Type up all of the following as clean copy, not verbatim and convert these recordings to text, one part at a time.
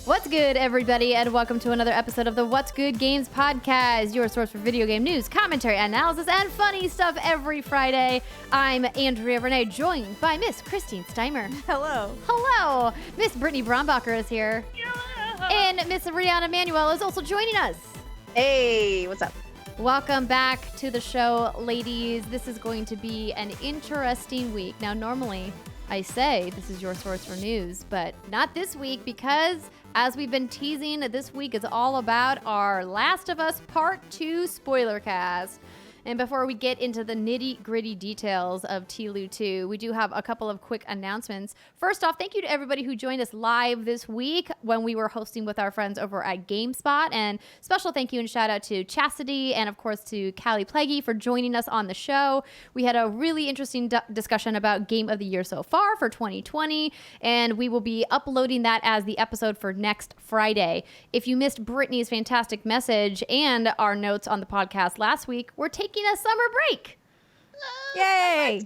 What's good, everybody, and welcome to another episode of the What's Good Games podcast, your source for video game news, commentary, analysis, and funny stuff every Friday. I'm Andrea Renee, joined by Miss Christine Steimer. Hello. Hello. Miss Brittany Brombacher is here. Hello. And Miss Rihanna Manuel is also joining us. Hey, what's up? Welcome back to the show, ladies. This is going to be an interesting week. Now, normally I say this is your source for news, but not this week because, as we've been teasing, this week is all about our Last of Us Part 2 Spoilercast. And before we get into the nitty-gritty details of TLU 2, we do have a couple of quick announcements. First off, thank you to everybody who joined us live this week when we were hosting with our friends over at GameSpot. And special thank you and shout out to Chastity and, of course, to Callie Plaguey for joining us on the show. We had a really interesting discussion about Game of the Year so far for 2020, and we will be uploading that as the episode for next Friday. If you missed Brittany's fantastic message and our notes on the podcast last week, we're taking a summer break. Yay!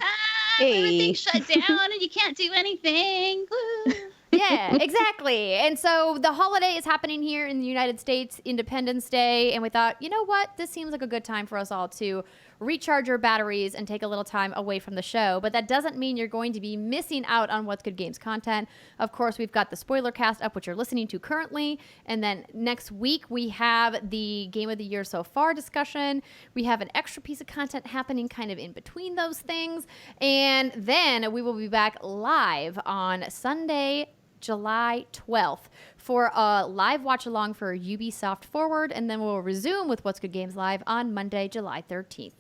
Everything's shut down and you can't do anything. Woo. Yeah, exactly. And so the holiday is happening here in the United States, Independence Day, and we thought, you know what? This seems like a good time for us all to recharge your batteries and take a little time away from the show. But that doesn't mean you're going to be missing out on What's Good Games content. Of course, we've got the Spoilercast up, which you're listening to currently. And then next week, we have the Game of the Year so far discussion. We have an extra piece of content happening kind of in between those things. And then we will be back live on Sunday, July 12th for a live watch along for Ubisoft Forward, and then we'll resume with What's Good Games Live on Monday, July 13th.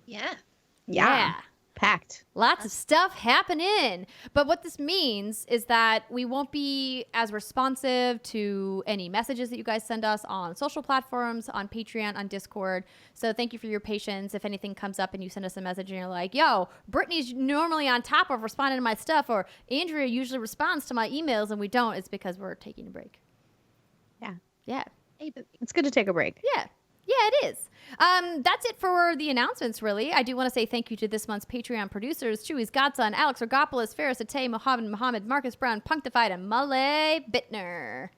Yeah. Packed. Lots of stuff happening. But what this means is that we won't be as responsive to any messages that you guys send us on social platforms, on Patreon, on Discord. So thank you for your patience. If anything comes up and you send us a message and you're like, yo, Brittany's normally on top of responding to my stuff, or Andrea usually responds to my emails and we don't, it's because we're taking a break. Yeah. Yeah. Hey, but It's good to take a break. Yeah. Yeah, it is. That's it for the announcements, really. I do want to say thank you to this month's Patreon producers, Chewy, Godson, Alex Rigopulos, Faris Attieh, Mohammed Mohammed, Marcus Brown, Punkdefied, and Malay Bittner.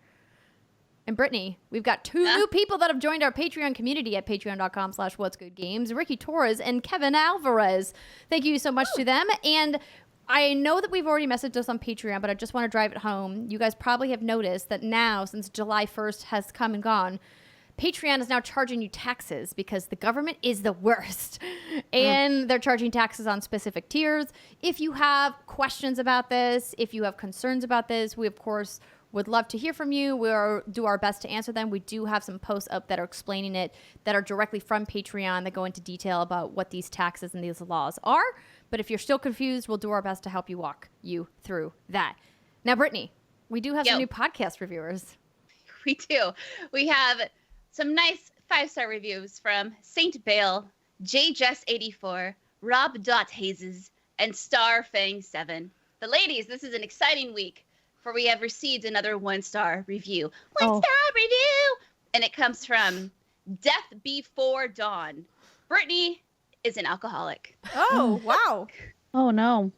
And Brittany, we've got two new people that have joined our Patreon community at patreon.com/whatsgoodgames, Ricky Torres and Kevin Alvarez. Thank you so much to them. And I know that we've already messaged us on Patreon, but I just want to drive it home. You guys probably have noticed that now, since July 1st has come and gone, Patreon is now charging you taxes because the government is the worst. And they're charging taxes on specific tiers. If you have questions about this, if you have concerns about this, we, of course, would love to hear from you. We'll do our best to answer them. We do have some posts up that are explaining it that are directly from Patreon that go into detail about what these taxes and these laws are. But if you're still confused, we'll do our best to help you walk you through that. Now, Brittany, we do have some new podcast reviewers. we do. We have some nice 5-star reviews from Saint Bale, JJess84, Rob.Hazes, and Starfang7. The ladies, this is an exciting week, for we have received another 1-star review. 1-star review! And it comes from Death Before Dawn. Brittany is an alcoholic. Oh, wow. Oh, no.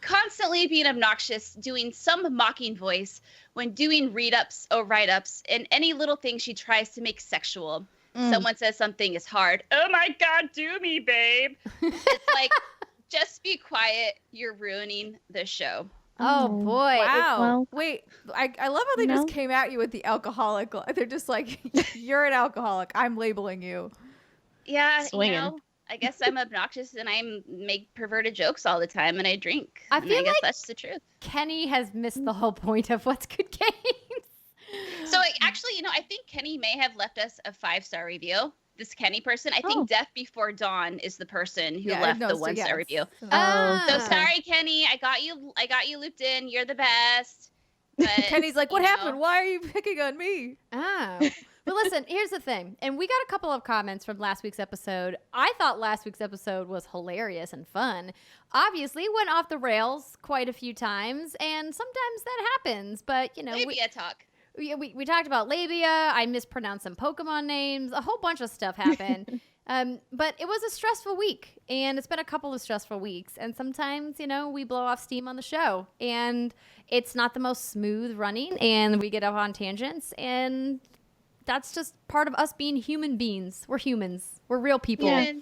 Constantly being obnoxious, doing some mocking voice when doing read-ups or write-ups, and any little thing she tries to make sexual. Someone says something is hard. Oh my God, do me, babe. It's like, just be quiet. You're ruining the show. Oh, boy. Wow. Well, Wait, I love how they just came at you with the alcoholic. They're just like, you're an alcoholic. I'm labeling you. Yeah, Swinging. you know, I guess I'm obnoxious and I make perverted jokes all the time and I drink. I And feel guess like that's the truth. Kenny has missed the whole point of What's Good Games. So actually, you know, I think Kenny may have left us a 5-star review. This Kenny person, I think Death Before Dawn is the person who left the 1-star review. So sorry, Kenny. I got you looped in. You're the best. But, Kenny's like, what happened? Why are you picking on me? Oh. But listen, here's the thing. And we got a couple of comments from last week's episode. I thought last week's episode was hilarious and fun. Obviously, went off the rails quite a few times, and sometimes that happens. But, you know, Labia talk. we talked about labia. I mispronounced some Pokemon names. A whole bunch of stuff happened. But it was a stressful week, and it's been a couple of stressful weeks. And sometimes, we blow off steam on the show, and it's not the most smooth running, and we get off on tangents, and that's just part of us being human beings. We're humans. We're real people. Yeah.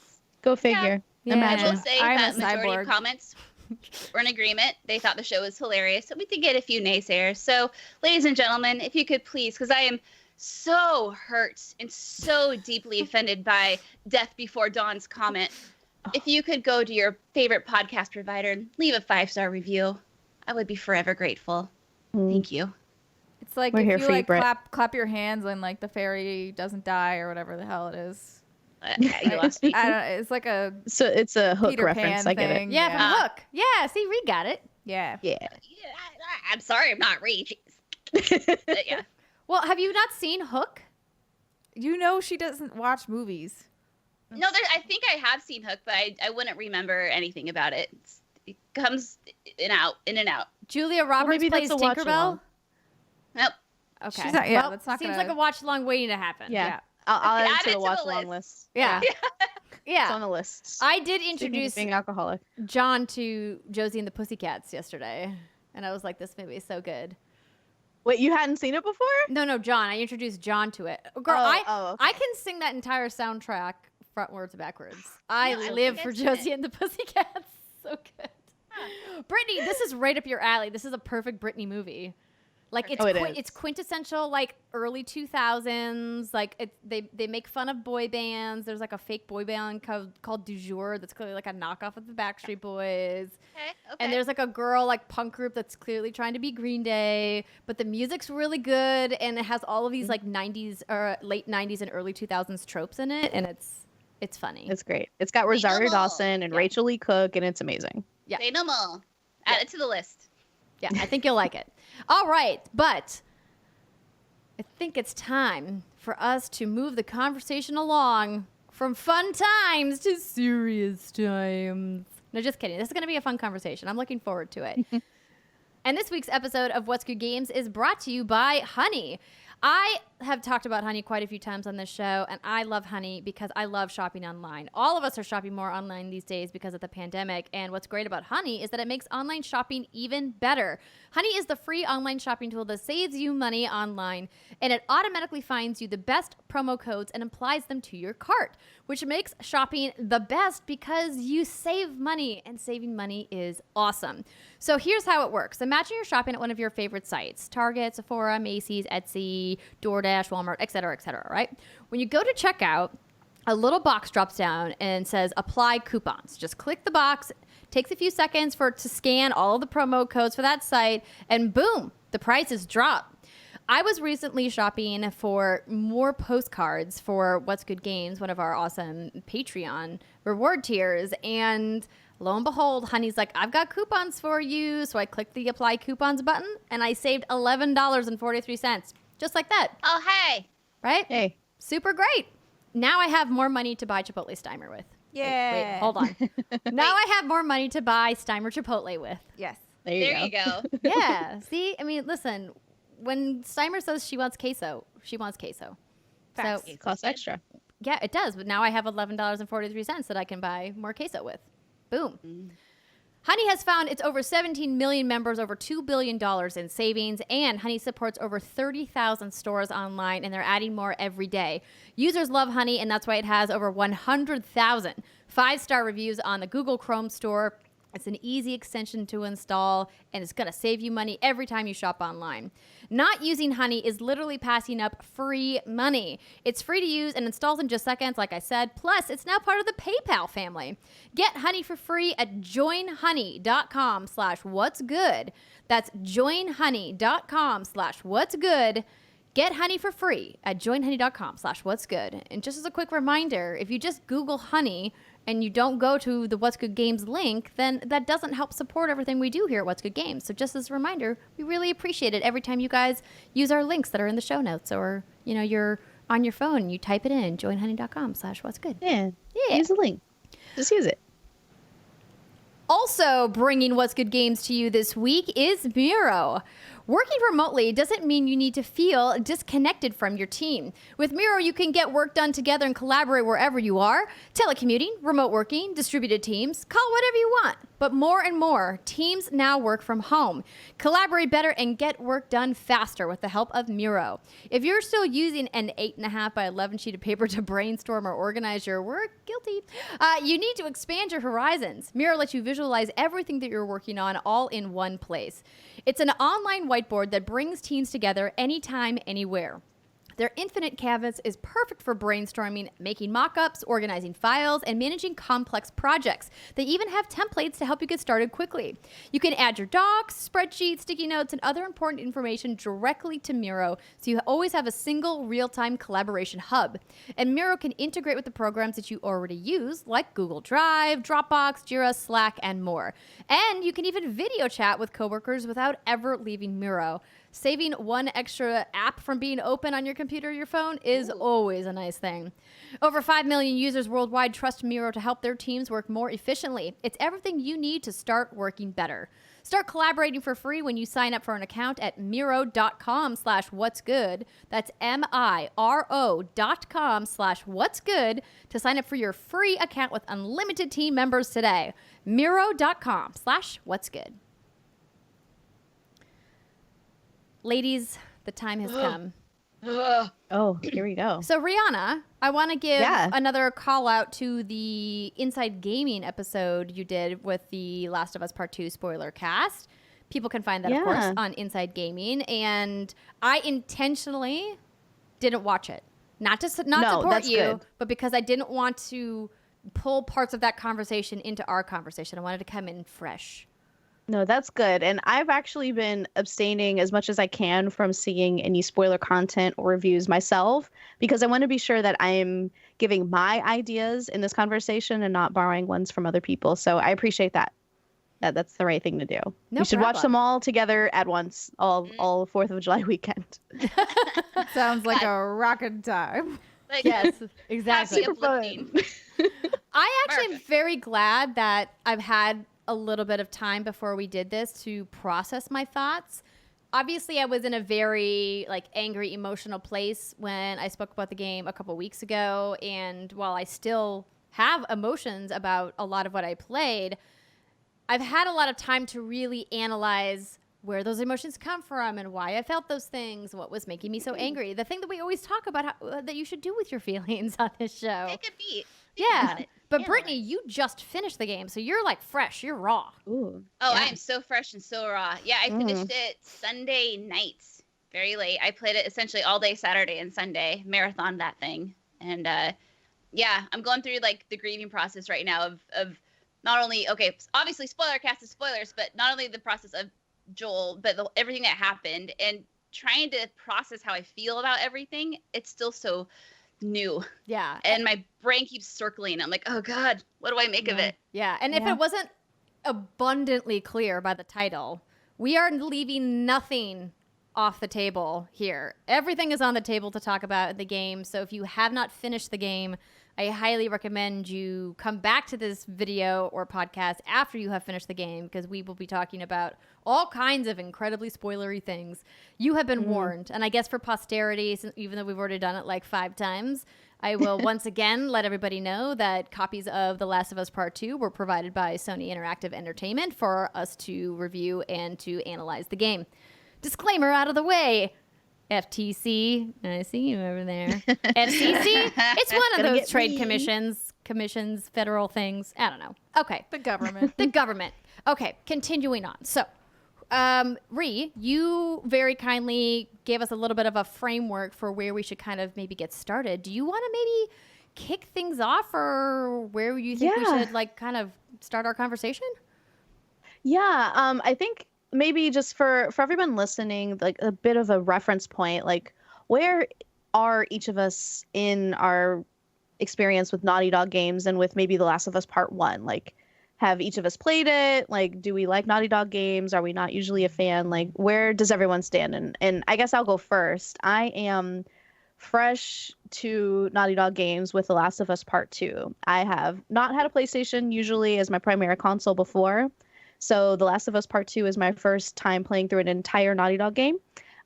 Go figure. Yeah. Imagine. I will say I'm that a majority cyborg. of comments were in agreement. They thought the show was hilarious. So we did get a few naysayers. So, ladies and gentlemen, if you could please, because I am so hurt and so deeply offended by Death Before Dawn's comment, if you could go to your favorite podcast provider and leave a 5-star review, I would be forever grateful. Thank you. It's like We're here if you for you, like Brett. clap your hands when like the fairy doesn't die or whatever the hell it is. You lost me. I don't. It's like a So it's a Hook Peter reference. Pan I get thing. it. Yeah, Yeah. from Hook. Yeah, see, Reed got it. yeah. Yeah. I'm sorry, I'm not Reed. But yeah. Well, have you not seen Hook? You know she doesn't watch movies. No, I think I have seen Hook, but I wouldn't remember anything about it. It comes in and out. Julia Roberts maybe plays that's a watch Tinkerbell. along. Nope. Okay. She's not- yeah, well, that's not seems gonna- like a watch along waiting to happen. Yeah. I'll add Add it it to the to watch the along list. list. Yeah. It's on the list. I did Speaking of introduce being alcoholic. John to Josie and the Pussycats yesterday, and I was like, this movie is so good. Wait, you hadn't seen it before? No, John. I introduced John to it. Girl, Okay. I can sing that entire soundtrack frontwards to backwards. I No, I live think for I've seen it. Josie and the Pussycats. So good. Brittany, this is right up your alley. This is a perfect Brittany movie. Like it's Perfect. Oh, it is. it's quintessential like early 2000s. Like they make fun of boy bands. There's like a fake boy band called Du Jour that's clearly like a knockoff of the Backstreet Boys. Okay. And there's like a girl like punk group that's clearly trying to be Green Day, but the music's really good and it has all of these like 90s or late 90s and early 2000s tropes in it, and it's funny. It's great. It's got Rosario Reasonable. Dawson and Yeah. Rachel Lee Cook, and it's amazing. Yeah. Say no more. Add it to the list. Yeah, I think you'll like it. All right, but I think it's time for us to move the conversation along from fun times to serious times. No, just kidding. This is going to be a fun conversation. I'm looking forward to it. And this week's episode of What's Good Games is brought to you by Honey. I have talked about Honey quite a few times on this show, and I love Honey because I love shopping online. All of us are shopping more online these days because of the pandemic, and what's great about Honey is that it makes online shopping even better. Honey is the free online shopping tool that saves you money online, and it automatically finds you the best promo codes and applies them to your cart, which makes shopping the best because you save money, and saving money is awesome. So here's how it works. Imagine you're shopping at one of your favorite sites, Target, Sephora, Macy's, Etsy, DoorDash, Walmart, et cetera, right? When you go to checkout, a little box drops down and says apply coupons. Just click the box. Takes a few seconds for it to scan all of the promo codes for that site, and boom, the prices drop. I was recently shopping for more postcards for What's Good Games, one of our awesome Patreon reward tiers, and lo and behold, Honey's like, I've got coupons for you. So I clicked the apply coupons button, and I saved $11.43. Just like that, Oh, hey. right? Hey. Super great. Now I have more money to buy Chipotle Steimer with. Yeah. Wait, hold on. Now I have more money to buy Steimer Chipotle with. Yes. There you go. Yeah. See, I mean, listen, when Steimer says she wants queso, she wants queso. Facts. So, It costs extra. yeah, it does. But now I have $11.43 that I can buy more queso with. Boom. Honey has found its over 17 million members, over $2 billion in savings, and Honey supports over 30,000 stores online, and they're adding more every day. Users love Honey, and that's why it has over 100,000 five-star reviews on the Google Chrome store. It's an easy extension to install, and it's going to save you money every time you shop online. Not using Honey is literally passing up free money. It's free to use and installs in just seconds, like I said. Plus, it's now part of the PayPal family. Get Honey for free at joinhoney.com/what'sgood. That's joinhoney.com/what'sgood. Get Honey for free at joinhoney.com/what'sgood. And just as a quick reminder, if you just Google Honey and you don't go to the What's Good Games link, then that doesn't help support everything we do here at What's Good Games. So just as a reminder, we really appreciate it every time you guys use our links that are in the show notes, or, you know, you're on your phone and you type it in, joinhoney.com/what'sgood. Yeah. Yeah. Use the link. Just use it. Also bringing What's Good Games to you this week is Miro. Working remotely doesn't mean you need to feel disconnected from your team. With Miro, you can get work done together and collaborate wherever you are. Telecommuting, remote working, distributed teams, call it whatever you want. But more and more, teams now work from home. Collaborate better and get work done faster with the help of Miro. If you're still using an 8.5 by 11 sheet of paper to brainstorm or organize your work, guilty, you need to expand your horizons. Miro lets you visualize everything that you're working on all in one place. It's an online whiteboard that brings teams together anytime, anywhere. Their infinite canvas is perfect for brainstorming, making mock-ups, organizing files, and managing complex projects. They even have templates to help you get started quickly. You can add your docs, spreadsheets, sticky notes, and other important information directly to Miro, so you always have a single real-time collaboration hub. And Miro can integrate with the programs that you already use, like Google Drive, Dropbox, Jira, Slack, and more. And you can even video chat with coworkers without ever leaving Miro. Saving one extra app from being open on your computer or your phone is always a nice thing. Over 5 million users worldwide trust Miro to help their teams work more efficiently. It's everything you need to start working better. Start collaborating for free when you sign up for an account at Miro.com/what'sgood. That's Miro.com/what'sgood to sign up for your free account with unlimited team members today. Miro.com/what'sgood. Ladies, the time has come. Oh, here we go. So, Rihanna, I want to give Yeah. another call out to the Inside Gaming episode you did with the Last of Us Part 2 spoiler cast. People can find that, of course, Yeah. on Inside Gaming. And I intentionally didn't watch it. Not to not No, support that's you, good. but because I didn't want to pull parts of that conversation into our conversation. I wanted to come in fresh. No, that's good. And I've actually been abstaining as much as I can from seeing any spoiler content or reviews myself because I want to be sure that I'm giving my ideas in this conversation and not borrowing ones from other people. So I appreciate that. That's the right thing to do. No We should watch problem. them all together at once, all 4th of July weekend. Sounds like a rockin' time. Like, Yes, exactly. happy uplifting. I actually am Perfect. very glad that I've had a little bit of time before we did this to process my thoughts. Obviously, I was in a very angry, emotional place when I spoke about the game a couple weeks ago. And while I still have emotions about a lot of what I played, I've had a lot of time to really analyze where those emotions come from and why I felt those things, what was making me so angry. The thing that we always talk about that you should do with your feelings on this show. Take a beat. Think Yeah. about it. But Analyze. Brittany, you just finished the game, so you're fresh, you're raw. Ooh. Oh, Yeah. I am so fresh and so raw. Yeah, I finished it Sunday night, very late. I played it essentially all day Saturday and Sunday, marathon that thing. And yeah, I'm going through the grieving process right now of not only, okay, obviously Spoilercast is spoilers, but not only the process of Joel, but everything that happened and trying to process how I feel about everything. It's still so new. Yeah. And my brain keeps circling. I'm like, oh God, what do I make of it? Yeah. And if Yeah. it wasn't abundantly clear by the title, we are leaving nothing off the table here. Everything is on the table to talk about in the game. So if you have not finished the game, I highly recommend you come back to this video or podcast after you have finished the game because we will be talking about all kinds of incredibly spoilery things. You have been warned. And I guess for posterity, even though we've already done it 5 times, I will once again let everybody know that copies of The Last of Us Part 2 were provided by Sony Interactive Entertainment for us to review and to analyze the game. Disclaimer out of the way. FTC, I see you over there. FCC, it's one of Gonna those get trade me. commissions, federal things. I don't know. Okay, The government. the government. Okay, continuing on. So, Ree, you very kindly gave us a little bit of a framework for where we should kind of maybe get started. Do you want to maybe kick things off, or where you think we Yeah. should kind of start our conversation? Yeah, I think maybe just for everyone listening, a bit of a reference point, where are each of us in our experience with Naughty Dog games and with maybe The Last of Us Part 1? Have each of us played it? Do we like Naughty Dog games? Are we not usually a fan? Where does everyone stand? And I guess I'll go first. I am fresh to Naughty Dog games with The Last of Us Part 2. I have not had a PlayStation usually as my primary console before. So The Last of Us Part 2 is my first time playing through an entire Naughty Dog game.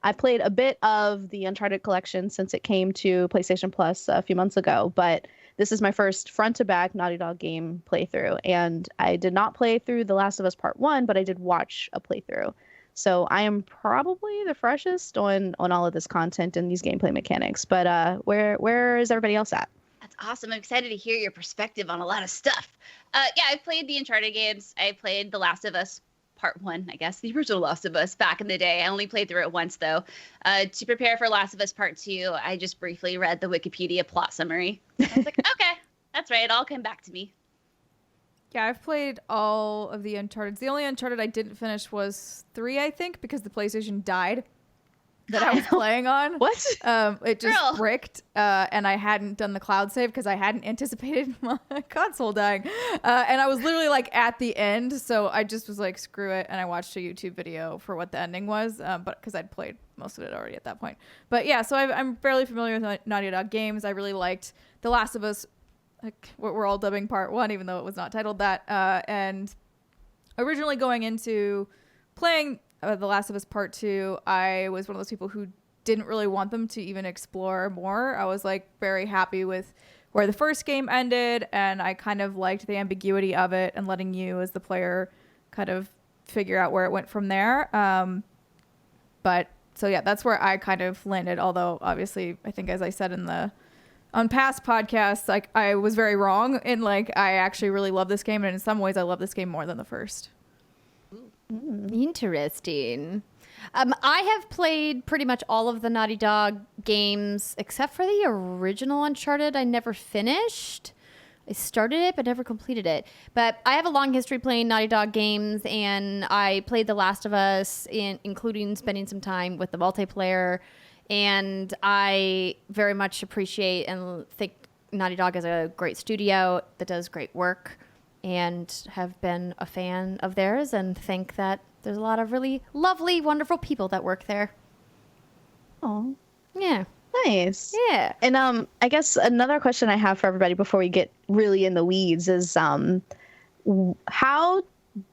I played a bit of the Uncharted collection since it came to PlayStation Plus a few months ago, but this is my first front-to-back Naughty Dog game playthrough, and I did not play through The Last of Us Part 1, but I did watch a playthrough. So I am probably the freshest on all of this content and these gameplay mechanics, but where is everybody else at? That's awesome. I'm excited to hear your perspective on a lot of stuff. Yeah, I've played the Uncharted games. I played The Last of Us Part 1, I guess, the original Last of Us back in the day. I only played through it once, though. To prepare for Last of Us Part 2, I just briefly read the Wikipedia plot summary. I was like, okay, that's right. It'll all come back to me. Yeah, I've played all of the Uncharted. The only Uncharted I didn't finish was 3, I think, because the PlayStation died that I was playing on. What? It just bricked, and I hadn't done the cloud save because I hadn't anticipated my console dying. And I was literally like at the end, so I just was like, screw it, and I watched a YouTube video for what the ending was, but because I'd played most of it already at that point. But yeah, so I'm fairly familiar with Naughty Dog games. I really liked The Last of Us, like what we're all dubbing Part 1, even though it was not titled that. And originally going into playing The Last of Us Part 2, I was one of those people who didn't really want them to even explore more. I was like very happy with where the first game ended, and I kind of liked the ambiguity of it and letting you as the player kind of figure out where it went from there. But so yeah, that's where I kind of landed. Although obviously, I think as I said on past podcasts, like I was very wrong, and like I actually really love this game, and in some ways I love this game more than the first. Interesting. I have played pretty much all of the Naughty Dog games except for the original Uncharted. I never finished. I started it but never completed it. But I have a long history playing Naughty Dog games, and I played The Last of Us, including spending some time with the multiplayer. And I very much appreciate and think Naughty Dog is a great studio that does great work, and have been a fan of theirs and think that there's a lot of really lovely, wonderful people that work there. Oh, Yeah. nice. Yeah. And I guess another question I have for everybody before we get really in the weeds is how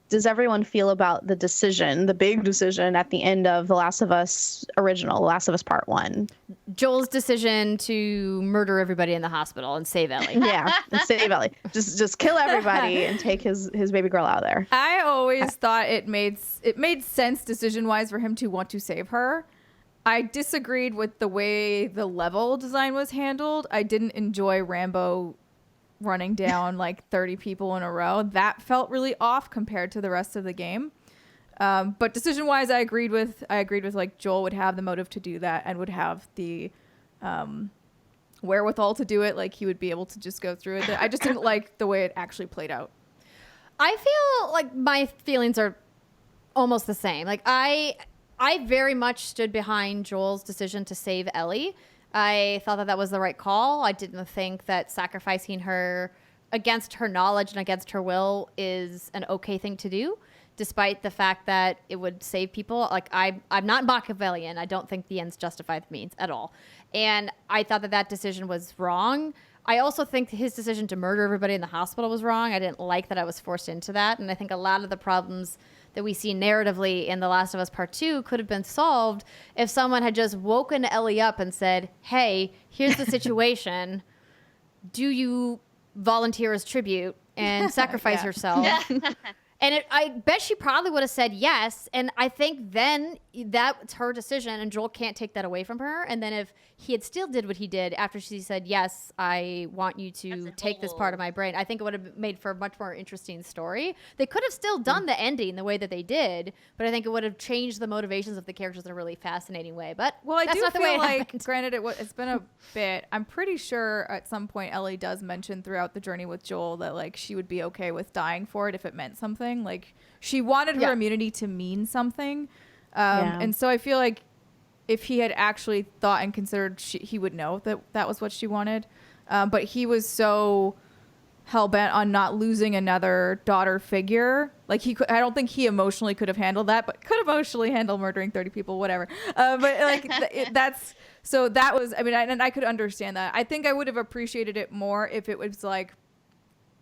does everyone feel about the decision, the big decision at the end of The Last of Us original, The Last of Us Part 1? Joel's decision to murder everybody in the hospital and save Ellie. Yeah, save Ellie. Just kill everybody and take his baby girl out of there. I always thought it made sense decision-wise for him to want to save her. I disagreed with the way the level design was handled. I didn't enjoy Rambo running down like 30 people in a row. That felt really off compared to the rest of the game. But decision-wise, I agreed with like Joel would have the motive to do that and would have the wherewithal to do it. Like he would be able to just go through it. I just didn't like the way it actually played out. I feel like my feelings are almost the same. Like I very much stood behind Joel's decision to save Ellie. I thought that was the right call. I didn't think that sacrificing her against her knowledge and against her will is an okay thing to do, despite the fact that it would save people. Like I'm not Machiavellian. I don't think the ends justify the means at all. And I thought that decision was wrong. I also think his decision to murder everybody in the hospital was wrong. I didn't like that I was forced into that. And I think a lot of the problems that we see narratively in The Last of Us Part 2 could have been solved if someone had just woken Ellie up and said, hey, here's the situation. Do you volunteer as tribute and sacrifice yourself? And I bet she probably would have said yes. And I think then that's her decision, and Joel can't take that away from her. And then if he had still did what he did after she said, yes, I want you to take this part of my brain, I think it would have made for a much more interesting story. They could have still done the ending the way that they did, but I think it would have changed the motivations of the characters in a really fascinating way. But well, that's do not the way feel it like, happened. granted, it's been a bit. I'm pretty sure at some point Ellie does mention throughout the journey with Joel that like she would be okay with dying for it if it meant something. Like she wanted her immunity to mean something. And so I feel like if he had actually thought and considered, he would know that was what she wanted. But he was so hell-bent on not losing another daughter figure. Like I don't think he emotionally could have handled that, but could emotionally handle murdering 30 people, whatever. But like that was, I mean, I could understand that. I think I would have appreciated it more if it was like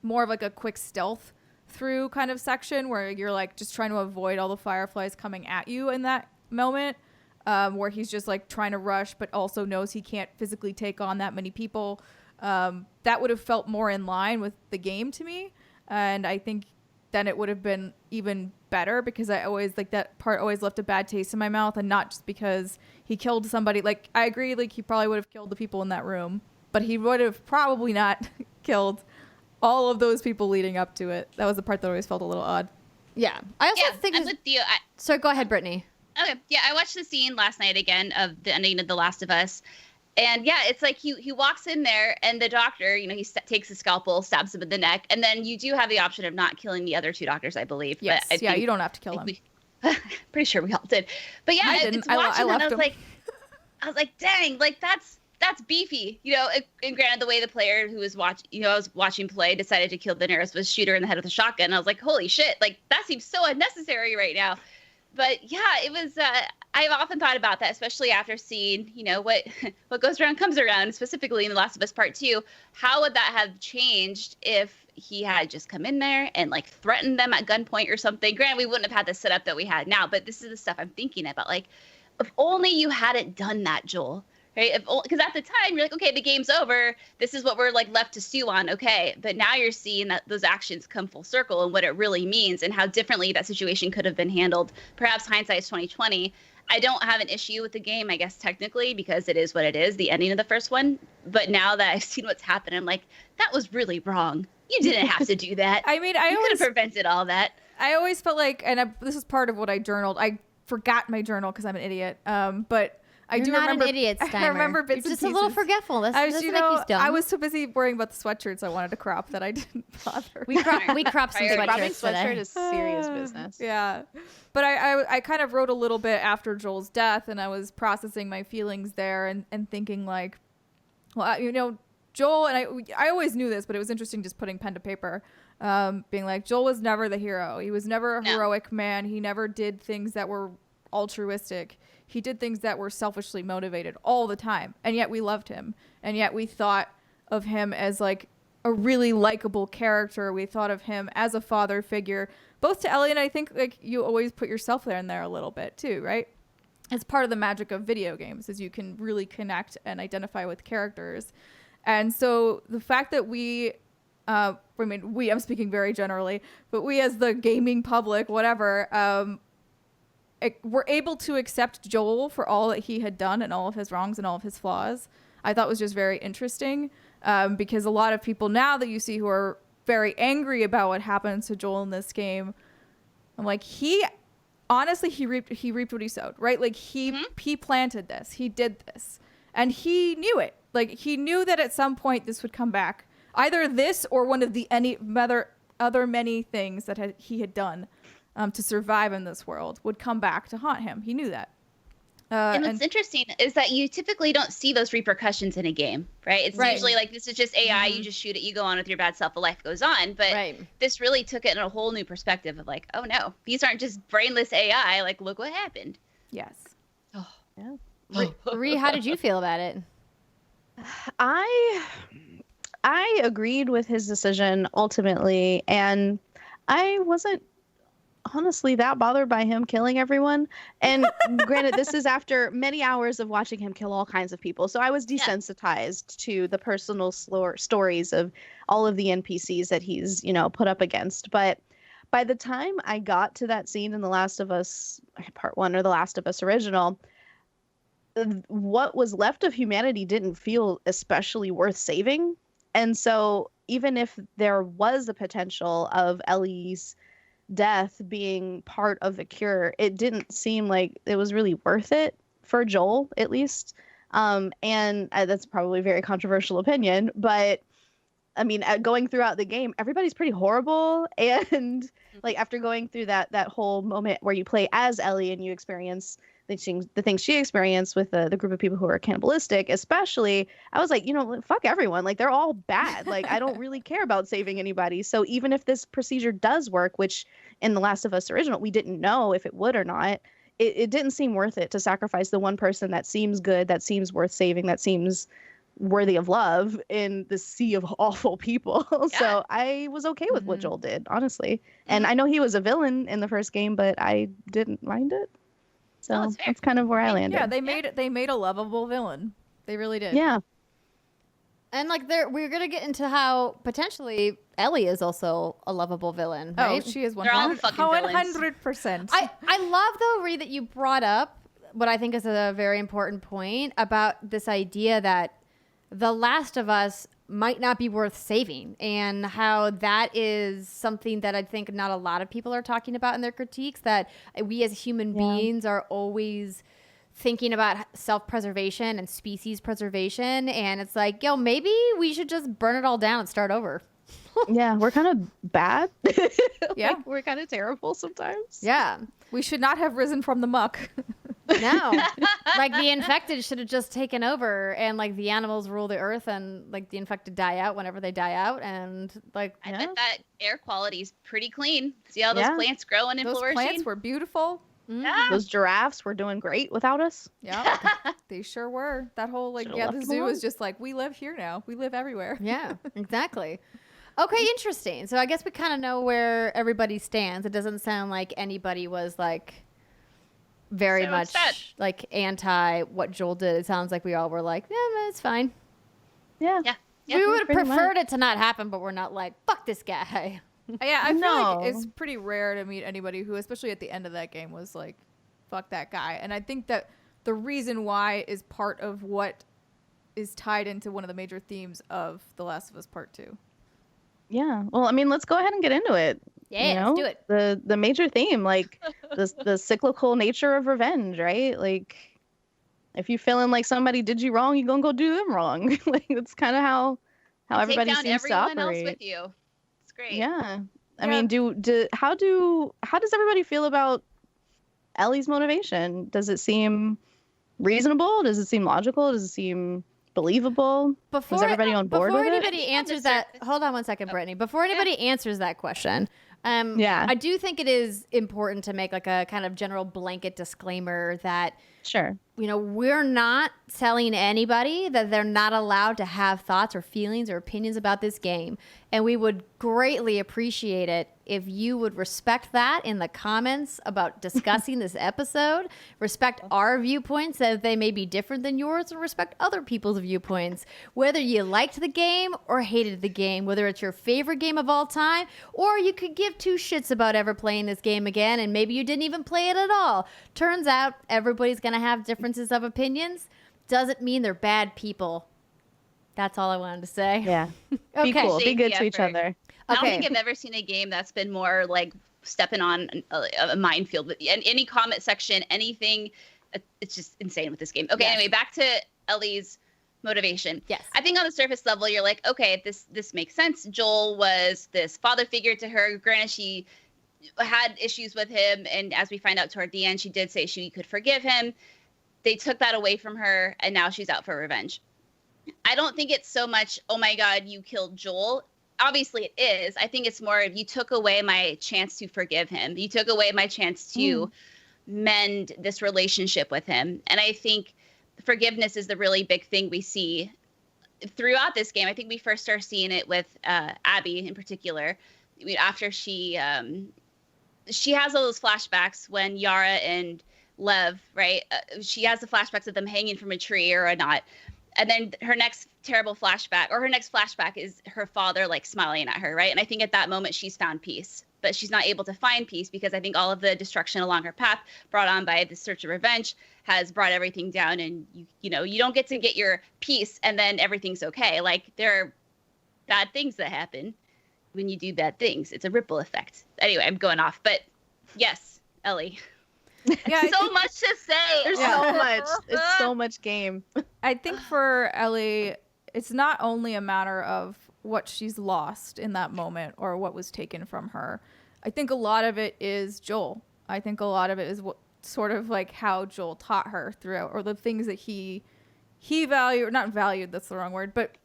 more of like a quick stealth through kind of section where you're like just trying to avoid all the fireflies coming at you in that moment, where he's just like trying to rush but also knows he can't physically take on that many people. That would have felt more in line with the game to me, and I think then it would have been even better, because I always like that part always left a bad taste in my mouth, and not just because he killed somebody. Like, I agree, like he probably would have killed the people in that room, but he would have probably not killed all of those people leading up to it. That was the part that always felt a little odd. Yeah. I also think I'm with you. So go ahead, Brittany. Okay. Yeah, I watched the scene last night again of the ending of The Last of Us. And yeah, it's like he walks in there and the doctor, you know, he takes a scalpel, stabs him in the neck. And then you do have the option of not killing the other two doctors, I believe. Yes. But You don't have to kill him. Pretty sure we all did. But yeah, it's watching and I was like, dang, like that's beefy, you know. And granted, the way the player who was I was watching play decided to kill Daenerys was shoot her in the head with a shotgun. I was like, holy shit, like that seems so unnecessary right now. But yeah, it was. I've often thought about that, especially after seeing, you know, what goes around comes around, specifically in The Last of Us Part 2. How would that have changed if he had just come in there and like threatened them at gunpoint or something? Granted, we wouldn't have had the setup that we had now, but this is the stuff I'm thinking about. Like, if only you hadn't done that, Joel. Right? Because at the time you're like, okay, the game's over. This is what we're like left to stew on. Okay, but now you're seeing that those actions come full circle and what it really means and how differently that situation could have been handled. Perhaps hindsight's 2020. I don't have an issue with the game, I guess, technically, because it is what it is, the ending of the first one. But now that I've seen what's happened, I'm like, that was really wrong. You didn't have to do that. I mean, you could have prevented all that. I always felt like, and this is part of what I journaled. I forgot my journal because I'm an idiot. But You're do not remember. an idiot, Steimer. I remember bits You're just and a little pieces. forgetful. That's I was, doesn't make you dumb. I was so busy worrying about the sweatshirts I wanted to crop that I didn't bother. We cropped some Cropping sweatshirts today. sweatshirt is serious business. Yeah. But I kind of wrote a little bit after Joel's death, and I was processing my feelings there and thinking like, well, you know, Joel, and I always knew this, but it was interesting just putting pen to paper, being like, Joel was never the hero. He was never a heroic man. He never did things that were altruistic. He did things that were selfishly motivated all the time. And yet we loved him. And yet we thought of him as like a really likable character. We thought of him as a father figure, both to Ellie, and I think like you always put yourself there in there a little bit too, right? It's part of the magic of video games, is you can really connect and identify with characters. And so the fact that I'm speaking very generally, but we as the gaming public, whatever, we're able to accept Joel for all that he had done and all of his wrongs and all of his flaws, I thought was just very interesting, because a lot of people now that you see who are very angry about what happened to Joel in this game, I'm like, he reaped what he sowed, right? Like he planted this, he did this, and he knew it. Like he knew that at some point this would come back, either this or one of the other many things that he had done to survive in this world would come back to haunt him. He knew that. And what's interesting is that you typically don't see those repercussions in a game, right? It's usually like, this is just AI, you just shoot it, you go on with your bad self, but life goes on. But this really took it in a whole new perspective of like, oh no, these aren't just brainless AI, like look what happened. Yes. Oh. Yeah. Ree, how did you feel about it? I agreed with his decision ultimately, and I wasn't honestly that bothered by him killing everyone. And granted, this is after many hours of watching him kill all kinds of people, so I was desensitized to the personal stories of all of the NPCs that he's, you know, put up against. But by the time I got to that scene in The Last of Us Part 1 or The Last of Us Original, what was left of humanity didn't feel especially worth saving. And so even if there was a potential of Ellie's death being part of the cure, it didn't seem like it was really worth it for Joel, at least. And that's probably a very controversial opinion, but I mean, going throughout the game, everybody's pretty horrible. And like after going through that whole moment where you play as Ellie and you experience the things she experienced with the group of people who are cannibalistic, especially, I was like, you know, fuck everyone. Like, they're all bad. Like, I don't really care about saving anybody. So even if this procedure does work, which in The Last of Us Original, we didn't know if it would or not, it didn't seem worth it to sacrifice the one person that seems good, that seems worth saving, that seems worthy of love in the sea of awful people. So I was okay with what Joel did, honestly. And I know he was a villain in the first game, but I didn't mind it. So that's kind of where I landed. Yeah, they made a lovable villain. They really did. Yeah. And like we're gonna get into how potentially Ellie is also a lovable villain, right? Oh, she is 100%. They're all fucking villains. 100%. I love though, Ree, that you brought up what I think is a very important point about this idea that The Last of Us might not be worth saving, and how that is something that I think not a lot of people are talking about in their critiques, that we as human beings are always thinking about self-preservation and species preservation, and it's like, yo, maybe we should just burn it all down and start over. Yeah, we're kind of bad. Yeah. Like, we're kind of terrible sometimes. Yeah. We should not have risen from the muck. No. Like the infected should have just taken over, and like the animals rule the earth, and like the infected die out whenever they die out, and like I bet that air quality is pretty clean. See all those plants growing and Those flourishing? plants were beautiful. Yeah. Those giraffes were doing great without us. Yeah, they sure were. That whole Should've the left them zoo alone. is just like, we live here now. We live everywhere. yeah, exactly. Okay, interesting. So I guess we kind of know where everybody stands. It doesn't sound like anybody was like very So much upset. like anti what Joel did. It sounds like we all were like, yeah, it's fine. Yeah. Yeah. We would have pretty preferred it to not happen, but we're not like, fuck this guy. Yeah, I feel No. like it's pretty rare to meet anybody who, especially at the end of that game, was like, fuck that guy. And I think that the reason why is part of what is tied into one of the major themes of The Last of Us Part 2. Yeah. Well, I mean, let's go ahead and get into it. Yeah, let's do it. The major theme, like the cyclical nature of revenge, right? Like, if you feeling like somebody did you wrong, you're gonna go do them wrong. Like, that's kind of how everybody Take down seems to everyone operate. else with you. It's great. Yeah. I Yeah. mean, how does everybody feel about Ellie's motivation? Does it seem reasonable? Does it seem logical? Does it seem believable? Was everybody on board before with it? anybody answers that, hold on one second, Brittany. Before anybody answers that question, Yeah. I do think it is important to make like a kind of general blanket disclaimer that Sure. we're not telling anybody that they're not allowed to have thoughts or feelings or opinions about this game. And we would greatly appreciate it if you would respect that in the comments about discussing this episode, respect our viewpoints that they may be different than yours, and respect other people's viewpoints. Whether you liked the game or hated the game, whether it's your favorite game of all time, or you could give two shits about ever playing this game again, and maybe you didn't even play it at all. Turns out everybody's going to have differences of opinions. Doesn't mean they're bad people. That's all I wanted to say. Yeah. Okay. Be cool. Be Shady good to each effort. other. I don't Okay. think I've ever seen a game that's been more like stepping on a minefield with any comment section, anything. It's just insane with this game. Okay, Yes. anyway, back to Ellie's motivation. Yes. I think on the surface level, you're like, okay, this makes sense. Joel was this father figure to her. Granted, she had issues with him, and as we find out toward the end, she did say she could forgive him. They took that away from her, and now she's out for revenge. I don't think it's so much, oh my God, you killed Joel. Obviously it is. I think it's more of, you took away my chance to forgive him. You took away my chance to mend this relationship with him. And I think forgiveness is the really big thing we see throughout this game. I think we first start seeing it with Abby in particular. After she has all those flashbacks when Yara and Lev, right? She has the flashbacks of them hanging from a tree or not. And then her next terrible flashback, or her next flashback, is her father like smiling at her, right? And I think at that moment she's found peace, but she's not able to find peace because I think all of the destruction along her path brought on by the search of revenge has brought everything down. And you don't get to get your peace and then everything's okay. Like, there are bad things that happen when you do bad things. It's a ripple effect. Anyway, I'm going off, but yes, Ellie. Yeah, So much to say. There's so much. It's so much game. I think for Ellie, it's not only a matter of what she's lost in that moment or what was taken from her. I think a lot of it is Joel. I think a lot of it is what sort of like how Joel taught her throughout, or the things that he valued, or not valued, that's the wrong word, but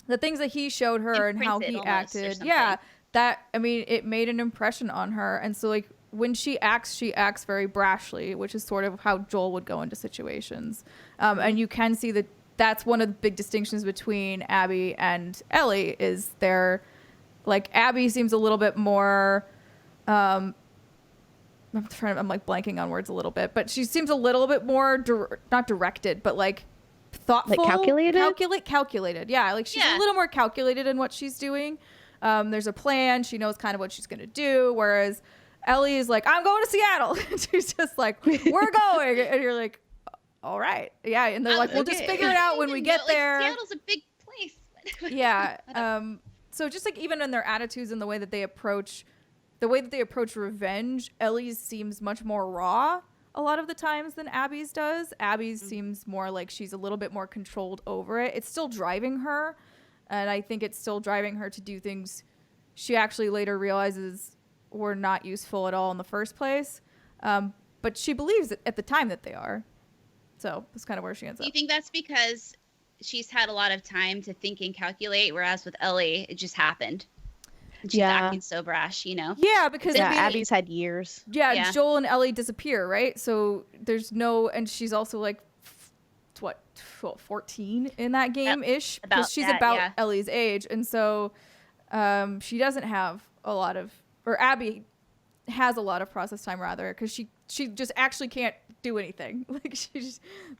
the things that he showed her and how he Imprinted almost, or acted. something. Yeah, that, I mean, it made an impression on her. And so like when she acts very brashly, which is sort of how Joel would go into situations. And you can see the that's one of the big distinctions between Abby and Ellie is like Abby seems a little bit more I'm like blanking on words a little bit, but she seems a little bit more not directed, but like thoughtful, like calculated. Yeah, like she's a little more calculated in what she's doing. There's a plan. She knows kind of what she's gonna do. Whereas Ellie is like, I'm going to Seattle. She's just like, we're going, and you're like, all right, yeah. And they're like, we'll just figure it out when we get there. Seattle's a big place. Yeah. So just like even in their attitudes and the way that they approach revenge, Ellie's seems much more raw a lot of the times than Abby's does. Abby's seems more like she's a little bit more controlled over it. It's still driving her, and I think it's still driving her to do things she actually later realizes were not useful at all in the first place. But she believes at the time that they are. So that's kind of where she ends up. Do you think that's because she's had a lot of time to think and calculate, whereas with Ellie, it just happened? She's acting so brash, you know? Yeah, because Abby's had years. Yeah, Joel and Ellie disappear, right? So there's and she's also like, 14 in that game-ish? Because she's about Ellie's age. And so she doesn't have Abby has a lot of process time, rather, because she just actually can't do anything. Like,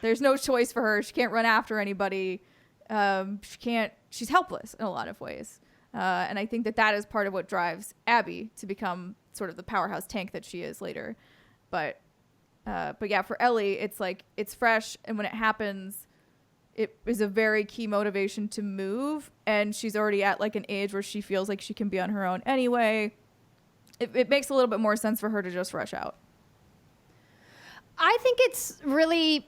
there's no choice for her. She can't run after anybody. She's helpless in a lot of ways. And I think that is part of what drives Abby to become sort of the powerhouse tank that she is later. But yeah, for Ellie, it's like, it's fresh. And when it happens, it is a very key motivation to move. And she's already at like an age where she feels like she can be on her own anyway. It makes a little bit more sense for her to just rush out. I think it's really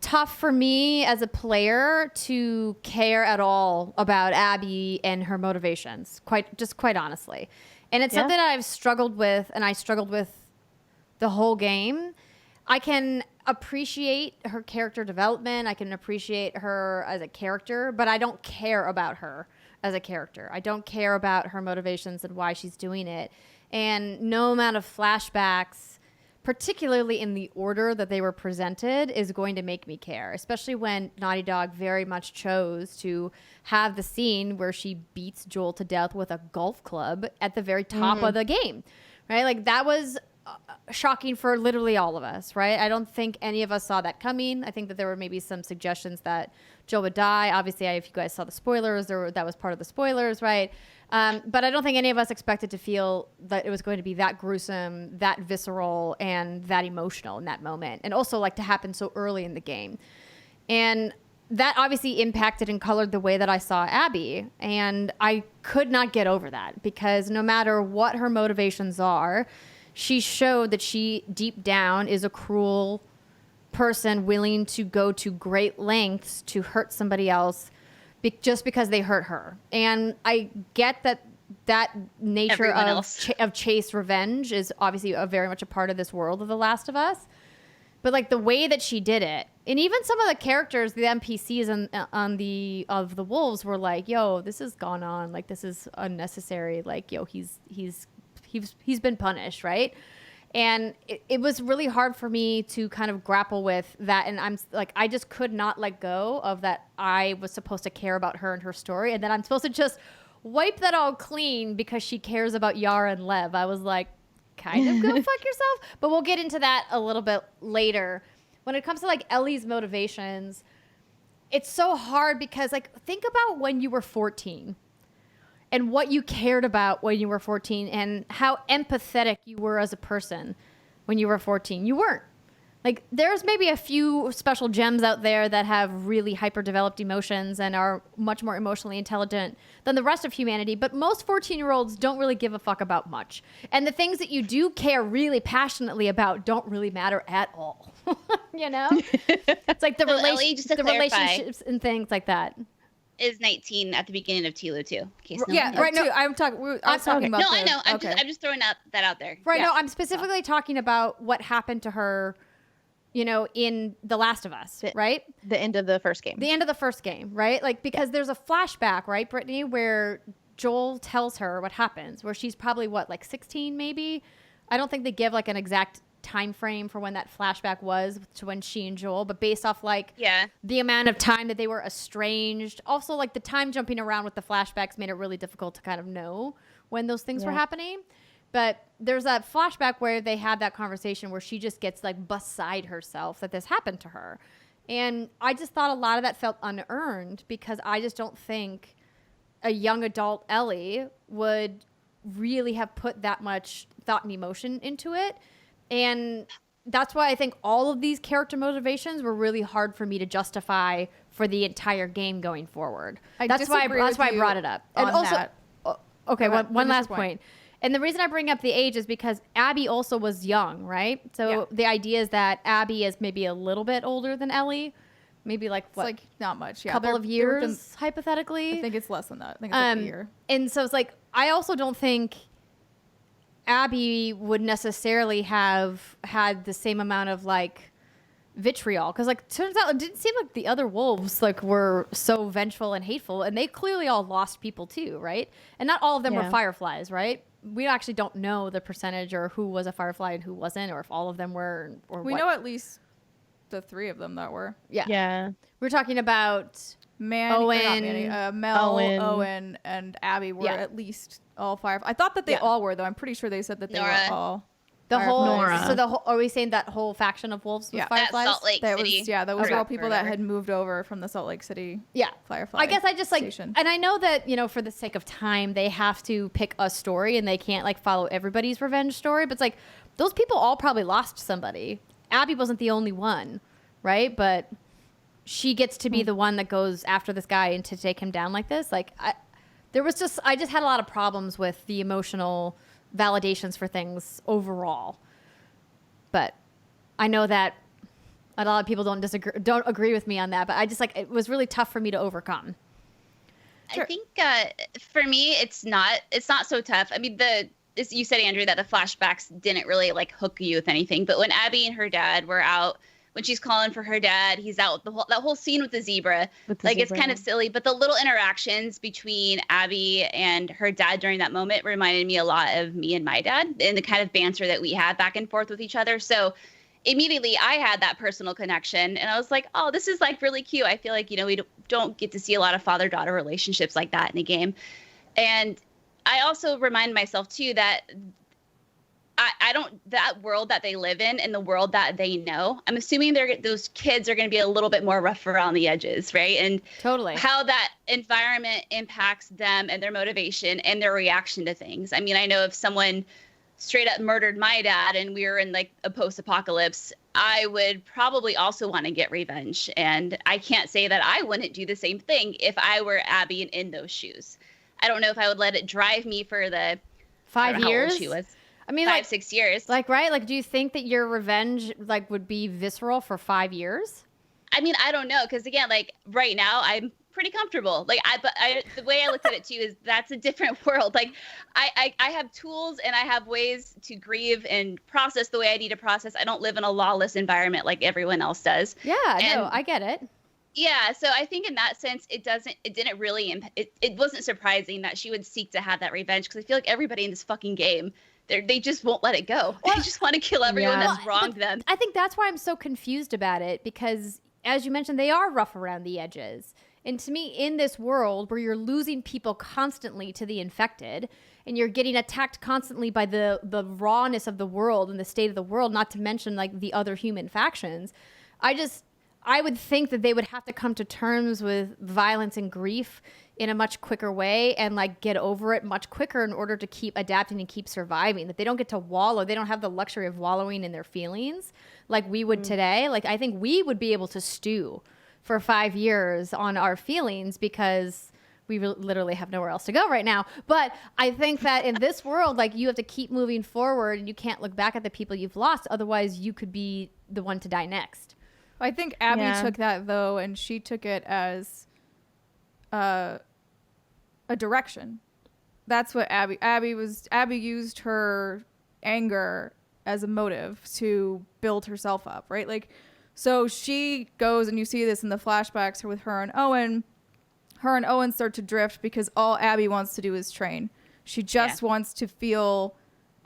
tough for me as a player to care at all about Abby and her motivations, quite honestly. And it's something that I've struggled with, and I struggled with the whole game. I can appreciate her character development. I can appreciate her as a character, but I don't care about her as a character. I don't care about her motivations and why she's doing it. And no amount of flashbacks, particularly in the order that they were presented, is going to make me care, especially when Naughty Dog very much chose to have the scene where she beats Joel to death with a golf club at the very top of the game, right? Like, that was shocking for literally all of us, right? I don't think any of us saw that coming. I think that there were maybe some suggestions that Joel would die. Obviously, if you guys saw the spoilers, that was part of the spoilers, right? But I don't think any of us expected to feel that it was going to be that gruesome, that visceral, and that emotional in that moment. And also like to happen so early in the game. And that obviously impacted and colored the way that I saw Abby. And I could not get over that, because no matter what her motivations are, she showed that she deep down is a cruel person willing to go to great lengths to hurt somebody else just because they hurt her. And I get that nature of chase revenge is obviously very much a part of this world of The Last of Us. But like the way that she did it, and even some of the characters, the NPCs of the wolves were like, yo, this has gone on. Like, this is unnecessary. Like, yo, he's been punished, right? And it was really hard for me to kind of grapple with that. And I'm like, I just could not let go of that. I was supposed to care about her and her story, and then I'm supposed to just wipe that all clean because she cares about Yara and Lev. I was like, kind of go fuck yourself. But we'll get into that a little bit later. When it comes to like Ellie's motivations, it's so hard because like, think about when you were 14 and what you cared about when you were 14 and how empathetic you were as a person when you were 14. You weren't. Like, there's maybe a few special gems out there that have really hyper-developed emotions and are much more emotionally intelligent than the rest of humanity, but most 14-year-olds don't really give a fuck about much. And the things that you do care really passionately about don't really matter at all. You know? It's like the relationships and things like that. Is 19 at the beginning of TLU too. Right. No, I'm talking about. No, I know. I'm just throwing that out there. Right. Yeah. No, I'm specifically talking about what happened to her, you know, in The Last of Us, right? The end of the first game. The end of the first game, right? Like, because there's a flashback, right, Brittany, where Joel tells her what happens, where she's probably like 16 maybe. I don't think they give like an exact time frame for when that flashback was to when she and Joel, but based off like Yeah. the amount of time that they were estranged. Also, like the time jumping around with the flashbacks made it really difficult to kind of know when those things were happening. But there's that flashback where they had that conversation where she just gets like beside herself that this happened to her. And I just thought a lot of that felt unearned because I just don't think a young adult Ellie would really have put that much thought and emotion into it. And that's why I think all of these character motivations were really hard for me to justify for the entire game going forward. That's why I brought it up. And also, okay, one last point. And the reason I bring up the age is because Abby also was young, right? So the idea is that Abby is maybe a little bit older than Ellie. Maybe like what? It's like not much. Yeah. Couple of years, hypothetically. I think it's less than that. I think it's like a year. And so it's like, I also don't think Abby would necessarily have had the same amount of like vitriol. Because like, turns out it didn't seem like the other wolves like were so vengeful and hateful. And they clearly all lost people too, right? And not all of them were fireflies, right? We actually don't know the percentage or who was a firefly and who wasn't, or if all of them were, or we know at least the 3 of them that were. Yeah. We're talking about Owen, Owen, and Abby were at least all fireflies. I thought that they all were, though. I'm pretty sure they said that they were all. Are we saying that whole faction of wolves was fireflies? Salt Lake City. That was all people that had moved over from the Salt Lake City. Firefly. I guess I just station. And I know that, you know, for the sake of time, they have to pick a story and they can't like follow everybody's revenge story. But it's like those people all probably lost somebody. Abby wasn't the only one, right? But she gets to be the one that goes after this guy and to take him down like this. Like I just had a lot of problems with the emotional validations for things overall. But I know that a lot of people don't agree with me on that, but I just like, it was really tough for me to overcome. Sure. I think for me, it's not so tough. I mean, you said, Andrew, that the flashbacks didn't really like hook you with anything, but when Abby and her dad were out, when she's calling for her dad, he's out. That whole scene with the zebra, it's kind of silly, but the little interactions between Abby and her dad during that moment reminded me a lot of me and my dad and the kind of banter that we had back and forth with each other. So immediately I had that personal connection and I was like, oh, this is like really cute. I feel like, you know, we don't get to see a lot of father-daughter relationships like that in a game. And I also remind myself too that that world that they live in and the world that they know, I'm assuming those kids are going to be a little bit more rough around the edges, right? And totally how that environment impacts them and their motivation and their reaction to things. I mean, I know if someone straight up murdered my dad and we were in like a post-apocalypse, I would probably also want to get revenge. And I can't say that I wouldn't do the same thing if I were Abby and in those shoes. I don't know if I would let it drive me for the 5 years. She was. I mean, 5-6 years. Like, right? Like, do you think that your revenge, like, would be visceral for 5 years? I mean, I don't know. Because, again, like, right now, I'm pretty comfortable. Like, the way I looked at it, too, is that's a different world. Like, I have tools and I have ways to grieve and process the way I need to process. I don't live in a lawless environment like everyone else does. Yeah, no, I get it. Yeah, so I think in that sense, it wasn't surprising that she would seek to have that revenge. Because I feel like everybody in this fucking game, they just won't let it go. Well, they just want to kill everyone that's wronged them. I think that's why I'm so confused about it, because as you mentioned, they are rough around the edges. And to me, in this world where you're losing people constantly to the infected and you're getting attacked constantly by the rawness of the world and the state of the world, not to mention like the other human factions, I would think that they would have to come to terms with violence and grief in a much quicker way and like get over it much quicker in order to keep adapting and keep surviving. That they don't get to wallow. They don't have the luxury of wallowing in their feelings like we would today. Like I think we would be able to stew for 5 years on our feelings because we literally have nowhere else to go right now. But I think that in this world, like you have to keep moving forward and you can't look back at the people you've lost. Otherwise you could be the one to die next. I think Abby took that though, and she took it as a direction. That's what Abby used her anger as a motive to build herself up, right? Like, so she goes, and you see this in the flashbacks with her and Owen. Her and Owen start to drift because all Abby wants to do is train. She just wants to feel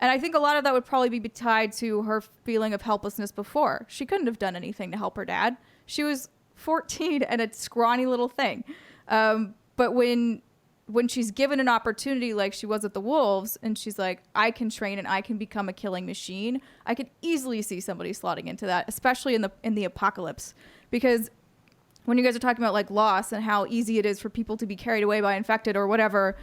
And I think a lot of that would probably be tied to her feeling of helplessness before. She couldn't have done anything to help her dad. She was 14 and a scrawny little thing. But when she's given an opportunity like she was at the Wolves, and she's like, I can train and I can become a killing machine, I could easily see somebody slotting into that, especially in the apocalypse. Because when you guys are talking about like loss and how easy it is for people to be carried away by infected or whatever,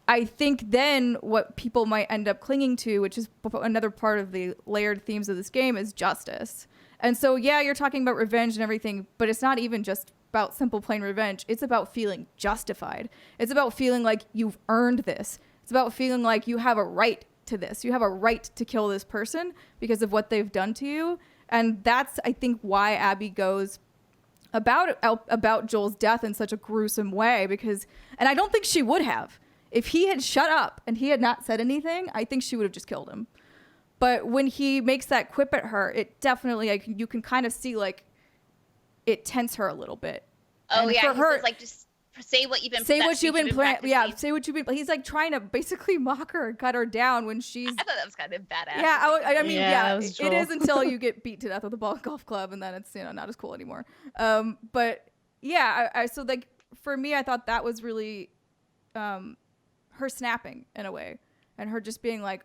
I think then what people might end up clinging to, which is another part of the layered themes of this game, is justice. And so, yeah, you're talking about revenge and everything, but it's not even just about simple plain revenge. It's about feeling justified. It's about feeling like you've earned this. It's about feeling like you have a right to this. You have a right to kill this person because of what they've done to you. And that's, I think, why Abby goes about Joel's death in such a gruesome way, because, and I don't think she would have. If he had shut up and he had not said anything, I think she would have just killed him. But when he makes that quip at her, it definitely, like, you can kind of see, like, it tense her a little bit. Oh, and yeah. for her, says, like, just say what you've been say what you've been practicing. Yeah, say what you've been. He's like trying to basically mock her and cut her down when she's. I thought that was kind of badass. Yeah, I mean, yeah, it it is until you get beat to death with a golf club, and then it's, you know, not as cool anymore. But yeah, so like for me, I thought that was really her snapping in a way, and her just being like,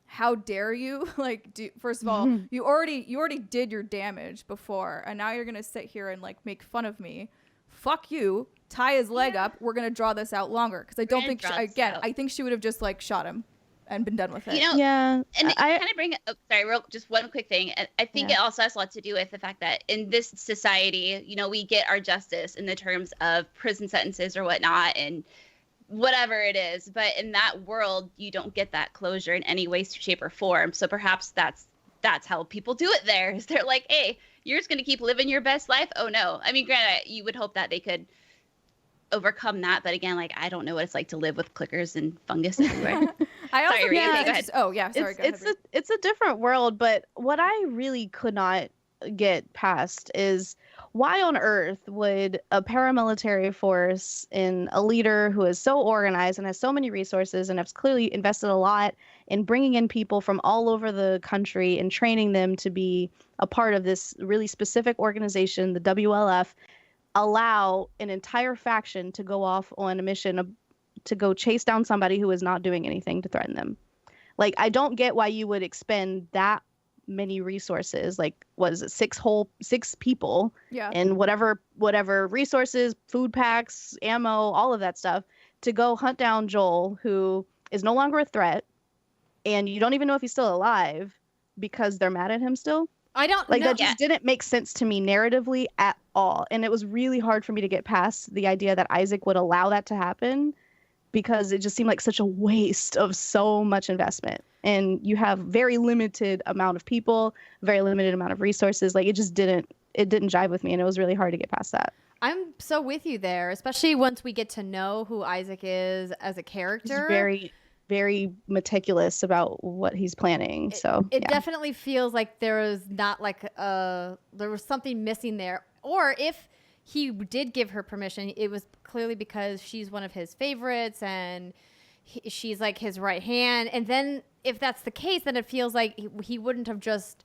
how dare you? Like, first of all, you already did your damage before, and now you're gonna sit here and like make fun of me. Fuck you. Tie his leg up. We're gonna draw this out longer, because I don't think I think she would have just like shot him and been done with it. You know, yeah. And I kind of bring up, just one quick thing. And I think it also has a lot to do with the fact that in this society, you know, we get our justice in the terms of prison sentences or whatnot, and whatever it is. But in that world, you don't get that closure in any way, shape, or form. So perhaps that's how people do it there. Is they're like, hey, you're just going to keep living your best life? Oh, no. I mean, granted, you would hope that they could overcome that. But again, like, I don't know what it's like to live with clickers and fungus everywhere. I also, sorry, yeah, okay, go ahead. Oh, yeah, sorry. It's a different world, but what I really could not get past is why on earth would a paramilitary force and a leader who is so organized and has so many resources and has clearly invested a lot in bringing in people from all over the country and training them to be a part of this really specific organization, the WLF, allow an entire faction to go off on a mission to go chase down somebody who is not doing anything to threaten them? Like, I don't get why you would expend that many resources, like, what is it, six people, and whatever resources, food packs, ammo, all of that stuff, to go hunt down Joel, who is no longer a threat, and you don't even know if he's still alive because they're mad at him still. I don't like know. That just didn't make sense to me narratively at all, and it was really hard for me to get past the idea that Isaac would allow that to happen, because it just seemed like such a waste of so much investment. And you have very limited amount of people, very limited amount of resources. Like, it didn't jive with me, and it was really hard to get past that. I'm so with you there, especially once we get to know who Isaac is as a character. He's very, very meticulous about what he's planning. It definitely feels like there was not like there was something missing there. Or if he did give her permission, it was clearly because she's one of his favorites and she's like his right hand. And then if that's the case, then it feels like he wouldn't have just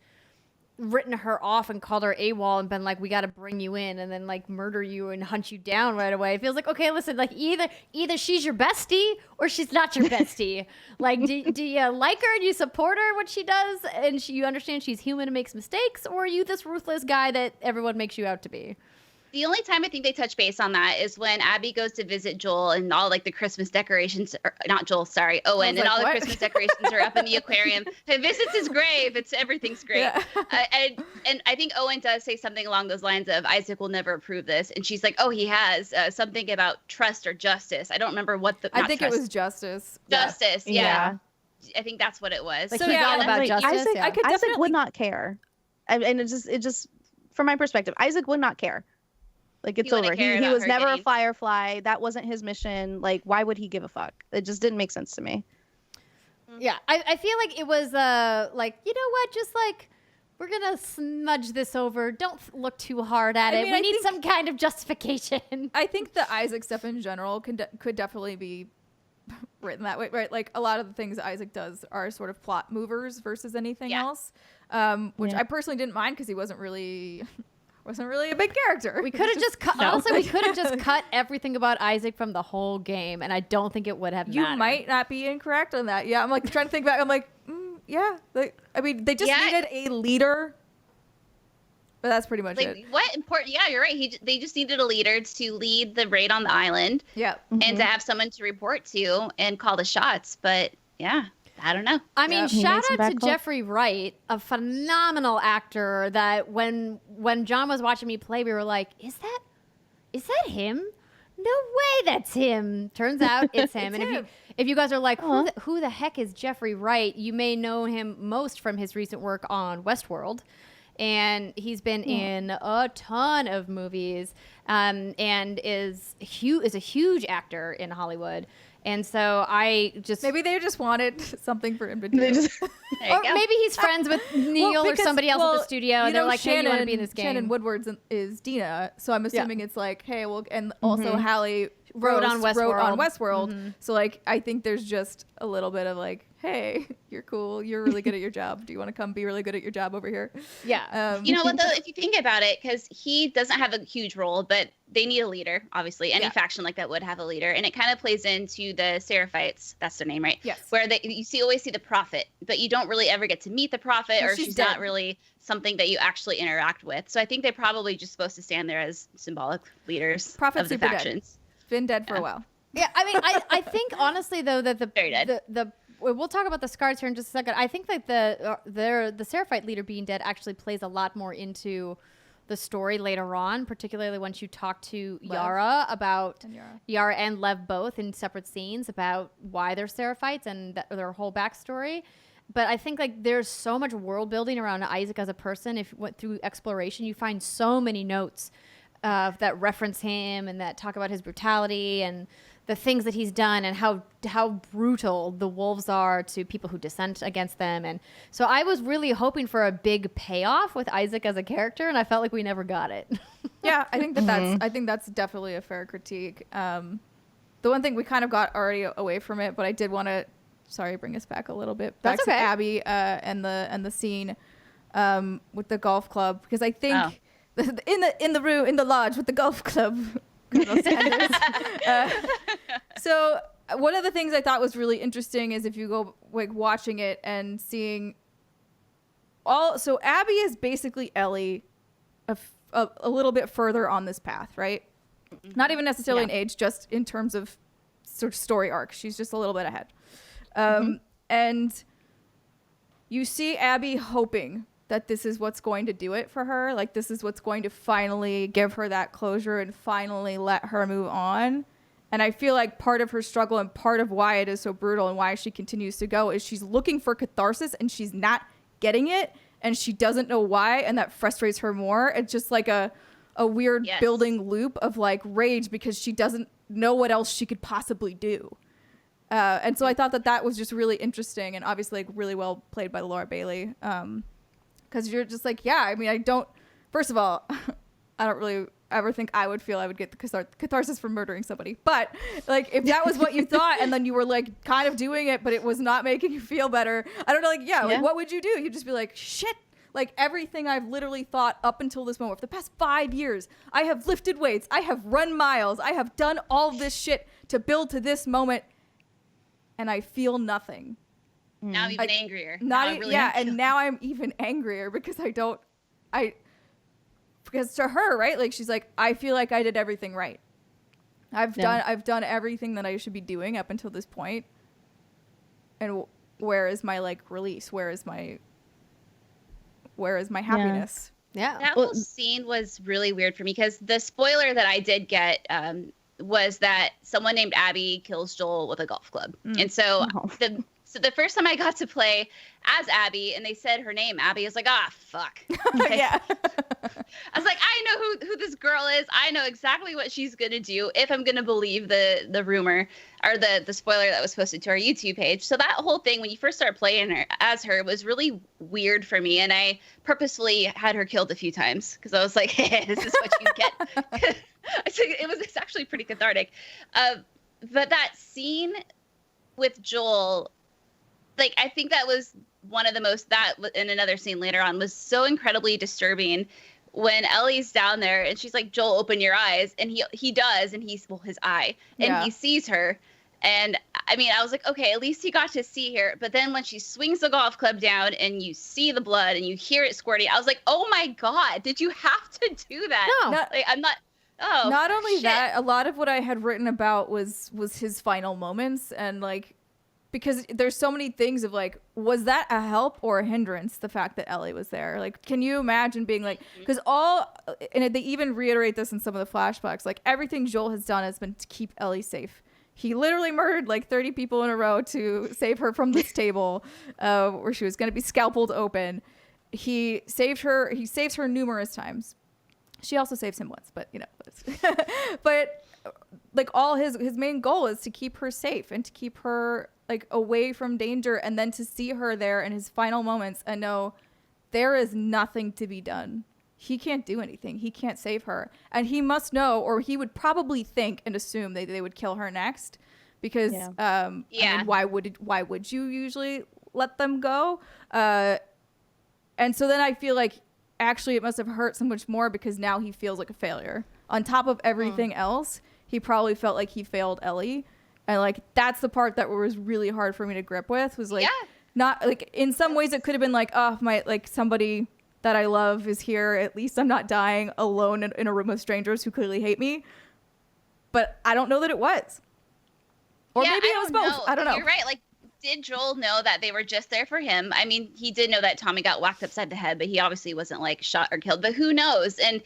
written her off and called her AWOL and been like, we got to bring you in and then like murder you and hunt you down right away. It feels like, okay, listen, like either she's your bestie or she's not your bestie. Like, do you like her and you support her, what she does, and you understand she's human and makes mistakes, or are you this ruthless guy that everyone makes you out to be? The only time I think they touch base on that is when Abby goes to visit Joel and all like the Christmas decorations, not Joel, sorry, Owen, and all the Christmas decorations are up in the aquarium. He visits his grave. Everything's great. Yeah. And I think Owen does say something along those lines of Isaac will never approve this. And she's like, oh, he has something about trust or justice. I don't remember what I think it was justice. Justice. Yeah. I think that's what it was. Like, so he's all about justice. Isaac would not care. And it just, from my perspective, Isaac would not care. Like, it's over. He was never a Firefly. That wasn't his mission. Like, why would he give a fuck? It just didn't make sense to me. Yeah, I feel like it was like, you know what? Just like, we're going to smudge this over. Don't look too hard at it. We need some kind of justification. I think the Isaac stuff in general could definitely be written that way, right? Like a lot of the things Isaac does are sort of plot movers versus anything else, which I personally didn't mind because he wasn't really a big character. We could have just cut. Honestly, we could have just cut everything about Isaac from the whole game, and I don't think it would have mattered. You might not be incorrect on that. Yeah, I'm like trying to think back. I'm like, yeah. I mean, they just needed a leader, but that's pretty much it. What important? Yeah, you're right. They just needed a leader to lead the raid on the island. Yeah, and to have someone to report to and call the shots. But yeah. I don't know. I mean, shout out to Jeffrey Wright, a phenomenal actor that when John was watching me play, we were like, is that him? No way that's him. Turns out it's him. If you guys are like, who the heck is Jeffrey Wright? You may know him most from his recent work on Westworld. And he's been in a ton of movies and is a huge actor in Hollywood. And so I just... Maybe they just wanted something for him to do. Or maybe he's friends with Neil or somebody else at the studio. And they're like, hey, you want to be in this game? Shannon Woodward is Dina. So I'm assuming it's like, hey, well... And also Hallie wrote on Westworld. So like, I think there's just a little bit of like, hey, you're cool. You're really good at your job. Do you want to come be really good at your job over here? Yeah. You know what, though? If you think about it, because he doesn't have a huge role, but they need a leader, obviously. Any faction like that would have a leader. And it kind of plays into the Seraphites. That's their name, right? Yes. Where you always see the prophet, but you don't really ever get to meet the prophet, or she's not really something that you actually interact with. So I think they're probably just supposed to stand there as symbolic leaders of the factions. Been dead for a while. Yeah, I mean, I think honestly though that we'll talk about the scars here in just a second. I think that the Seraphite leader being dead actually plays a lot more into the story later on, particularly once you talk to Yara about Yara and Lev both in separate scenes about why they're Seraphites and their whole backstory. But I think like there's so much world building around Isaac as a person. If you went through exploration, you find so many notes that reference him and that talk about his brutality and the things that he's done and how brutal the wolves are to people who dissent against them. And so I was really hoping for a big payoff with Isaac as a character, and I felt like we never got it. Yeah, I think that's definitely a fair critique. The one thing we kind of got already away from it, but I did want to bring us back a little bit back to Abby and the scene with the golf club, because I think in the lodge with the golf club. So one of the things I thought was really interesting is if you go like watching it and seeing so Abby is basically Ellie a little bit further on this path, right? Mm-hmm. Not even necessarily in age, just in terms of sort of story arc. She's just a little bit ahead. And you see Abby hoping that this is what's going to do it for her. Like, this is what's going to finally give her that closure and finally let her move on. And I feel like part of her struggle and part of why it is so brutal and why she continues to go is she's looking for catharsis and she's not getting it. And she doesn't know why. And that frustrates her more. It's just like a weird building loop of like rage because she doesn't know what else she could possibly do. And so I thought that was just really interesting and obviously like really well played by Laura Bailey. Because you're just like, first of all, I don't really ever think I would get the catharsis from murdering somebody. But like, if that was what you thought and then you were like kind of doing it, but it was not making you feel better, I don't know, like, what would you do? You'd just be like, shit, like everything I've literally thought up until this moment, for the past 5 years, I have lifted weights, I have run miles, I have done all this shit to build to this moment, and I feel nothing. Now I'm even angrier. And now I'm even angrier because because to her, right? Like she's like, I feel like I did everything right. I've done everything that I should be doing up until this point. And where is my like release? Where is my happiness? Yeah. That whole scene was really weird for me because the spoiler that I did get was that someone named Abby kills Joel with a golf club. And so the first time I got to play as Abby and they said her name, Abby, was like, fuck. Yeah. I was like, I know who this girl is. I know exactly what she's going to do if I'm going to believe the rumor or the spoiler that was posted to our YouTube page. So that whole thing, when you first started playing her as her, was really weird for me. And I purposefully had her killed a few times because I was like, hey, this is what you get. It's actually pretty cathartic. But that scene with Joel, like, I think that was one of the most, that in another scene later on was so incredibly disturbing when Ellie's down there and she's like, Joel, open your eyes. And he does. And he's, well, his eye, and he sees her. And I mean, I was like, okay, at least he got to see her. But then when she swings the golf club down and you see the blood and you hear it squirting, I was like, oh my God, did you have to do that? No. Like, I'm not. Oh, not only shit. that, a lot of what I had written about was his final moments, and like, because there's so many things of like, was that a help or a hindrance, the fact that Ellie was there? Like, can you imagine being like, because and they even reiterate this in some of the flashbacks, like everything Joel has done has been to keep Ellie safe. He literally murdered like 30 people in a row to save her from this table where she was going to be scalpeled open. He saves her numerous times. She also saves him once, but you know, but like all his main goal is to keep her safe and to keep her like away from danger, and then to see her there in his final moments and know there is nothing to be done. He can't do anything. He can't save her. And he must know, or he would probably think and assume that they would kill her next, because I mean, why would you usually let them go? And so then I feel like actually it must have hurt so much more, because now he feels like a failure. On top of everything else, he probably felt like he failed Ellie. And like, that's the part that was really hard for me to grip with, was like, not like, in some ways it could have been like, oh, my, like somebody that I love is here. At least I'm not dying alone in a room of strangers who clearly hate me. But I don't know that it was. Or maybe it was both. I don't know. You're right. Like, did Joel know that they were just there for him? I mean, he did know that Tommy got whacked upside the head, but he obviously wasn't like shot or killed. But who knows? And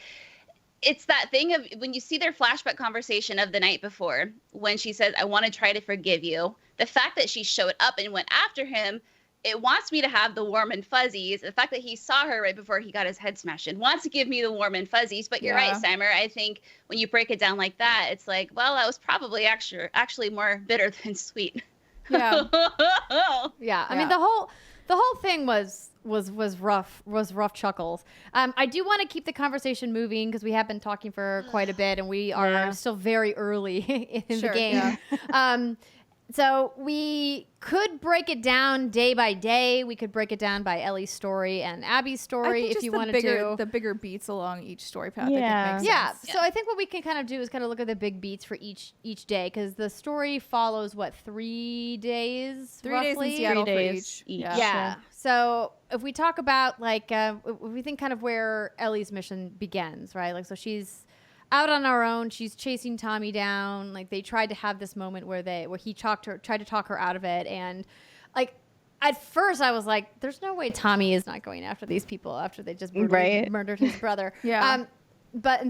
it's that thing of when you see their flashback conversation of the night before, when she says, I want to try to forgive you. The fact that she showed up and went after him, it wants me to have the warm and fuzzies. The fact that he saw her right before he got his head smashed in wants to give me the warm and fuzzies. But you're right, Simon. I think when you break it down like that, it's like, well, that was probably actually more bitter than sweet. Yeah. I mean, the whole thing was rough chuckles. I do want to keep the conversation moving, because we have been talking for quite a bit, and we are still very early in the game. So we could break it down day by day. We could break it down by Ellie's story and Abby's story if you wanted to. The bigger beats along each story path. Yeah. So I think what we can kind of do is kind of look at the big beats for each day, because the story follows 3 days? 3 days in Seattle 3 days for each. Yeah. So if we talk about like, if we think kind of where Ellie's mission begins, right? Like, so she's out on her own. She's chasing Tommy down. Like, they tried to have this moment where he tried to talk her out of it. And like, at first I was like, there's no way Tommy is not going after these people after they just murdered his brother. And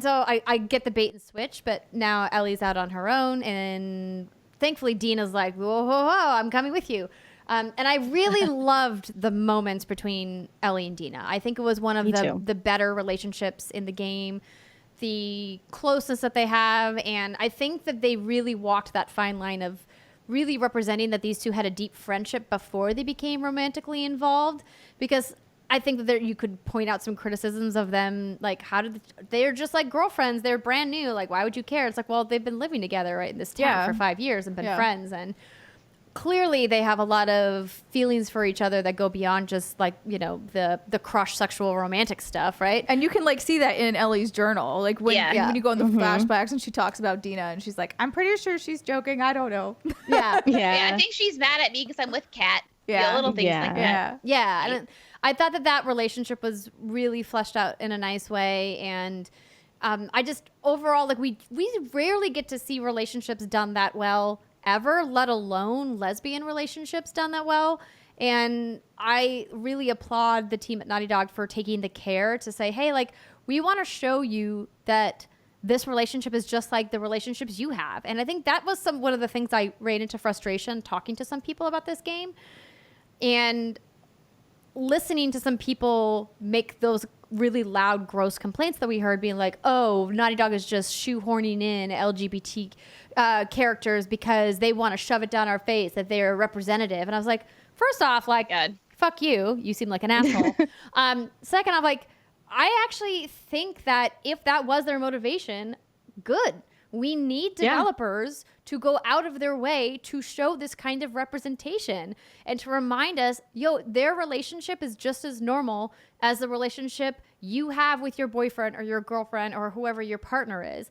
so I get the bait and switch, but now Ellie's out on her own, and thankfully Dina's like, whoa, I'm coming with you. And I really loved the moments between Ellie and Dina. I think it was one of the better relationships in the game. The closeness that they have, and I think that they really walked that fine line of really representing that these two had a deep friendship before they became romantically involved, because I think that you could point out some criticisms of them, like they're just like girlfriends, they're brand new, like why would you care? It's like, well, they've been living together in this town for 5 years and been friends, and clearly they have a lot of feelings for each other that go beyond just like, you know, the crush sexual romantic stuff, right? And you can like see that in Ellie's journal, like when you go in the flashbacks and she talks about Dina and she's like, I'm pretty sure she's joking, I don't know. I think she's mad at me because I'm with Kat. Little things like that. And I thought that relationship was really fleshed out in a nice way, and I just overall, like, we rarely get to see relationships done that well ever, let alone lesbian relationships done that well. And I really applaud the team at Naughty Dog for taking the care to say, hey, like, we want to show you that this relationship is just like the relationships you have. And I think that was one of the things I ran into frustration talking to some people about this game, and listening to some people make those really loud, gross complaints that we heard, being like, oh, Naughty Dog is just shoehorning in LGBT characters because they want to shove it down our face that they're representative. And I was like, first off, like, fuck you. You seem like an asshole. Second, I'm like, I actually think that if that was their motivation, good. We need Yeah. developers to go out of their way to show this kind of representation and to remind us, their relationship is just as normal as the relationship you have with your boyfriend or your girlfriend or whoever your partner is.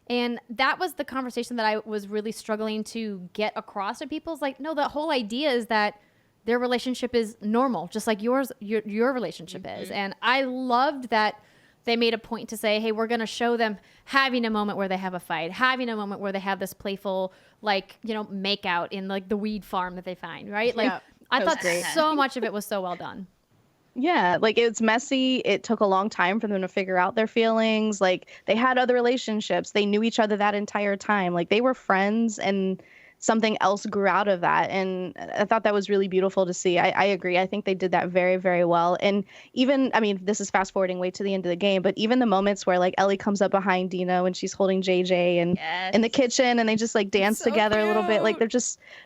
And that was the conversation that I was really struggling to get across to people. It's like, no, the whole idea is that their relationship is normal, just like your relationship is. And I loved that they made a point to say, hey, we're going to show them having a moment where they have a fight, having a moment where they have this playful, like, make out in like the weed farm that they find, right? Like, Yeah, I thought great. so much of it was so well done. Yeah, like it's messy. It took a long time for them to figure out their feelings. Like they had other relationships. They knew each other that entire time. Like they were friends and something else grew out of that. And I thought that was really beautiful to see. I agree. I think they did that very, very well. And even, I mean, this is fast forwarding way to the end of the game, but even the moments where like Ellie comes up behind Dina when she's holding JJ and in the kitchen and they just like dance So together a little bit. Like cute.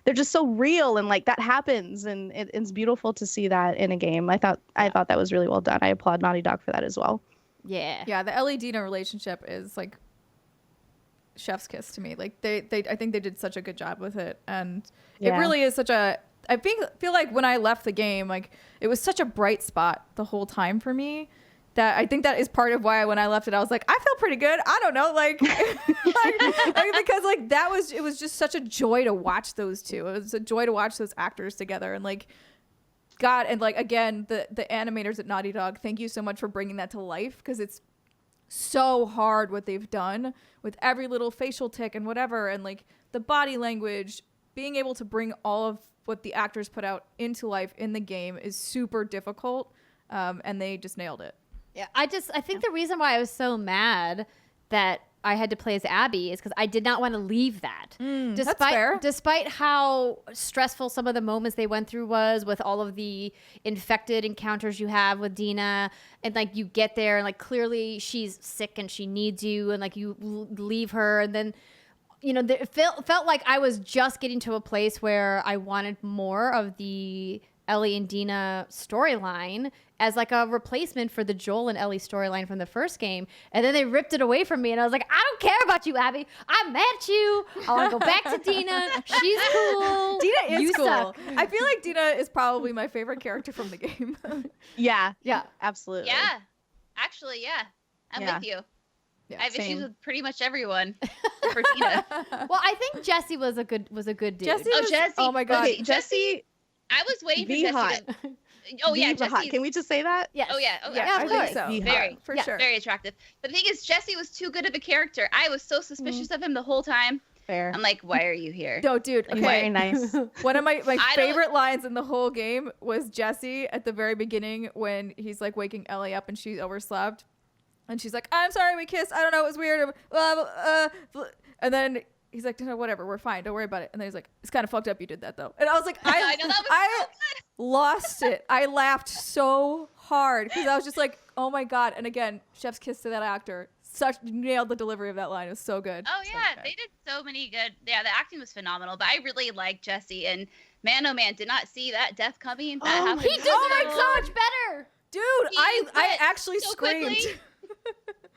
they're just so real and like that happens. And it's beautiful to see that in a game. I thought that was really well done. I applaud Naughty Dog for that as well. Yeah. Yeah, the Ellie Dina relationship is like chef's kiss to me. Like they I think they did such a good job with it, and it Yeah. really is such a. I feel like when I left the game, like it was such a bright spot the whole time for me. That I think that is part of why when I left it, I was like, I feel pretty good. I don't know, like, because like it was just such a joy to watch those two. It was a joy to watch those actors together, and like, God, and like again, the animators at Naughty Dog, thank you so much for bringing that to life, because it's so hard what they've done with every little facial tic and whatever, and like the body language, being able to bring all of what the actors put out into life in the game is super difficult, and they just nailed it. Yeah, I think the reason why I was so mad that I had to play as Abby is because I did not want to leave that. That's fair. Despite how stressful some of the moments they went through was with all of the infected encounters you have with Dina, and like you get there and like clearly she's sick and she needs you, and like you leave her, and then it felt like I was just getting to a place where I wanted more of the Ellie and Dina storyline as like a replacement for the Joel and Ellie storyline from the first game. And then they ripped it away from me, and I was like, I don't care about you, Abby. I'm mad at you. I want to go back to Dina. She's cool. Dina is You cool. suck. I feel like Dina is probably my favorite character from the game. Yeah, Yeah. absolutely. Yeah. Actually, yeah. I'm Yeah. with you. Yeah, I have same. issues with pretty much everyone for Dina. Well, I think Jesse was a good dude. Jesse Oh, was- Jesse. Oh my God. Okay, Jesse, I was waiting for be Jesse hot. to... Oh, yeah, Be hot. Jesse. Can we just say that? Yes. Oh, yeah. Oh, Yeah, I absolutely. think so. Be Very, hot. For Yeah. sure. very attractive. But the thing is, Jesse was too good of a character. I was so suspicious of him the whole time. Fair. I'm like, why are you here? No, dude. He's Okay. very nice. One of my I don't- favorite lines in the whole game was Jesse at the very beginning when he's like waking Ellie up and she's overslept. And she's like, I'm sorry we kissed. I don't know. It was weird. And then he's like, no, whatever. We're fine. Don't worry about it. And then he's like, it's kind of fucked up you did that, though. And I was like, I know, that was so good. lost it. I laughed so hard because I was just like, oh, my God. And again, chef's kiss to that actor. Nailed the delivery of that line. It was so good. Oh, So yeah. good. They did so many good... Yeah, the acting was phenomenal. But I really liked Jesse. And man, oh, man, did not see that death coming. That happened. He deserves so much better. Dude, He I went actually so screamed. quickly.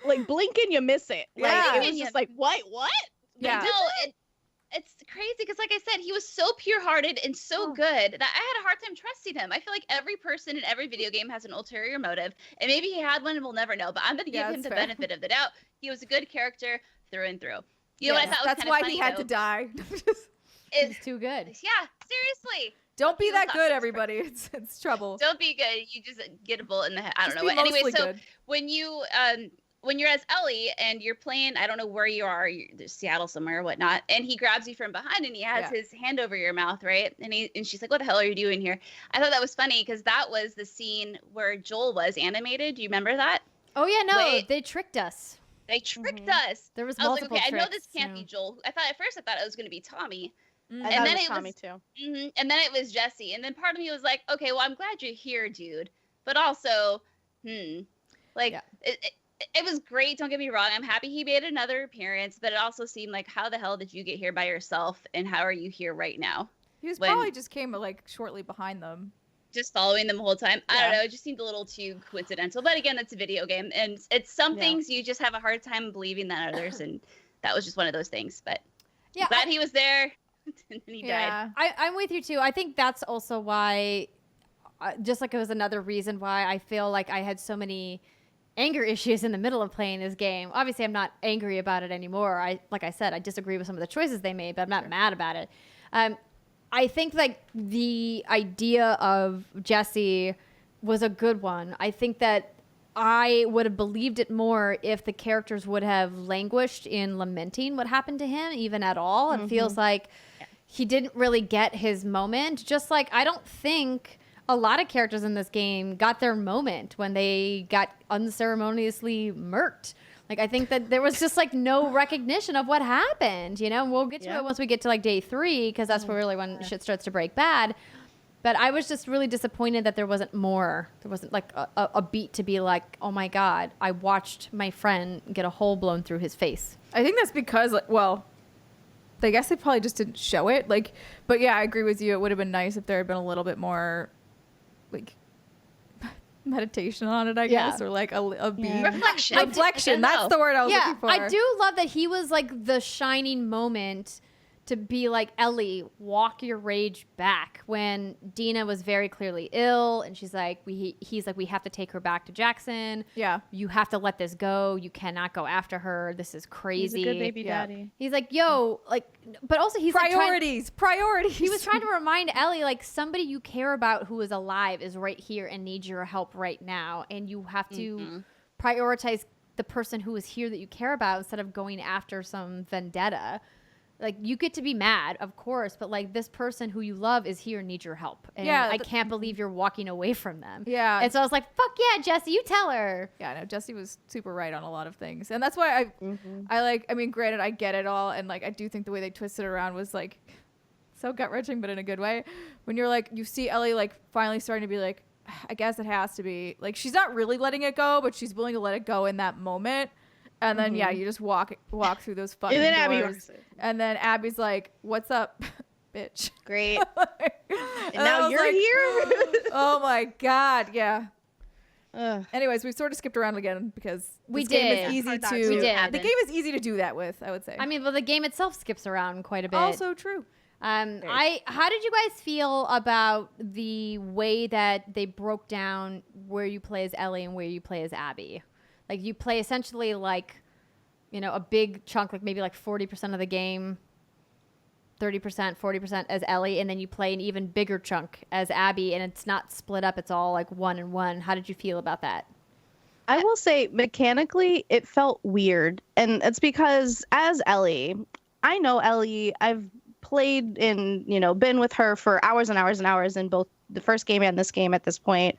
Like blink and you miss it. Like Yeah. it was just like, what? Yeah. No, it's crazy because, like I said, he was so pure-hearted and so good that I had a hard time trusting him. I feel like every person in every video game has an ulterior motive, and maybe he had one and we'll never know. But I'm going to give Yeah, him that's the fair. benefit of the doubt. He was a good character through and through. You know what I thought was That's kind why of funny, he had though, to die. is He's too good. yeah, seriously, Don't be He was that not good, so everybody. It's trouble. don't be good. You just get a bullet in the head. I don't Just know be what. Anyway, mostly so good. when you're as Ellie and you're playing, I don't know where you are, Seattle somewhere or whatnot, and he grabs you from behind and he has Yeah. his hand over your mouth, right? And she's like, "What the hell are you doing here?" I thought that was funny because that was the scene where Joel was animated. Do you remember that? Oh yeah, no, Wait. they tricked us. They tricked us. There was I was like, multiple okay, I know tricks, this can't be Joel. At first I thought it was going to be Tommy. I And thought then it was it Tommy was- too. And then it was Jesse. And then part of me was like, okay, well, I'm glad you're here, dude. But also, like, Yeah. it was great. Don't get me wrong. I'm happy he made another appearance, but it also seemed like, how the hell did you get here by yourself? And how are you here right now? He was when- probably just came like shortly behind them. Just following them the whole time. I don't Yeah. know. It just seemed a little too coincidental. But again, it's a video game. And it's some Yeah. things you just have a hard time believing than others. And that was just one of those things. But Yeah, glad he was there. And then he died. I'm with you too. I think that's also why, just like it was another reason why I feel like I had so many anger issues in the middle of playing this game. Obviously, I'm not angry about it anymore. Like I said, I disagree with some of the choices they made, but I'm not mad about it. I think like the idea of Jesse was a good one. I think that I would have believed it more if the characters would have languished in lamenting what happened to him, even at all. It feels like he didn't really get his moment. Just like I don't think a lot of characters in this game got their moment when they got unceremoniously murked. Like, I think that there was just like no recognition of what happened, you know? We'll get to it once we get to like day 3, because that's really when shit starts to break bad. But I was just really disappointed that there wasn't more. There wasn't like a beat to be like, oh my God, I watched my friend get a hole blown through his face. I think that's because, like, well, I guess they probably just didn't show it. Like, but yeah, I agree with you. It would have been nice if there had been a little bit more, like, meditation on it, I guess, or like a beat. Reflection. Reflection. That's the word I was looking for. I do love that he was like the shining moment to be like, Ellie, walk your rage back, when Dina was very clearly ill and she's like, he's like, we have to take her back to Jackson. Yeah. You have to let this go. You cannot go after her. This is crazy. He's a good baby daddy. He's like, yo, like, but also he's priorities. He was trying to remind Ellie, like, somebody you care about who is alive is right here and needs your help right now. And you have to prioritize the person who is here that you care about instead of going after some vendetta. Like, you get to be mad, of course, but like, this person who you love is here and needs your help. And I can't believe you're walking away from them. Yeah. And so I was like, fuck yeah, Jesse, you tell her. Yeah, no, Jesse was super right on a lot of things. And that's why I like, I mean, granted, I get it all. And like, I do think the way they twisted it around was like so gut wrenching, but in a good way. When you're like, you see Ellie like finally starting to be like, I guess it has to be. Like, she's not really letting it go, but she's willing to let it go in that moment. And then, you just walk through those fucking and then doors. And then Abby's like, what's up, bitch? Great. And now you're like, here? Oh, my God. Yeah. Ugh. Anyways, we've sort of skipped around again because We this game did. is easy Hard not to... to. We did. The game is easy to do that with, I would say. I mean, well, the game itself skips around quite a bit. Also true. How did you guys feel about the way that they broke down where you play as Ellie and where you play as Abby? Like, you play essentially like, you know, a big chunk, like maybe like 40% of the game, 30%, 40% as Ellie, and then you play an even bigger chunk as Abby, and it's not split up. It's all like 1 and 1. How did you feel about that? I will say mechanically it felt weird. And it's because as Ellie, I know Ellie, I've played in, you know, been with her for hours and hours and hours in both the first game and this game at this point.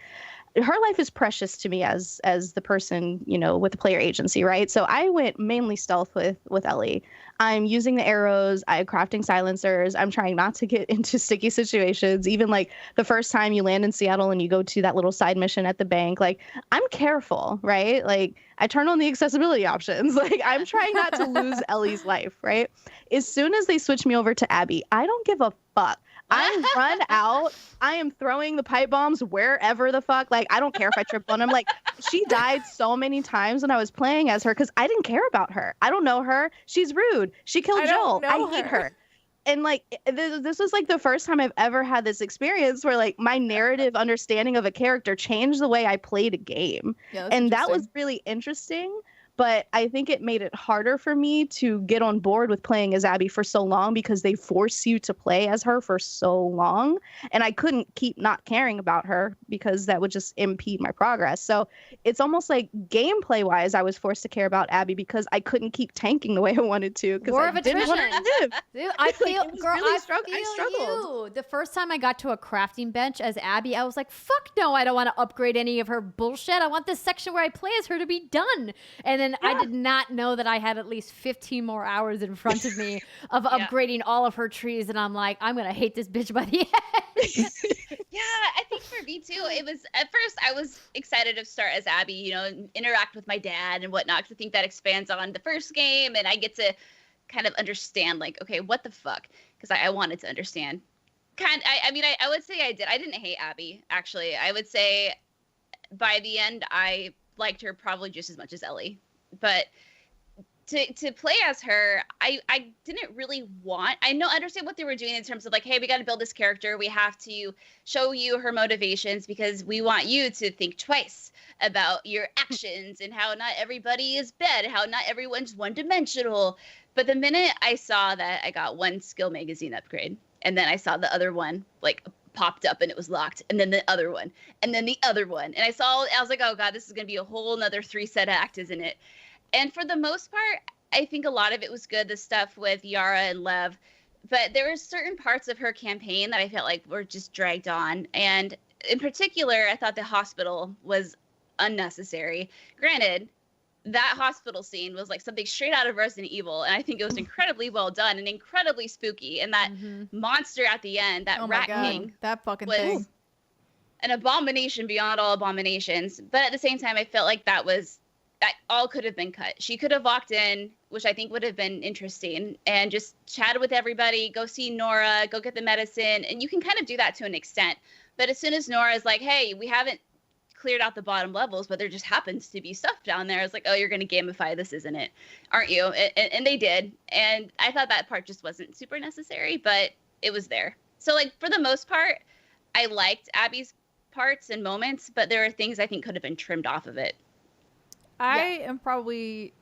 Her life is precious to me as the person, you know, with the player agency, right? So I went mainly stealth with Ellie. I'm using the arrows, I'm crafting silencers, I'm trying not to get into sticky situations. Even like the first time you land in Seattle and you go to that little side mission at the bank, like, I'm careful, right? Like, I turn on the accessibility options. Like, I'm trying not to lose Ellie's life, right? As soon as they switch me over to Abby, I don't give a fuck. I run out. I am throwing the pipe bombs wherever the fuck. Like, I don't care if I trip on them. Like, she died so many times when I was playing as her because I didn't care about her. I don't know her. She's rude. She killed Joel. I hate her. And like, this was like the first time I've ever had this experience where like my narrative understanding of a character changed the way I played a game. Yeah, and that was really interesting. But I think it made it harder for me to get on board with playing as Abby for so long because they force you to play as her for so long. And I couldn't keep not caring about her because that would just impede my progress. So it's almost like gameplay wise, I was forced to care about Abby because I couldn't keep tanking the way I wanted to. War of attrition. Dude, I feel, Like, girl, really I struggled. you. The first time I got to a crafting bench as Abby, I was like, fuck no, I don't want to upgrade any of her bullshit. I want this section where I play as her to be done. And then I did not know that I had at least 15 more hours in front of me of upgrading all of her trees. And I'm like, I'm going to hate this bitch by the end. Yeah, I think for me too, it was, at first I was excited to start as Abby, you know, and interact with my dad and whatnot, because I think that expands on the first game and I get to kind of understand, like, okay, what the fuck? Because I wanted to understand. I mean, I would say I did. I didn't hate Abby, actually. I would say by the end, I liked her probably just as much as Ellie. But to play as her, I didn't really want. I understand what they were doing in terms of like, hey, we got to build this character. We have to show you her motivations because we want you to think twice about your actions and how not everybody is bad, how not everyone's one-dimensional. But the minute I saw that I got one skill magazine upgrade, and then I saw the other one like popped up and it was locked, and then the other one, and then the other one, and I was like, oh god, this is gonna be a whole nother 3-set act, isn't it? And for the most part, I think a lot of it was good, the stuff with Yara and Lev. But there were certain parts of her campaign that I felt like were just dragged on. And in particular, I thought the hospital was unnecessary. Granted, that hospital scene was like something straight out of Resident Evil. And I think it was incredibly well done and incredibly spooky. And that monster at the end, that Rat King, that fucking was thing. an abomination beyond all abominations. But at the same time, I felt like that all could have been cut. She could have walked in, which I think would have been interesting, and just chatted with everybody, go see Nora, go get the medicine. And you can kind of do that to an extent. But as soon as Nora's like, hey, we haven't cleared out the bottom levels, but there just happens to be stuff down there. It's like, oh, you're going to gamify this, isn't it? Aren't you? And they did. And I thought that part just wasn't super necessary, but it was there. So like for the most part, I liked Abby's parts and moments, but there are things I think could have been trimmed off of it. I am probably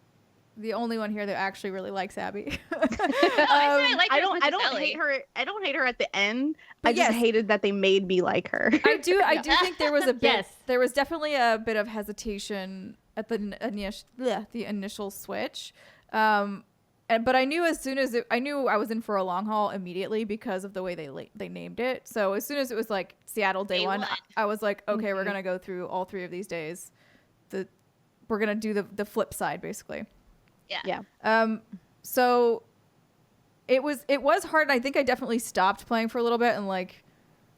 the only one here that actually really likes Abby. I don't hate her. I don't hate her at the end. I just hated that they made me like her. I do think there was a bit. There was definitely a bit of hesitation at the initial switch. But I knew I knew I was in for a long haul immediately because of the way they named it. So as soon as it was like Seattle day one, I was like, okay, we're gonna go through all 3 of these days. We're gonna do the flip side basically. Yeah. So it was hard. And I think I definitely stopped playing for a little bit and like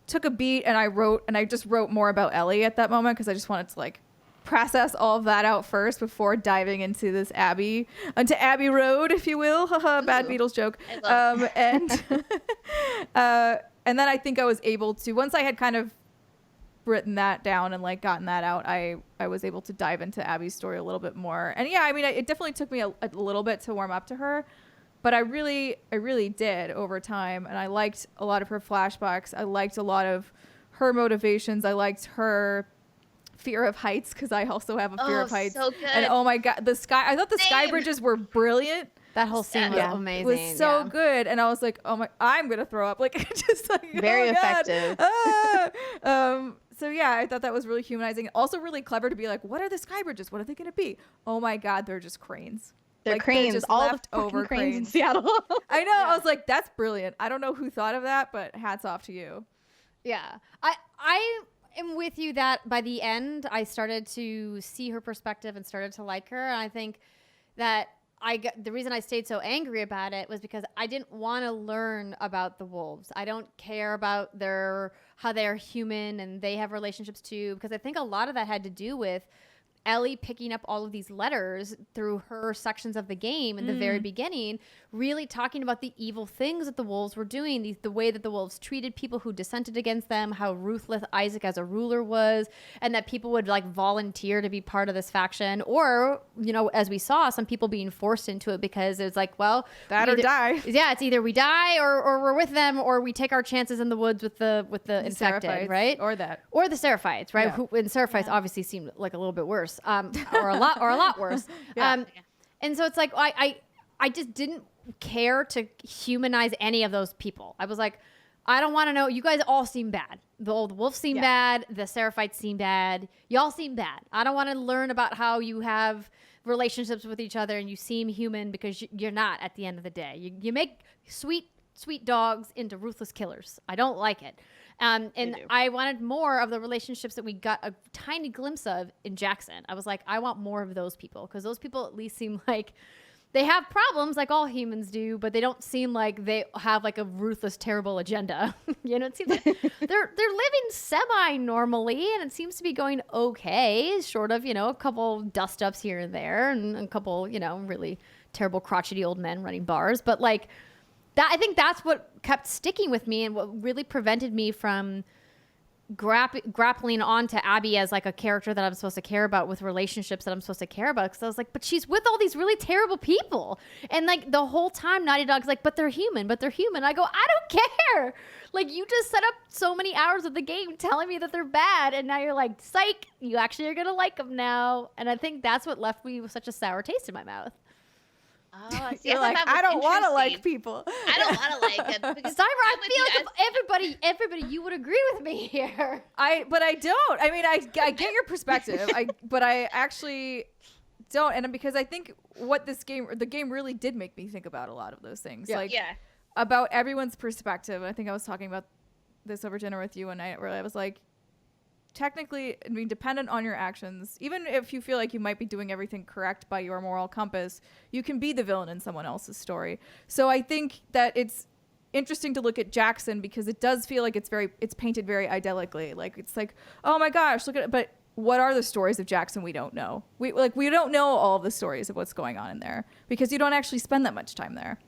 took a beat, and I just wrote more about Ellie at that moment because I just wanted to like process all of that out first before diving into this Abbey Road, if you will. Haha, bad Beatles joke. And then I think I was able to, once I had kind of written that down and like gotten that out, I was able to dive into Abby's story a little bit more. And yeah, I mean, it definitely took me a little bit to warm up to her, but I really did over time. And I liked a lot of her flashbacks. I liked a lot of her motivations. I liked her fear of heights because I also have a fear of heights. So good. And oh my god, I thought the sky bridges were brilliant. That whole scene was amazing. It was so good, and I was like, "Oh my, I'm gonna throw up!" Like, just like very effective. So yeah, I thought that was really humanizing. Also, really clever to be like, "What are the sky bridges? What are they gonna be?" Oh my god, they're just cranes. They're like, cranes. They're just all left the over cranes in Seattle. I know. I was like, "That's brilliant." I don't know who thought of that, but hats off to you. Yeah, I am with you that by the end, I started to see her perspective and started to like her. And I think that the reason I stayed so angry about it was because I didn't want to learn about the wolves. I don't care about how they're human and they have relationships too, because I think a lot of that had to do with Ellie picking up all of these letters through her sections of the game in the very beginning, really talking about the evil things that the wolves were doing, the way that the wolves treated people who dissented against them, how ruthless Isaac as a ruler was, and that people would like volunteer to be part of this faction, or, you know, as we saw, some people being forced into it because it's like, well, or die. Yeah, it's either we die or we're with them, or we take our chances in the woods with the infected, Seraphites, right? Or the Seraphites, right? Yeah. And Seraphites obviously seemed like a little bit worse. Or a lot worse. Yeah. And so it's like I just didn't care to humanize any of those people. I was like, I don't want to know. You guys all seem bad. The old wolves seem bad. The Seraphites seem bad. Y'all seem bad. I don't want to learn about how you have relationships with each other and you seem human, because you're not at the end of the day. You make sweet dogs into ruthless killers. I don't like it. And I wanted more of the relationships that we got a tiny glimpse of in Jackson. I was like, I want more of those people, because those people at least seem like they have problems like all humans do, but they don't seem like they have like a ruthless, terrible agenda. You know, it seems like they're living semi-normally, and it seems to be going okay, short of, you know, a couple dust-ups here and there and a couple, you know, really terrible crotchety old men running bars. But like, I think that's what kept sticking with me and what really prevented me from grappling onto Abby as like a character that I'm supposed to care about with relationships that I'm supposed to care about. Because I was like, but she's with all these really terrible people. And like the whole time Naughty Dog's like, but they're human, but they're human. I go, I don't care. Like you just set up so many hours of the game telling me that they're bad. And now you're like, psych, you actually are going to like them now. And I think that's what left me with such a sour taste in my mouth. Oh, see, You're like, I don't want to like interesting. people. I don't want to like them. Because Cyber, I I'm with feel you like if everybody, you would agree with me here. But I don't. I mean, I get your perspective. But I actually don't. And because I think what the game really did make me think about a lot of those things. Like about everyone's perspective. I think I was talking about this over dinner with you one night where I was like, technically, I mean, dependent on your actions, even if you feel like you might be doing everything correct by your moral compass, you can be the villain in someone else's story. So I think that it's interesting to look at Jackson because it does feel like it's painted very idyllically. Like it's like, oh my gosh, look at it. But what are the stories of Jackson we don't know? We don't know all of the stories of what's going on in there because you don't actually spend that much time there.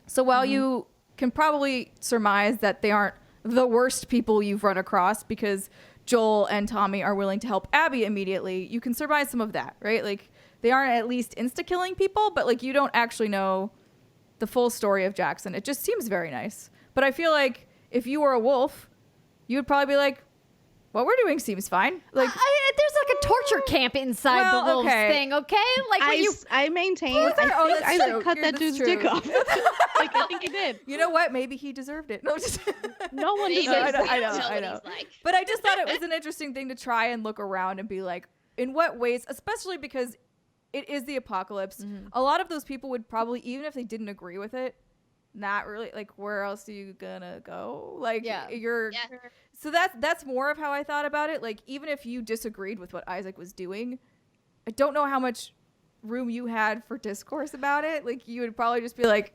So while you can probably surmise that they aren't the worst people you've run across because Joel and Tommy are willing to help Abby immediately, you can surmise some of that, right? Like they aren't at least insta-killing people, but like you don't actually know the full story of Jackson. It just seems very nice. But I feel like if you were a wolf, you would probably be like, what we're doing seems fine. Like there's like a torture camp inside the wolves thing, okay? Like I maintain. I cut that dude's dick off. Like I think he did. You know what? Maybe he deserved it. No, no one Maybe. deserves it. I know. Like. But I just thought it was an interesting thing to try and look around and be like, in what ways, especially because it is the apocalypse. Mm-hmm. A lot of those people would probably, even if they didn't agree with it, not really like where else are you gonna go? Like So that's more of how I thought about it. Like even if you disagreed with what Isaac was doing, I don't know how much room you had for discourse about it. Like you would probably just be like,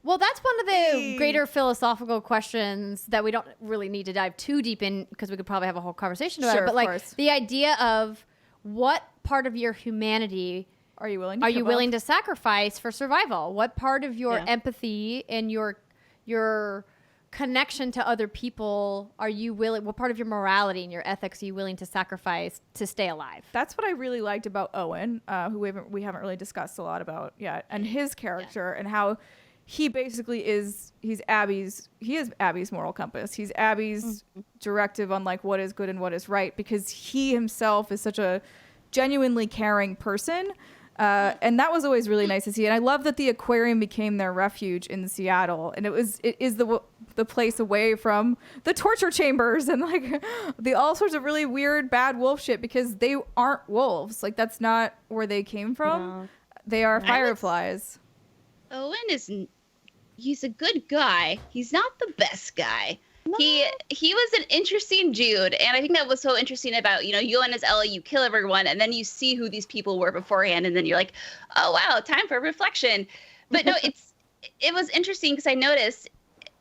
well, that's one of the greater philosophical questions that we don't really need to dive too deep in because we could probably have a whole conversation about it. But like the idea of what part of your humanity are you willing to sacrifice for survival? What part of your empathy and your connection to other people are you willing? What part of your morality and your ethics are you willing to sacrifice to stay alive? That's what I really liked about Owen, who we haven't really discussed a lot about yet, and his character and how he basically is Abby's moral compass. He's Abby's directive on like what is good and what is right because he himself is such a genuinely caring person. And that was always really nice to see. And I love that the aquarium became their refuge in Seattle. And it is the place away from the torture chambers and like the all sorts of really weird, bad wolf shit because they aren't wolves. Like that's not where they came from. No. They are fireflies. Owen he's a good guy. He's not the best guy. No. He was an interesting dude, and I think that was so interesting about, you and as Ellie, you kill everyone, and then you see who these people were beforehand, and then you're like, oh wow, time for reflection. But no, it was interesting because I noticed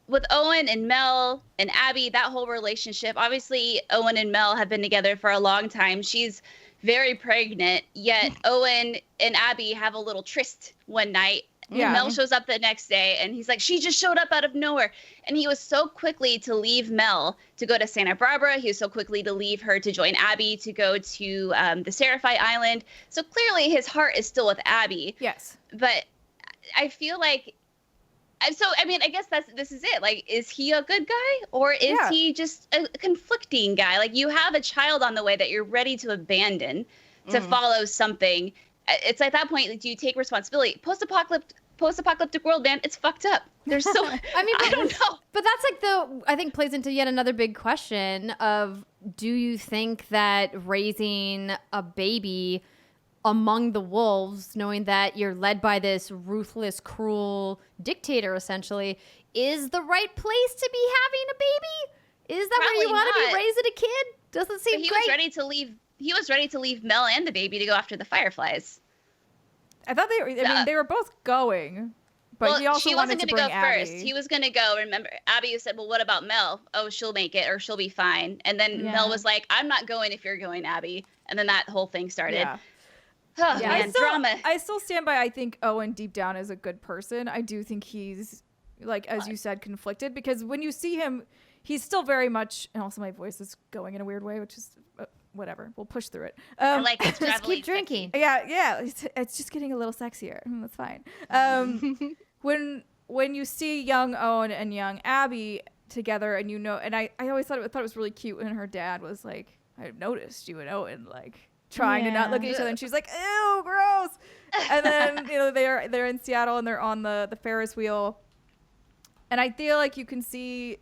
with Owen and Mel and Abby, that whole relationship, obviously Owen and Mel have been together for a long time. She's very pregnant, yet Owen and Abby have a little tryst one night. Yeah. Mel shows up the next day and he's like, she just showed up out of nowhere. And he was so quickly to leave Mel to go to Santa Barbara. He was so quickly to leave her to join Abby to go to the Seraphite Island. So clearly his heart is still with Abby. Yes. But I feel like, I guess this is it. Like, is he a good guy or is he just a conflicting guy? Like you have a child on the way that you're ready to abandon to follow something. It's at that point, do you take responsibility? Post-apocalyptic world, man, it's fucked up. There's so, I don't know. But that's like I think plays into yet another big question of, do you think that raising a baby among the wolves, knowing that you're led by this ruthless, cruel dictator, essentially, is the right place to be having a baby? Is that Probably where you want to not. be raising a kid? Doesn't seem he great. He was ready to leave Mel and the baby to go after the fireflies. I thought they were both going, but he also wanted to bring Abby. She wasn't going to go first. He was going to go. Remember, Abby said, well, what about Mel? Oh, she'll make it or she'll be fine. And then Mel was like, I'm not going if you're going, Abby. And then that whole thing started. Yeah. Oh, man, drama. I still stand by, I think Owen deep down is a good person. I do think he's, like, as you said, conflicted because when you see him, he's still very much, and also my voice is going in a weird way, which is whatever. We'll push through it. I like it's Just gravelly keep drinking. Yeah, it's just getting a little sexier. That's fine. When you see young Owen and young Abby together, and and I always thought it was really cute when her dad was like, I noticed you and Owen like trying to not look at each other, and she's like, ew, gross. And then they're in Seattle and they're on the Ferris wheel, and I feel like you can see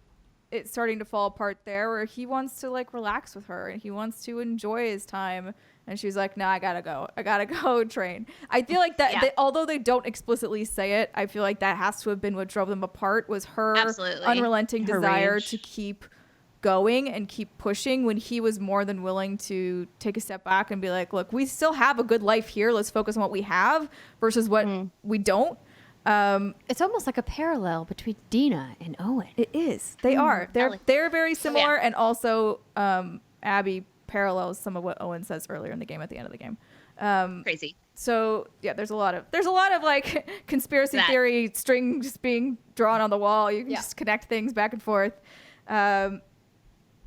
it starting to fall apart there, where he wants to like relax with her and he wants to enjoy his time, and she's like, no, I gotta go train. I feel like that although they don't explicitly say it, I feel like that has to have been what drove them apart, was her unrelenting desire rage to keep going and keep pushing, when he was more than willing to take a step back and be like, look, we still have a good life here, let's focus on what we have versus what we don't. It's almost like a parallel between Dina and Owen. It is. They are. They're very similar, and also Abby parallels some of what Owen says earlier in the game at the end of the game. Crazy. So yeah, there's a lot of like conspiracy theory strings being drawn on the wall. You can just connect things back and forth.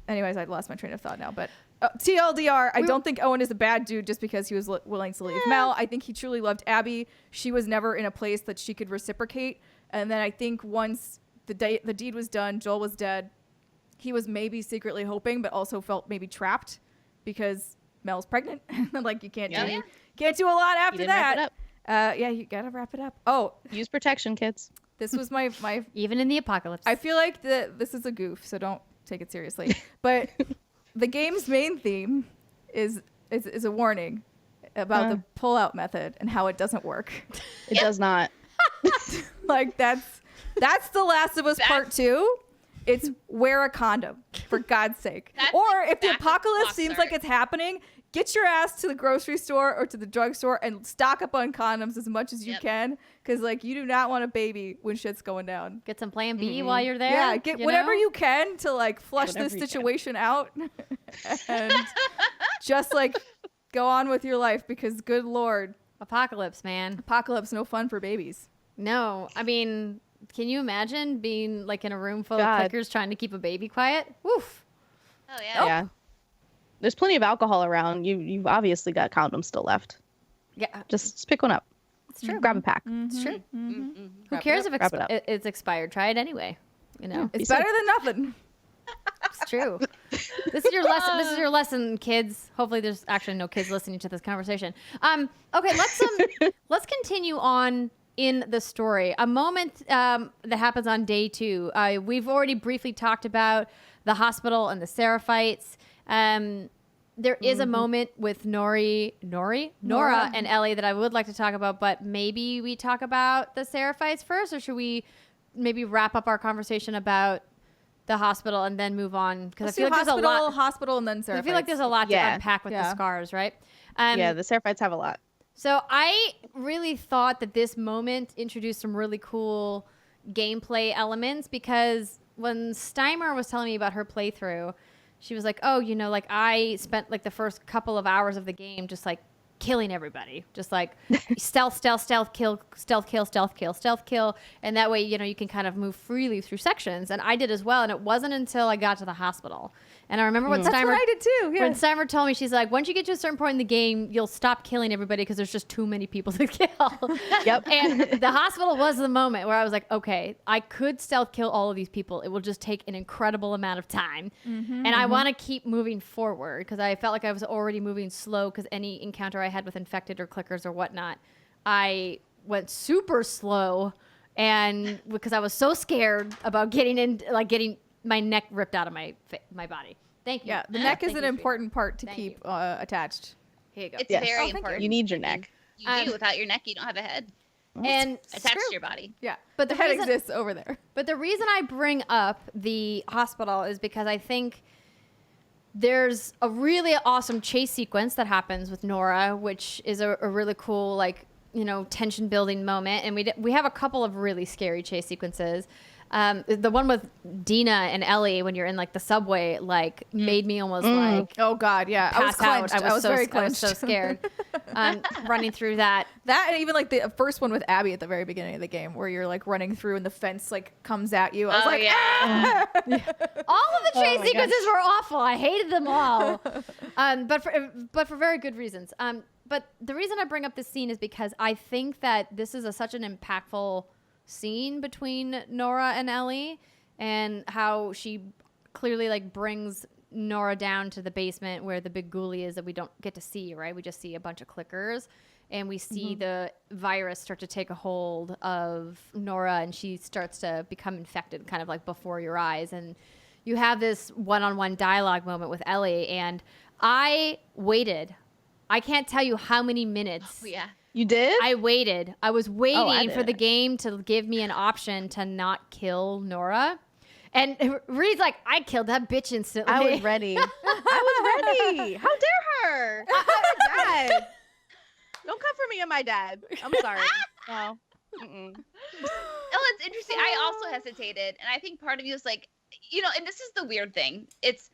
Anyways, I lost my train of thought now, but TLDR, I don't think Owen is a bad dude just because he was willing to leave Mel. I think he truly loved Abby. She was never in a place that she could reciprocate. And then I think once the deed was done, Joel was dead, he was maybe secretly hoping, but also felt maybe trapped because Mel's pregnant. Like you can't do a lot after that. Wrap it up. You gotta wrap it up. Oh, Use protection, kids. this was my Even in the apocalypse. I feel like this is a goof, so don't take it seriously. But the game's main theme is a warning about the pull-out method and how it doesn't work. It does not. Like that's The Last of Us Part 2. It's wear a condom, for God's sake. That's or if the exactly apocalypse box seems art. like it's happening, get your ass to the grocery store or to the drugstore and stock up on condoms as much as you can, because like you do not want a baby when shit's going down. Get some plan B while you're there. Yeah, get whatever you can to like flush this Whatever you situation out and just like go on with your life, because good Lord, Apocalypse, man. apocalypse no fun for babies. No, I mean, can you imagine being like in a room full God. of clickers trying to keep a baby quiet? Woof. Oh yeah. Yeah. There's plenty of alcohol around. You've obviously got condoms still left. Yeah, Just pick one up. it's true. Grab a pack. It's true. Mm-hmm. Who cares if Wrap it up. it's expired? Try it anyway. You know, It's safe. better than nothing. it's true. This is your lesson. This is your lesson, kids. Hopefully, there's actually no kids listening to this conversation. Okay, let's continue on in the story. A moment that happens on day 2. We've already briefly talked about the hospital and the Seraphites. There is a moment with Nora and Ellie that I would like to talk about, but maybe we talk about the Seraphites first, or should we maybe wrap up our conversation about the hospital and then move on? Because I feel like there's a lot. Hospital, and then I feel like there's a lot to Yeah. unpack with the Yeah. scars, right? Yeah, the Seraphites have a lot. So I really thought that this moment introduced some really cool gameplay elements, because when Steimer was telling me about her playthrough, she was like, oh, like I spent like the first couple of hours of the game just like killing everybody, just like stealth kill, and that way you can kind of move freely through sections, and I did as well. And it wasn't until I got to the hospital, and I remember when That's Steimer what I did too. Yeah. when Steimer told me, she's like, once you get to a certain point in the game, you'll stop killing everybody because there's just too many people to kill. Yep. And the hospital was the moment where I was like, okay, I could stealth kill all of these people. It will just take an incredible amount of time. And I want to keep moving forward, because I felt like I was already moving slow, because any encounter I had with infected or clickers or whatnot, I went super slow, and because I was so scared about getting my neck ripped out of my body. Thank you. Yeah, the neck is Thank an you, important part to Thank keep attached. Here you go. It's Yes. very Oh, thank you. important. You need your neck. You do. Without your neck, you don't have a head And attached to your body. Yeah, But the the head reason- exists over there. But the reason I bring up the hospital is because I think there's a really awesome chase sequence that happens with Nora, which is a really cool, tension building moment. And we have a couple of really scary chase sequences. The one with Dina and Ellie when you're in like the subway, like made me almost like Oh God, yeah. I was pass out. clenched. I was very I was clenched. so scared. Running through that. That and even like the first one with Abby at the very beginning of the game, where you're like running through and the fence like comes at you. I was like, ah! All of the chase my sequences were awful. I hated them all, but for very good reasons. But the reason I bring up this scene is because I think that this is such an impactful scene between Nora and Ellie, and how she clearly like brings Nora down to the basement where the big ghoulie is that we don't get to see, right? We just see a bunch of clickers, and we see the virus start to take a hold of Nora, and she starts to become infected kind of like before your eyes. And you have this one-on-one dialogue moment with Ellie, and I waited. I can't tell you how many minutes. Oh, yeah. You did? I waited. I was waiting for the didn't. game to give me an option to not kill Nora. And Reed's like, I killed that bitch instantly. I was ready. I was ready. How dare her? I'm my dad. Don't come for me and my dad. I'm sorry. No. Mm-mm. Oh, it's interesting. I also hesitated, and I think part of you is like, you know, and this is the weird thing. It's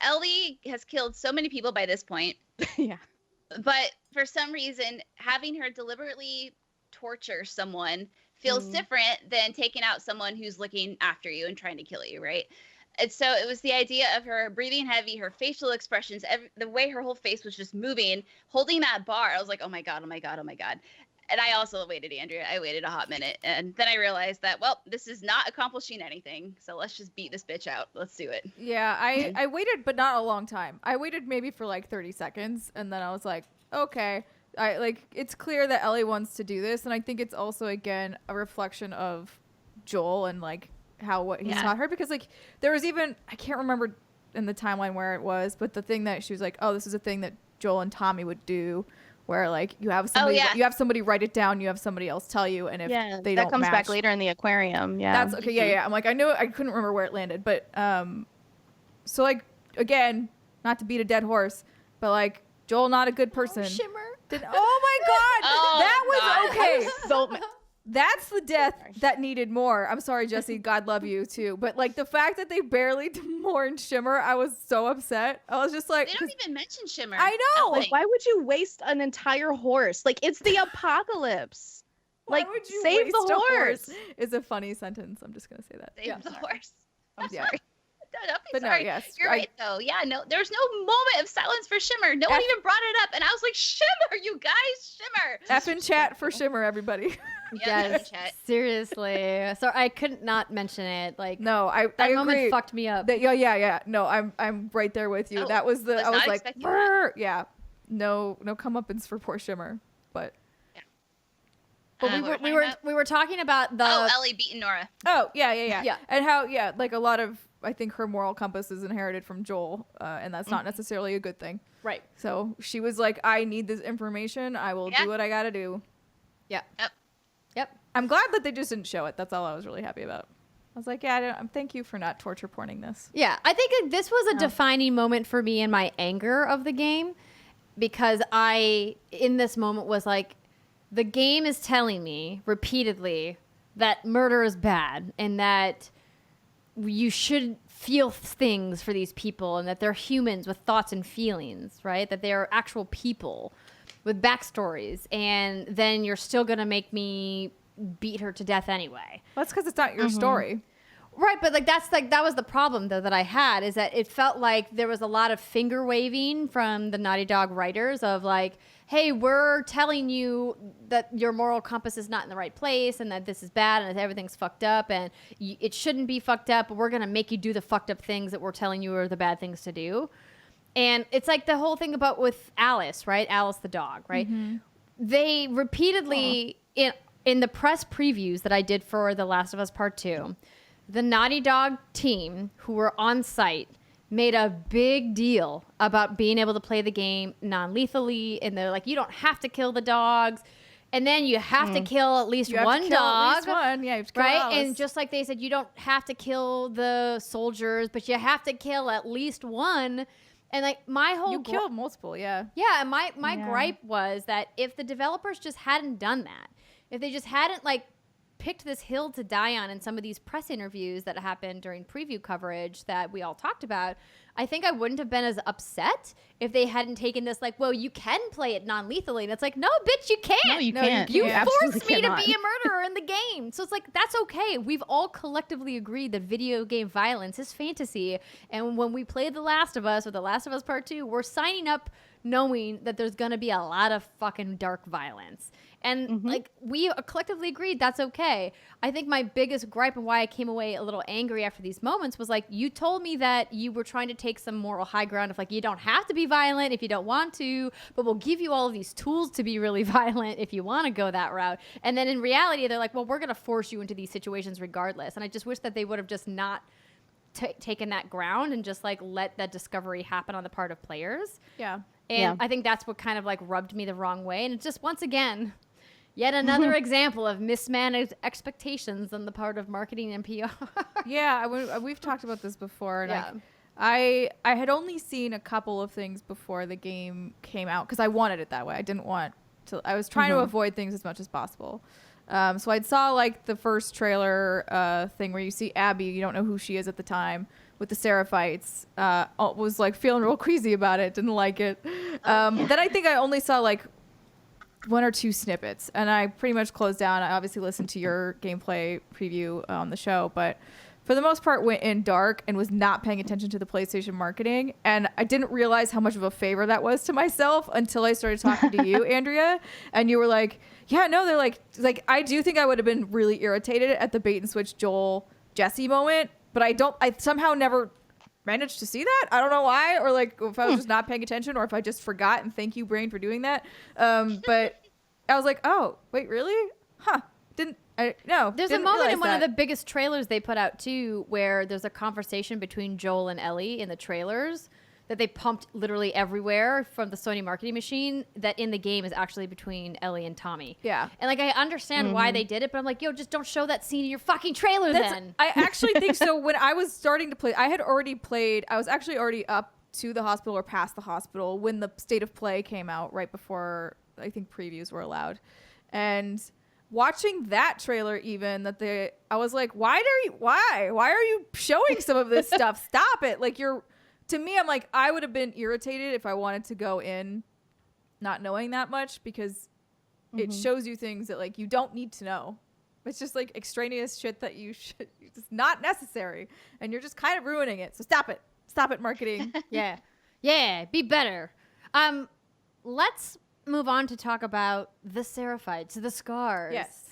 Ellie has killed so many people by this point, Yeah. but for some reason, having her deliberately torture someone feels different than taking out someone who's looking after you and trying to kill you, right? And so it was the idea of her breathing heavy, her facial expressions, the way her whole face was just moving, holding that bar. I was like, oh my God, oh my God, oh my God. And I also waited, Andrea. I waited a hot minute. And then I realized that, well, this is not accomplishing anything. So let's just beat this bitch out. Let's do it. Yeah, I waited, but not a long time. I waited maybe for like 30 seconds, and then I was like, okay. It's clear that Ellie wants to do this, and I think it's also, again, a reflection of Joel and like what he's taught her, because like there was even, I can't remember in the timeline where it was, but the thing that she was like, oh, this is a thing that Joel and Tommy would do, where like you have somebody you have somebody write it down, you have somebody else tell you, and if they don't that comes match, back later in the aquarium. Yeah. that's okay. Yeah. I'm like, I know, I couldn't remember where it landed, but so like, again, not to beat a dead horse, but like Joel not a good person. Shimmer. Oh my God, Oh, that was God. okay. So That's the death that needed more. I'm sorry, Jesse. God love you too. But like the fact that they barely mourned Shimmer, I was so upset. I was just like, They don't even mention Shimmer. I know. Like, why would you waste an entire horse? Like, it's the apocalypse. why Like, would you save waste the a horse. Is a funny sentence. I'm just gonna say that. save the horse. I'm Yeah. sorry. No, don't be But no, sorry. yes, You're right, though. Yeah, no, there's no moment of silence for Shimmer. No one even brought it up. And I was like, Shimmer, you guys, Shimmer. F in chat for Shimmer, everybody. Yeah, Yes, chat. seriously. So I couldn't not mention it. Like No, I that agree. moment fucked me up. Yeah. No, I'm right there with you. Oh, That was the was I was not like, expecting that. "Brr." Yeah, no comeuppance for poor Shimmer, but But what we were we were talking about? we were talking about the Oh, Ellie beating Nora. oh yeah, Yeah. and how like a lot of, I think her moral compass is inherited from Joel, and that's not necessarily a good thing. right. So she was like, I need this information. I will Yeah. do what I gotta do. Yeah. Yep. Yep. I'm glad that they just didn't show it. That's all I was really happy about. I was like, yeah, thank you for not torture porning this. Yeah, I think this was a defining moment for me in my anger of the game, because I, in this moment, was like, the game is telling me repeatedly that murder is bad and that you should feel things for these people and that they're humans with thoughts and feelings, right? That they're actual people with backstories, and then you're still going to make me beat her to death anyway. That's because it's not your story. Right, but that was the problem though that I had, is that it felt like there was a lot of finger waving from the Naughty Dog writers of like, hey, we're telling you that your moral compass is not in the right place and that this is bad and that everything's fucked up and it shouldn't be fucked up, but we're going to make you do the fucked up things that we're telling you are the bad things to do. And it's like the whole thing about with Alice, right? Alice the dog, right? They repeatedly in the press previews that I did for The Last of Us Part 2, the Naughty Dog team who were on site made a big deal about being able to play the game non-lethally, and they're like, you don't have to kill the dogs, and then you have to kill at least You have one to kill dog, at least one. Yeah, you have to kill right? Alice. And just like they said, you don't have to kill the soldiers, but you have to kill at least one. And like my whole you killed multiple, yeah. yeah, and my gripe was that if the developers just hadn't done that, if they just hadn't like picked this hill to die on in some of these press interviews that happened during preview coverage that we all talked about, I think I wouldn't have been as upset if they hadn't taken this like, well, you can play it non-lethally. And it's like, no, bitch, you can't. No, you can't. You absolutely forced me cannot. to be a murderer in the game. So it's like, that's okay. We've all collectively agreed that video game violence is fantasy. And when we play The Last of Us or The Last of Us Part 2, we're signing up knowing that there's going to be a lot of fucking dark violence. And like we collectively agreed that's okay. I think my biggest gripe and why I came away a little angry after these moments was like, you told me that you were trying to take some moral high ground of like, you don't have to be violent if you don't want to, but we'll give you all of these tools to be really violent if you want to go that route. And then in reality, they're like, well, we're going to force you into these situations regardless. And I just wish that they would have just not taken that ground and just like let that discovery happen on the part of players. Yeah. And I think that's what kind of like rubbed me the wrong way. And it's just, once again, yet another example of mismanaged expectations on the part of marketing and PR. Yeah, we've talked about this before. And I had only seen a couple of things before the game came out because I wanted it that way. I didn't want to. I was trying to avoid things as much as possible. So I saw like the first trailer thing where you see Abby. You don't know who she is at the time. With the Seraphites, was like feeling real queasy about it. Didn't like it. Then I think I only saw like 1 or 2 snippets, and I pretty much closed down. I obviously listened to your gameplay preview on the show, but for the most part went in dark and was not paying attention to the PlayStation marketing. And I didn't realize how much of a favor that was to myself until I started talking to you, Andrea, and you were like, yeah, no, they're like I do think I would have been really irritated at the bait and switch Joel Jesse moment, but I somehow never managed to see that. I don't know why, or like if I was just not paying attention, or if I just forgot, and thank you, brain, for doing that. But I was like, oh, wait, really? Huh. There's a moment in one of the biggest trailers they put out too, where there's a conversation between Joel and Ellie in the trailers that they pumped literally everywhere from the Sony marketing machine, that in the game is actually between Ellie and Tommy. Yeah. And like, I understand why they did it, but I'm like, yo, just don't show that scene in your fucking trailer then. I actually think so. When I was starting to play, I was actually already up to the hospital or past the hospital when the State of Play came out, right before I think previews were allowed. And watching that trailer, I was like, why are you showing some of this stuff? Stop it. Like, to me, I'm like, I would have been irritated if I wanted to go in not knowing that much, because it shows you things that like you don't need to know. It's just like extraneous shit that it's not necessary, and you're just kind of ruining it. So stop it, marketing. Yeah, be better. Let's move on to talk about the Seraphites, the Scars. Yes.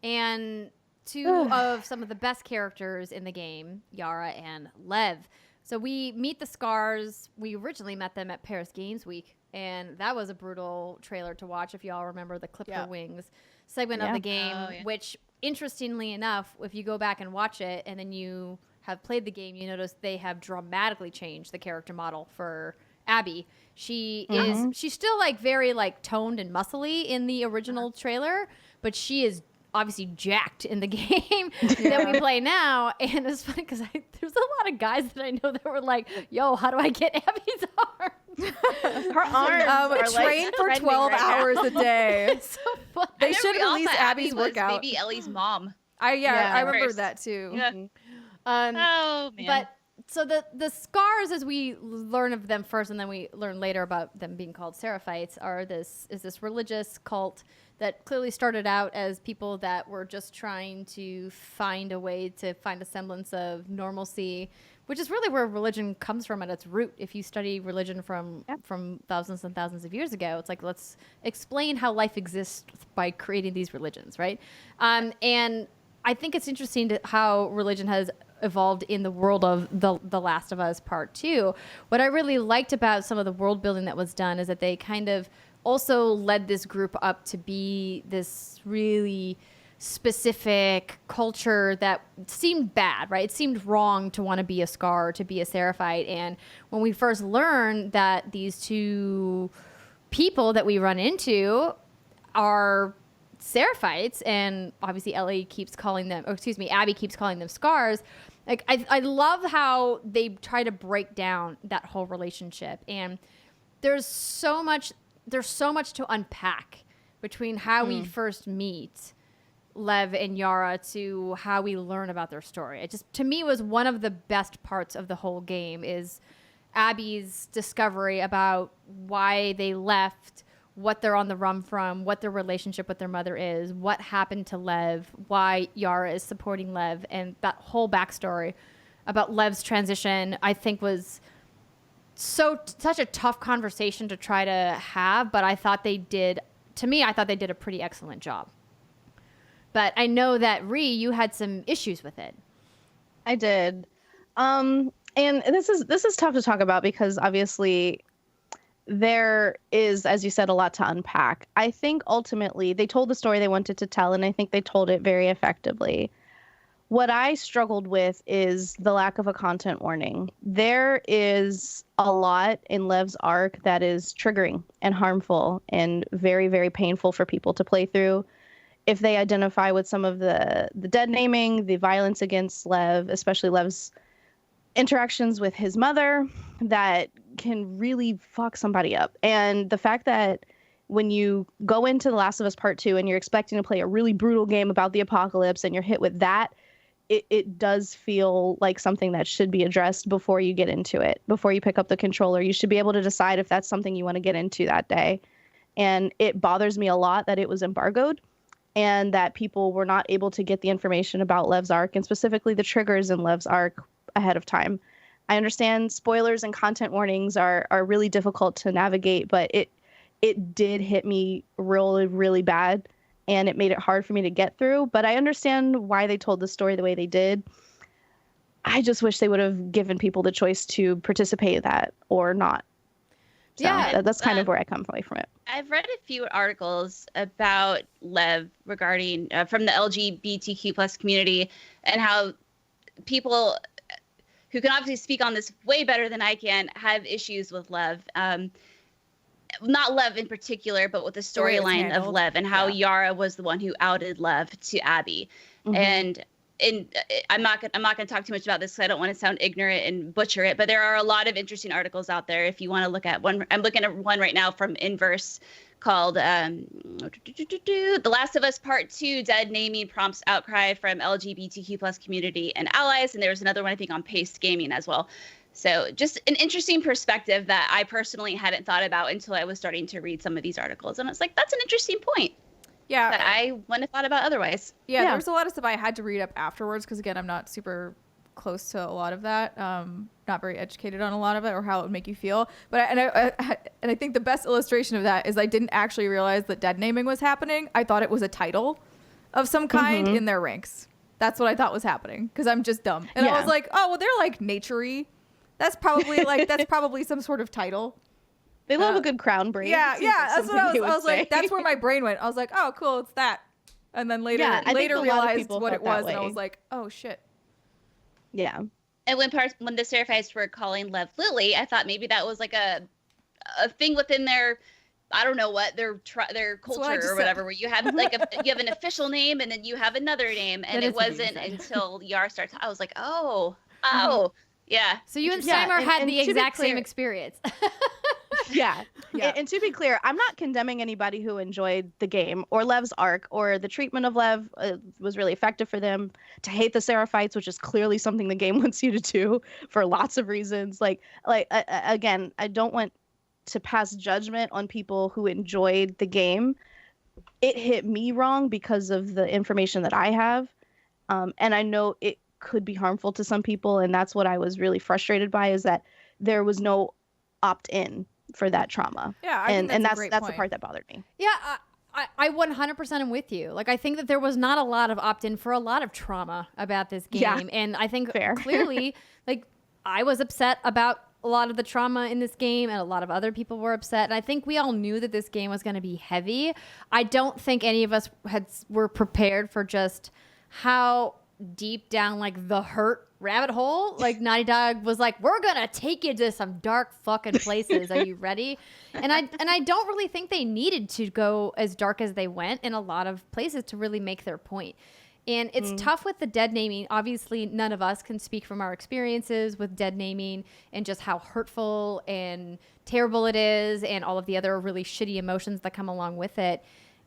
And 2 of some of the best characters in the game, Yara and Lev. So we meet the Scars. We originally met them at Paris Games Week, and that was a brutal trailer to watch, if you all remember the Clipper Wings segment of the game, which, interestingly enough, if you go back and watch it and then you have played the game, you notice they have dramatically changed the character model for Abby. She's still like very like toned and muscly in the original trailer, but she is obviously jacked in the game that we play now. And it's funny because there's a lot of guys that I know that were like, yo, how do I get Abby's arms? Her arms are train for 12 hours a day. It's so fun. They should release Abby's was workout. Maybe Ellie's mom. I remember First. that too. Yeah. Oh man. But so the Scars, as we learn of them first, and then we learn later about them being called Seraphites, is this religious cult that clearly started out as people that were just trying to find a way to find a semblance of normalcy, which is really where religion comes from at its root. If you study religion from thousands and thousands of years ago, it's like, let's explain how life exists by creating these religions, right? And I think it's interesting how religion has evolved in the world of the Last of Us Part 2. What I really liked about some of the world building that was done is that they kind of also led this group up to be this really specific culture that seemed bad, right? It seemed wrong to want to be a Scar, to be a Seraphite. And when we first learned that these 2 people that we run into are Seraphites, and obviously Abby keeps calling them Scars. Like, I love how they try to break down that whole relationship, and there's so much to unpack between how we first meet Lev and Yara to how we learn about their story. It just, to me, was one of the best parts of the whole game is Abby's discovery about why they left, what they're on the run from, what their relationship with their mother is, what happened to Lev, why Yara is supporting Lev, and that whole backstory about Lev's transition, I think was such a tough conversation to try to have, but I thought they did a pretty excellent job. But I know that Ree, you had some issues with it. I did. And this is tough to talk about because obviously there is, as you said, a lot to unpack. I think ultimately they told the story they wanted to tell, and I think they told it very effectively. What I struggled with is the lack of a content warning. There is a lot in Lev's arc that is triggering and harmful and very, very painful for people to play through. If they identify with some of the dead naming, the violence against Lev, especially Lev's interactions with his mother, that can really fuck somebody up. And the fact that when you go into The Last of Us Part 2 and you're expecting to play a really brutal game about the apocalypse and you're hit with that, it does feel like something that should be addressed before you get into it. Before you pick up the controller, you should be able to decide if that's something you want to get into that day. And it bothers me a lot that it was embargoed and that people were not able to get the information about Lev's arc and specifically the triggers in Lev's arc ahead of time. I understand spoilers and content warnings are really difficult to navigate, but it did hit me really, really bad. And it made it hard for me to get through. But I understand why they told the story the way they did. I just wish they would have given people the choice to participate in that or not. So Yeah, that's kind of where I come away from it. I've read a few articles about Lev regarding from the LGBTQ plus community and how people who can obviously speak on this way better than I can have issues with Lev. Not Lev in particular, but with the storyline of Lev and how Yara was the one who outed Lev to Abby. Mm-hmm. And I'm not gonna talk too much about this because I don't want to sound ignorant and butcher it. But there are a lot of interesting articles out there if you want to look at one. I'm looking at one right now from Inverse called The Last of Us Part 2: Dead Naming Prompts Outcry from LGBTQ plus community and allies. And there was another one I think on Paste Gaming as well. So just an interesting perspective that I personally hadn't thought about until I was starting to read some of these articles. And I was like, that's an interesting point. Yeah. That I wouldn't have thought about otherwise. Yeah, there was a lot of stuff I had to read up afterwards because, again, I'm not super close to a lot of that. Not very educated on a lot of it or how it would make you feel. But I think the best illustration of that is I didn't actually realize that dead naming was happening. I thought it was a title of some kind in their ranks. That's what I thought was happening because I'm just dumb. And I was like, oh, well, they're like nature-y. That's probably some sort of title. They love a good crown braid. Yeah, that's what I was like, that's where my brain went. I was like, oh, cool, it's that. And then later realized what it was, and I was like, oh shit. Yeah. And when the Seraphites were calling Lev Lily, I thought maybe that was like a thing within their, I don't know what, their culture or whatever, where you have like you have an official name and then you have another name, and it wasn't until Yar starts. I was like, oh. Yeah. So you and Steimer had the exact same experience. Yeah. And to be clear, I'm not condemning anybody who enjoyed the game or Lev's arc or the treatment of Lev was really effective for them. To hate the Seraphites, which is clearly something the game wants you to do for lots of reasons. Again, I don't want to pass judgment on people who enjoyed the game. It hit me wrong because of the information that I have. And I know it could be harmful to some people, and that's what I was really frustrated by, is that there was no opt-in for that trauma. Yeah, and that's the part that bothered me. Yeah, I 100% am with you. Like, I think that there was not a lot of opt-in for a lot of trauma about this game, and I think clearly, like, I was upset about a lot of the trauma in this game, and a lot of other people were upset. And I think we all knew that this game was going to be heavy. I don't think any of us were prepared for just how deep down like the hurt rabbit hole like Naughty Dog was like, we're gonna take you to some dark fucking places. Are you ready? And I don't really think they needed to go as dark as they went in a lot of places to really make their point. And it's tough with the dead naming. Obviously, none of us can speak from our experiences with dead naming and just how hurtful and terrible it is and all of the other really shitty emotions that come along with it.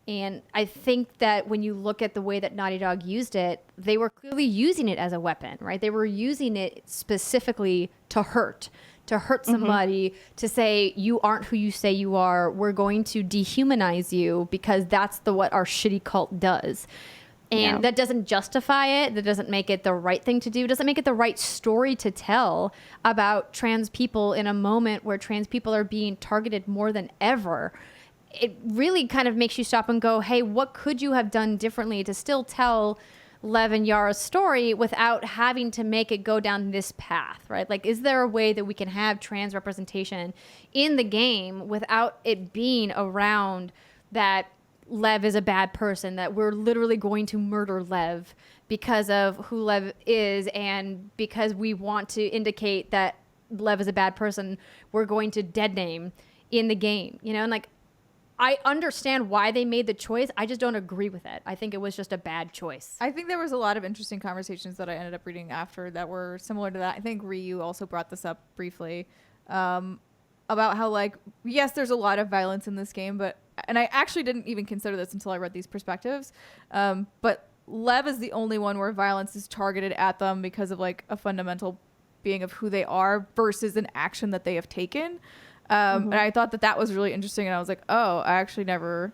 And I think that when you look at the way that Naughty Dog used it, they were clearly using it as a weapon, right? They were using it specifically to hurt somebody, to say, you aren't who you say you are. We're going to dehumanize you because that's what our shitty cult does. And that doesn't justify it. That doesn't make it the right thing to do. It doesn't make it the right story to tell about trans people in a moment where trans people are being targeted more than ever. It really kind of makes you stop and go, hey, what could you have done differently to still tell Lev and Yara's story without having to make it go down this path, right? Like, is there a way that we can have trans representation in the game without it being around that Lev is a bad person, that we're literally going to murder Lev because of who Lev is, and because we want to indicate that Lev is a bad person, we're going to dead name in the game, you know? And like, I understand why they made the choice. I just don't agree with it. I think it was just a bad choice. I think there was a lot of interesting conversations that I ended up reading after that were similar to that. I think Ryu also brought this up briefly, about how, like, yes, there's a lot of violence in this game, and I actually didn't even consider this until I read these perspectives, but Lev is the only one where violence is targeted at them because of, like, a fundamental being of who they are versus an action that they have taken. And I thought that was really interesting, and I was like, oh, I actually never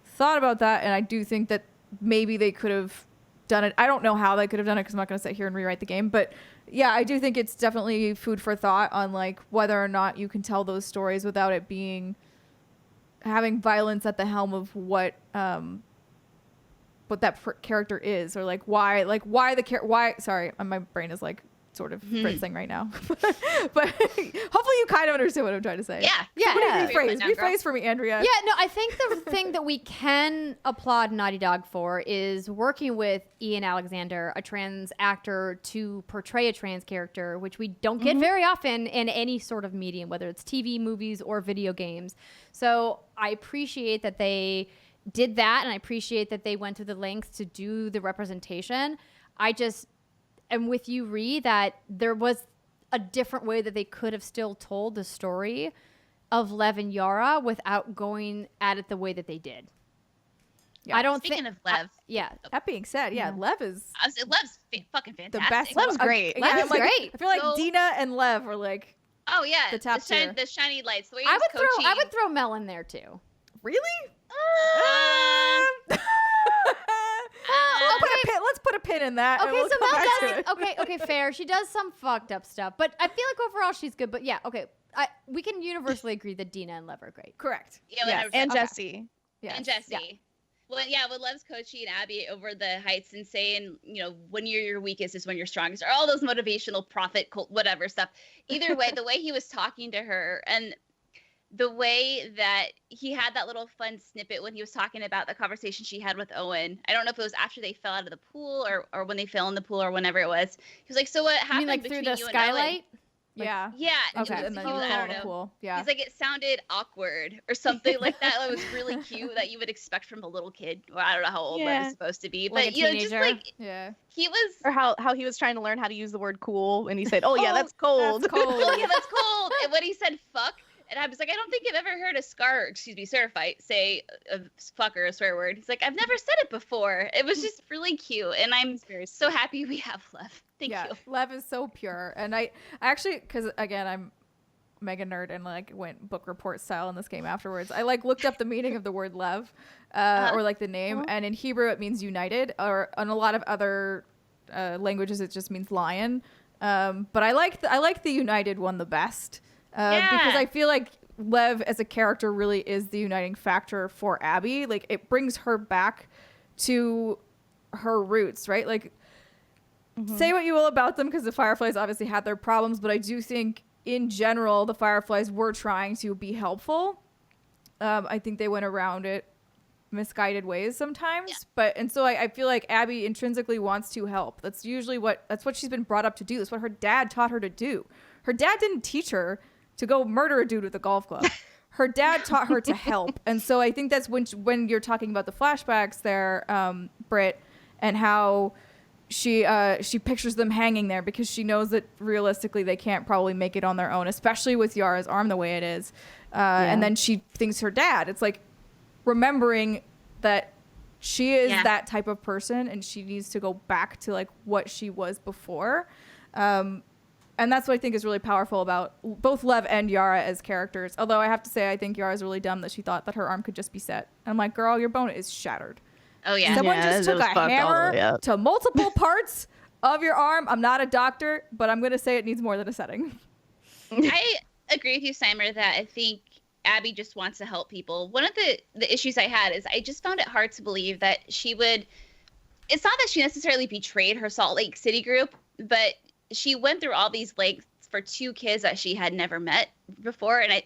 thought about that, and I do think that maybe they could have done it. I don't know how they could have done it because I'm not going to sit here and rewrite the game, but yeah, I do think it's definitely food for thought on, like, whether or not you can tell those stories without it having violence at the helm of what that character is, or why sorry, my brain is like sort of fritzing right now. But hopefully you kind of understand what I'm trying to say. Yeah. Rephrase for me, Andrea. Yeah, no, I think the thing that we can applaud Naughty Dog for is working with Ian Alexander, a trans actor, to portray a trans character, which we don't get very often in any sort of medium, whether it's TV, movies, or video games. So I appreciate that they did that, and I appreciate that they went to the lengths to do the representation. I just am with you, Ree, that there was a different way that they could have still told the story of Lev and Yara without going at it the way that they did. Yeah. I don't Speaking of Lev. That being said, Lev is Lev's fucking fantastic. the best. Lev's great. Lev's great. I feel like Dina and Lev are like, oh yeah, the top tier. the shiny lights. The way I would throw Mel in there too. really? Let's put a pin in that. Okay, we'll so come Mel back to does. it. Okay, fair. She does some fucked up stuff, but I feel like overall she's good. But yeah, okay, we can universally agree that Dina and Lev are great. Correct. Yeah, Yes. And Jesse. Yes. And Jesse. Yeah. When Lev's coaching Abby over the heights and saying, when you're your weakest is when you're strongest, or all those motivational prophet cult, whatever stuff. Either way, the way he was talking to her, and the way that he had that little fun snippet when he was talking about the conversation she had with Owen. I don't know if it was after they fell out of the pool or when they fell in the pool or whenever it was. He was like, so what happened like between through the you skylight? And Owen? Yeah. Okay. He And then was, you I fall don't in the know. pool. Yeah. He's like, it sounded awkward or something like that. That was really cute that you would expect from a little kid. Well, I don't know how old Lev is supposed to be, Like but a just teenager? like he was. Or how he was trying to learn how to use the word cool, and he said, "Oh yeah, that's cold." That's cold. Oh yeah, that's cold. And when he said fuck, and I was like, I don't think I've ever heard a Surfight say a fuck or a swear word. He's like, I've never said it before. It was just really cute, and I'm so happy we have Lev. Thank you. Lev is so pure, and I actually, because again, I'm mega nerd and like went book report style in this game afterwards. I like looked up the meaning of the word Lev, or like the name, and in Hebrew it means united, or in a lot of other languages it just means lion. But I like the united one the best. Because I feel like Lev as a character really is the uniting factor for Abby. Like, it brings her back to her roots, right? Like, say what you will about them, because the Fireflies obviously had their problems, but I do think in general the Fireflies were trying to be helpful. I think they went around it misguided ways sometimes, and so I feel like Abby intrinsically wants to help. That's what she's been brought up to do. That's what her dad taught her to do. Her dad didn't teach her to go murder a dude with a golf club. Her dad taught her to help. And so I think that's when you're talking about the flashbacks there, Britt, and how she pictures them hanging there because she knows that realistically they can't probably make it on their own, especially with Yara's arm the way it is. And then she thinks her dad. It's like remembering that she is that type of person, and she needs to go back to like what she was before. And that's what I think is really powerful about both Lev and Yara as characters. Although I have to say, I think Yara's really dumb that she thought that her arm could just be set. And I'm like, girl, your bone is shattered. Oh, yeah. Someone just took a hammer to multiple parts of your arm. I'm not a doctor, but I'm going to say it needs more than a setting. I agree with you, Simer, that I think Abby just wants to help people. One of the issues I had is I just found it hard to believe that she would... It's not that she necessarily betrayed her Salt Lake City group, but she went through all these lengths for 2 kids that she had never met before. And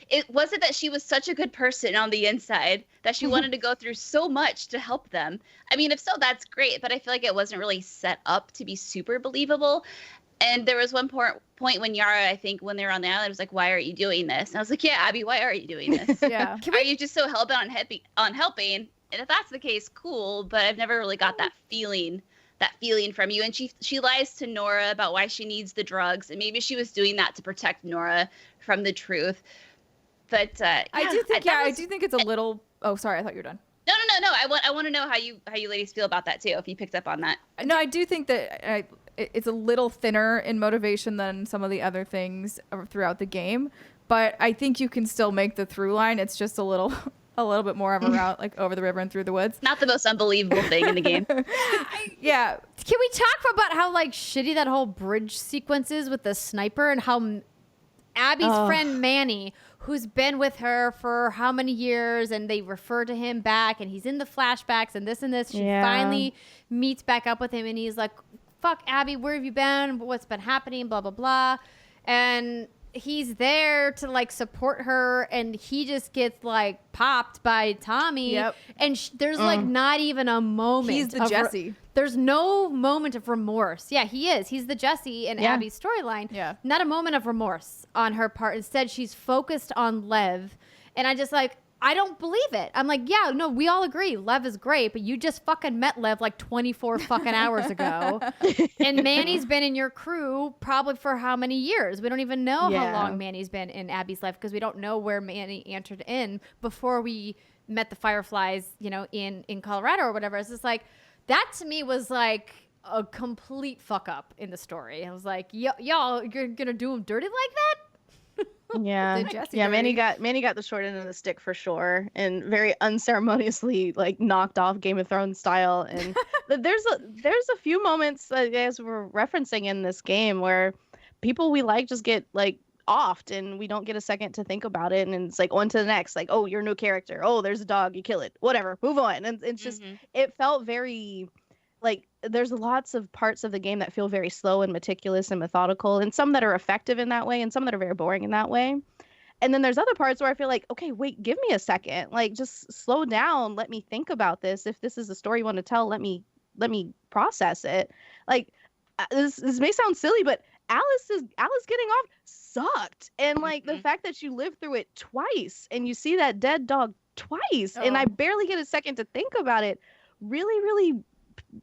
it wasn't that she was such a good person on the inside that she wanted to go through so much to help them. I mean, if so, that's great. But I feel like it wasn't really set up to be super believable. And there was one point when Yara, I think, when they were on the island, was like, why are you doing this? And I was like, yeah, Abby, why are you doing this? Yeah. Are you just so hell-bent on helping? And if that's the case, cool. But I've never really got that feeling from you. And she lies to Nora about why she needs the drugs, and maybe she was doing that to protect Nora from the truth. But I do think it's a little... Oh, sorry, I thought you were done. No. I want to know how you ladies feel about that too, if you picked up on that. No, I do think that it's a little thinner in motivation than some of the other things throughout the game, but I think you can still make the through line. It's just a little bit more of a route, like over the river and through the woods. Not the most unbelievable thing in the game. Yeah. Can we talk about how like shitty that whole bridge sequence is with the sniper, and how Abby's friend Manny, who's been with her for how many years, and they refer to him back, and he's in the flashbacks and this, she finally meets back up with him, and he's like, fuck Abby, where have you been? What's been happening? Blah, blah, blah. And he's there to like support her, and he just gets like popped by Tommy. Yep. And there's like not even a moment. He's the Jesse. There's no moment of remorse. Yeah, he is. He's the Jesse in Abby's storyline. Yeah. Not a moment of remorse on her part. Instead, she's focused on Lev. And I just like, I don't believe it. I'm like, yeah, no, we all agree. Lev is great, but you just fucking met Lev like 24 fucking hours ago. And Manny's been in your crew probably for how many years? We don't even know how long Manny's been in Abby's life, because we don't know where Manny entered in before we met the Fireflies, in Colorado or whatever. It's just like, that to me was like a complete fuck up in the story. I was like, y'all, you're going to do him dirty like that? Yeah, Manny got the short end of the stick for sure, and very unceremoniously like knocked off Game of Thrones style. And there's a few moments as we're referencing in this game where people we like just get like offed, and we don't get a second to think about it, and it's like on to the next, like, oh, you're a new character, oh, there's a dog, you kill it, whatever, move on. And it's just it felt very like there's lots of parts of the game that feel very slow and meticulous and methodical, and some that are effective in that way and some that are very boring in that way. And then there's other parts where I feel like, okay, wait, give me a second, like just slow down, let me think about this. If this is a story you want to tell, let me process it. Like this may sound silly, but Alice getting off sucked. And like the fact that you lived through it twice and you see that dead dog twice, and I barely get a second to think about it, really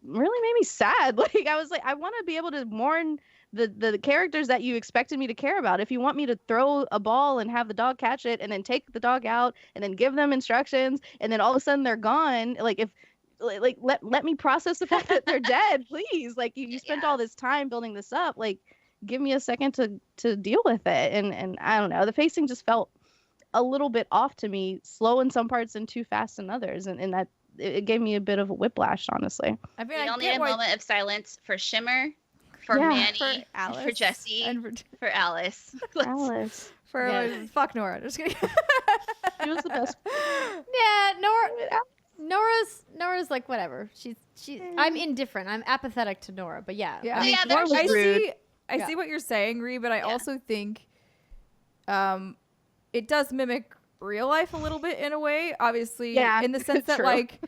made me sad. Like I was like, I want to be able to mourn the characters that you expected me to care about. If you want me to throw a ball and have the dog catch it and then take the dog out and then give them instructions and then all of a sudden they're gone, like if let me process the fact that they're dead, please. Like you spent all this time building this up, like give me a second to deal with it. And I don't know, the pacing just felt a little bit off to me, slow in some parts and too fast in others, and that it gave me a bit of a whiplash, honestly. I mean, we all need a moment of silence for Shimmer, for Manny, for Alice, for Jesse, and for Alice. Alice. Fuck Nora. Just kidding. She was the best. Yeah, Nora's like whatever. She's I'm indifferent. I'm apathetic to Nora, but yeah. Yeah. I see what you're saying, Ree, but I also think it does mimic real life a little bit in a way, obviously, in the sense that like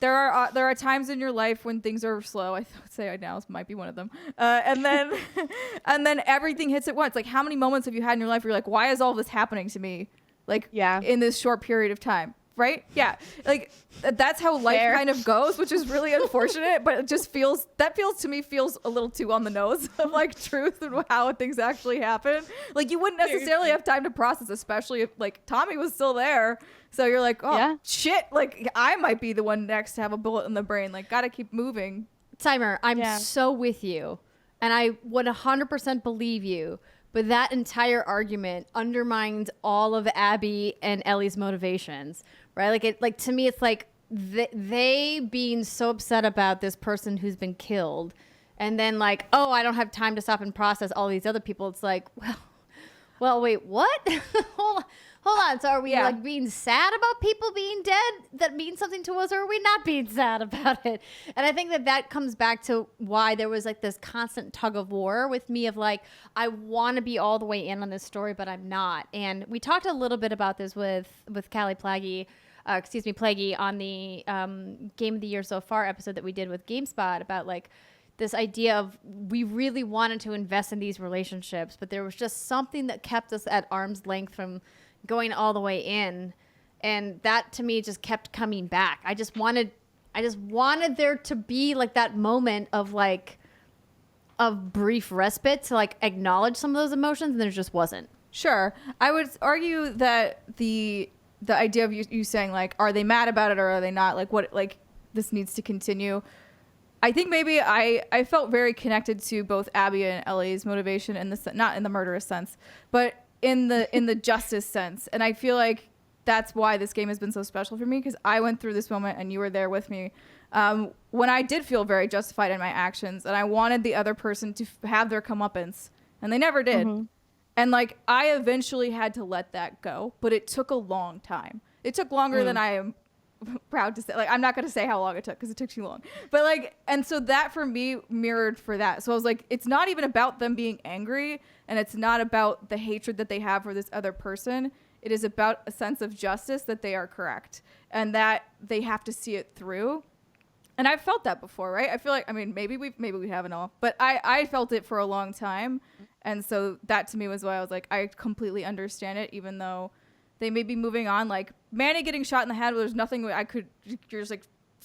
there are times in your life when things are slow. I would say now might be one of them, and then everything hits at once. Like, how many moments have you had in your life where you're like, why is all this happening to me, like in this short period of time? right? Yeah. Like that's how life Fair. kind of goes, which is really unfortunate, but it just feels to me a little too on the nose of like truth and how things actually happen. Like you wouldn't necessarily have time to process, especially if like Tommy was still there. So you're like, oh shit, like I might be the one next to have a bullet in the brain. Like gotta keep moving. Timer, I'm so with you. And I would 100% believe you. But that entire argument undermines all of Abby and Ellie's motivations, right? Like to me, it's like they being so upset about this person who's been killed, and then like, oh, I don't have time to stop and process all these other people. It's like, well, wait, what? Hold on. So are we like being sad about people being dead that means something to us, or are we not being sad about it? And I think that comes back to why there was like this constant tug of war with me of like, I want to be all the way in on this story, but I'm not. And we talked a little bit about this with Callie Plaguey on the Game of the Year So Far episode that we did with GameSpot about like this idea of we really wanted to invest in these relationships, but there was just something that kept us at arm's length from going all the way in, and that to me just kept coming back. I just wanted there to be like that moment of like of brief respite to like acknowledge some of those emotions, and there just wasn't. Sure. I would argue that the idea of you saying like, are they mad about it or are they not? Like what, like this needs to continue. I think maybe I felt very connected to both Abby and Ellie's motivation in the not in the murderous sense, but in the justice sense. And I feel like that's why this game has been so special for me, because I went through this moment and you were there with me when I did feel very justified in my actions, and I wanted the other person to have their comeuppance, and they never did. Mm-hmm. And like I eventually had to let that go, but it took a long time. It took longer than I am proud to say. Like I'm not going to say how long it took because it took too long, but like, and so that for me mirrored for that. So I was like, it's not even about them being angry, and it's not about the hatred that they have for this other person. It is about a sense of justice, that they are correct and that they have to see it through. And I've felt that before, right? I feel like, I mean, maybe we haven't all, but I felt it for a long time. And so that to me was why I was like, I completely understand it, even though they may be moving on. Like Manny getting shot in the head, there's nothing I could, you're just like,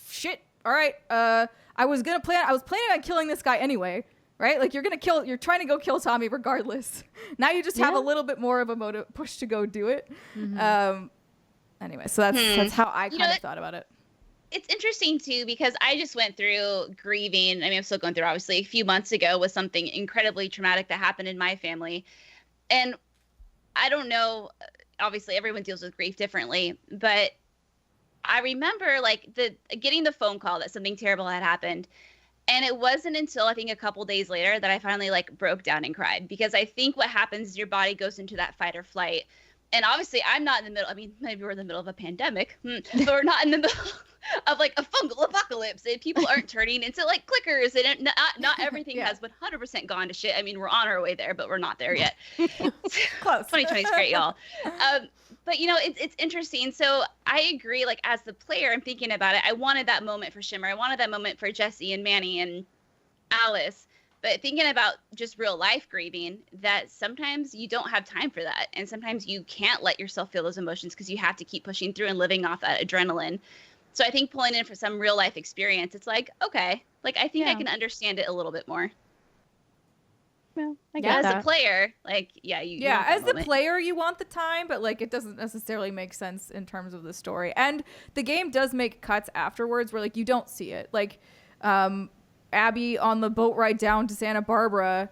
shit. All right. I was planning on killing this guy anyway, right? Like you're trying to go kill Tommy regardless. Now you just have a little bit more of a motive push to go do it. Mm-hmm. Anyway, so that's how I kind of thought about it. It's interesting too, because I just went through grieving. I mean, I'm still going through, obviously, a few months ago with something incredibly traumatic that happened in my family. And I don't know, obviously everyone deals with grief differently, but I remember like getting the phone call that something terrible had happened. And it wasn't until I think a couple days later that I finally like broke down and cried, because I think what happens is your body goes into that fight or flight. And obviously I'm not in the middle. I mean, maybe we're in the middle of a pandemic, but we're not in the middle of like a fungal apocalypse, and people aren't turning into like clickers, and not everything has 100% gone to shit. I mean, we're on our way there, but we're not there yet. Close. 2020 is great, y'all. But you know, it's interesting. So I agree. Like as the player, I'm thinking about it. I wanted that moment for Shimmer. I wanted that moment for Jesse and Manny and Alice. But thinking about just real life grieving, that sometimes you don't have time for that. And sometimes you can't let yourself feel those emotions because you have to keep pushing through and living off that adrenaline. So I think pulling in for some real life experience, it's like, okay, like I think I can understand it a little bit more. Well, I guess as a player, like, you as the player, you want the time, but like it doesn't necessarily make sense in terms of the story. And the game does make cuts afterwards where like you don't see it. Like, Abby on the boat ride down to Santa Barbara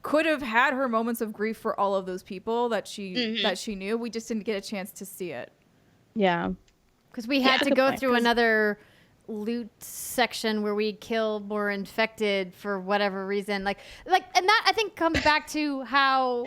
could have had her moments of grief for all of those people that she knew. We just didn't get a chance to see it. Yeah. Because we had to go through another loot section where we kill more infected for whatever reason. Like, and that I think comes back to how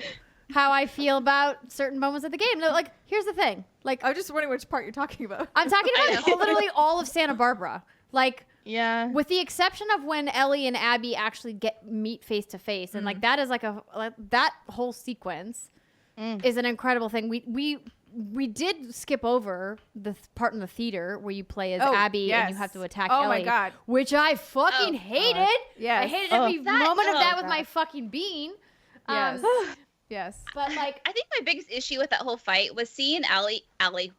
I feel about certain moments of the game. Like, here's the thing. Like, I was just wondering which part you're talking about. I'm talking about literally all of Santa Barbara. Like, yeah, with the exception of when Ellie and Abby actually meet face to face, and like that is like that whole sequence is an incredible thing. We did skip over the part in the theater where you play as Abby and you have to attack Ellie. Oh my god, which I fucking hated. Yeah, I hated every moment of that with my fucking being. Yes. Yes. But like, I think my biggest issue with that whole fight was seeing Ellie,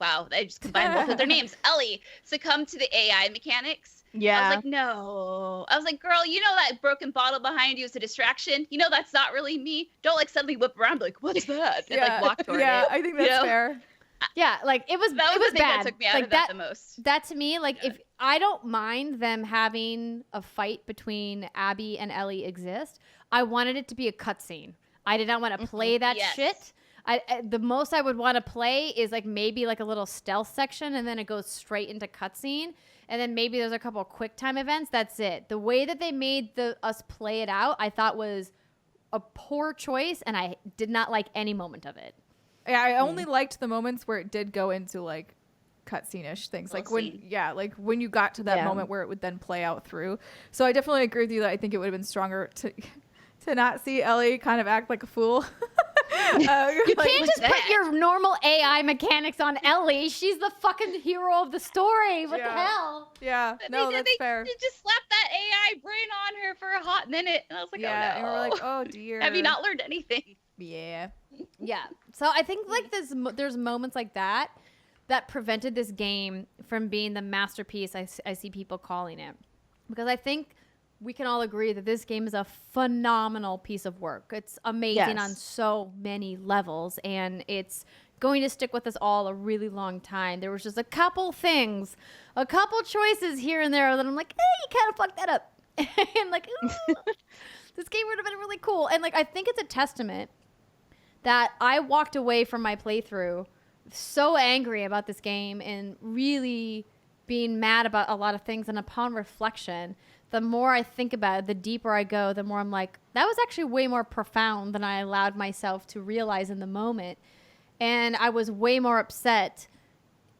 wow, I just combined both of their names, Ellie, succumb to the AI mechanics. Yeah. I was like, no. I was like, girl, you know that broken bottle behind you is a distraction? You know that's not really me? Don't like suddenly whip around and be like, what's that? And like walk toward it. I think that's fair. yeah, like it was That was the thing bad. that took me out like of that the most. That to me, like if I don't mind them having a fight between Abby and Ellie exist, I wanted it to be a cutscene. I did not want to play that shit. The most I would want to play is like maybe like a little stealth section, and then it goes straight into cutscene, and then maybe there's a couple of quick time events. That's it. The way that they made us play it out, I thought was a poor choice, and I did not like any moment of it. Yeah, I only liked the moments where it did go into like cutscene-ish things, like when you got to that moment where it would then play out through. So I definitely agree with you that I think it would have been stronger to not see Ellie kind of act like a fool. You can't just put your normal AI mechanics on Ellie. She's the fucking hero of the story. What the hell? Yeah, no, that's fair. They just slapped that AI brain on her for a hot minute, and I was like, oh no. And we're like, oh dear. Have you not learned anything? Yeah. Yeah. So I think like there's moments like that prevented this game from being the masterpiece I see people calling it, because I think we can all agree that this game is a phenomenal piece of work. It's amazing on so many levels, and it's going to stick with us all a really long time. There was just a couple things, a couple choices here and there that I'm like, hey, you kind of fucked that up. And like, ooh, this game would have been really cool. And like, I think it's a testament that I walked away from my playthrough so angry about this game and really being mad about a lot of things. And upon reflection, the more I think about it, the deeper I go, the more I'm like, that was actually way more profound than I allowed myself to realize in the moment. And I was way more upset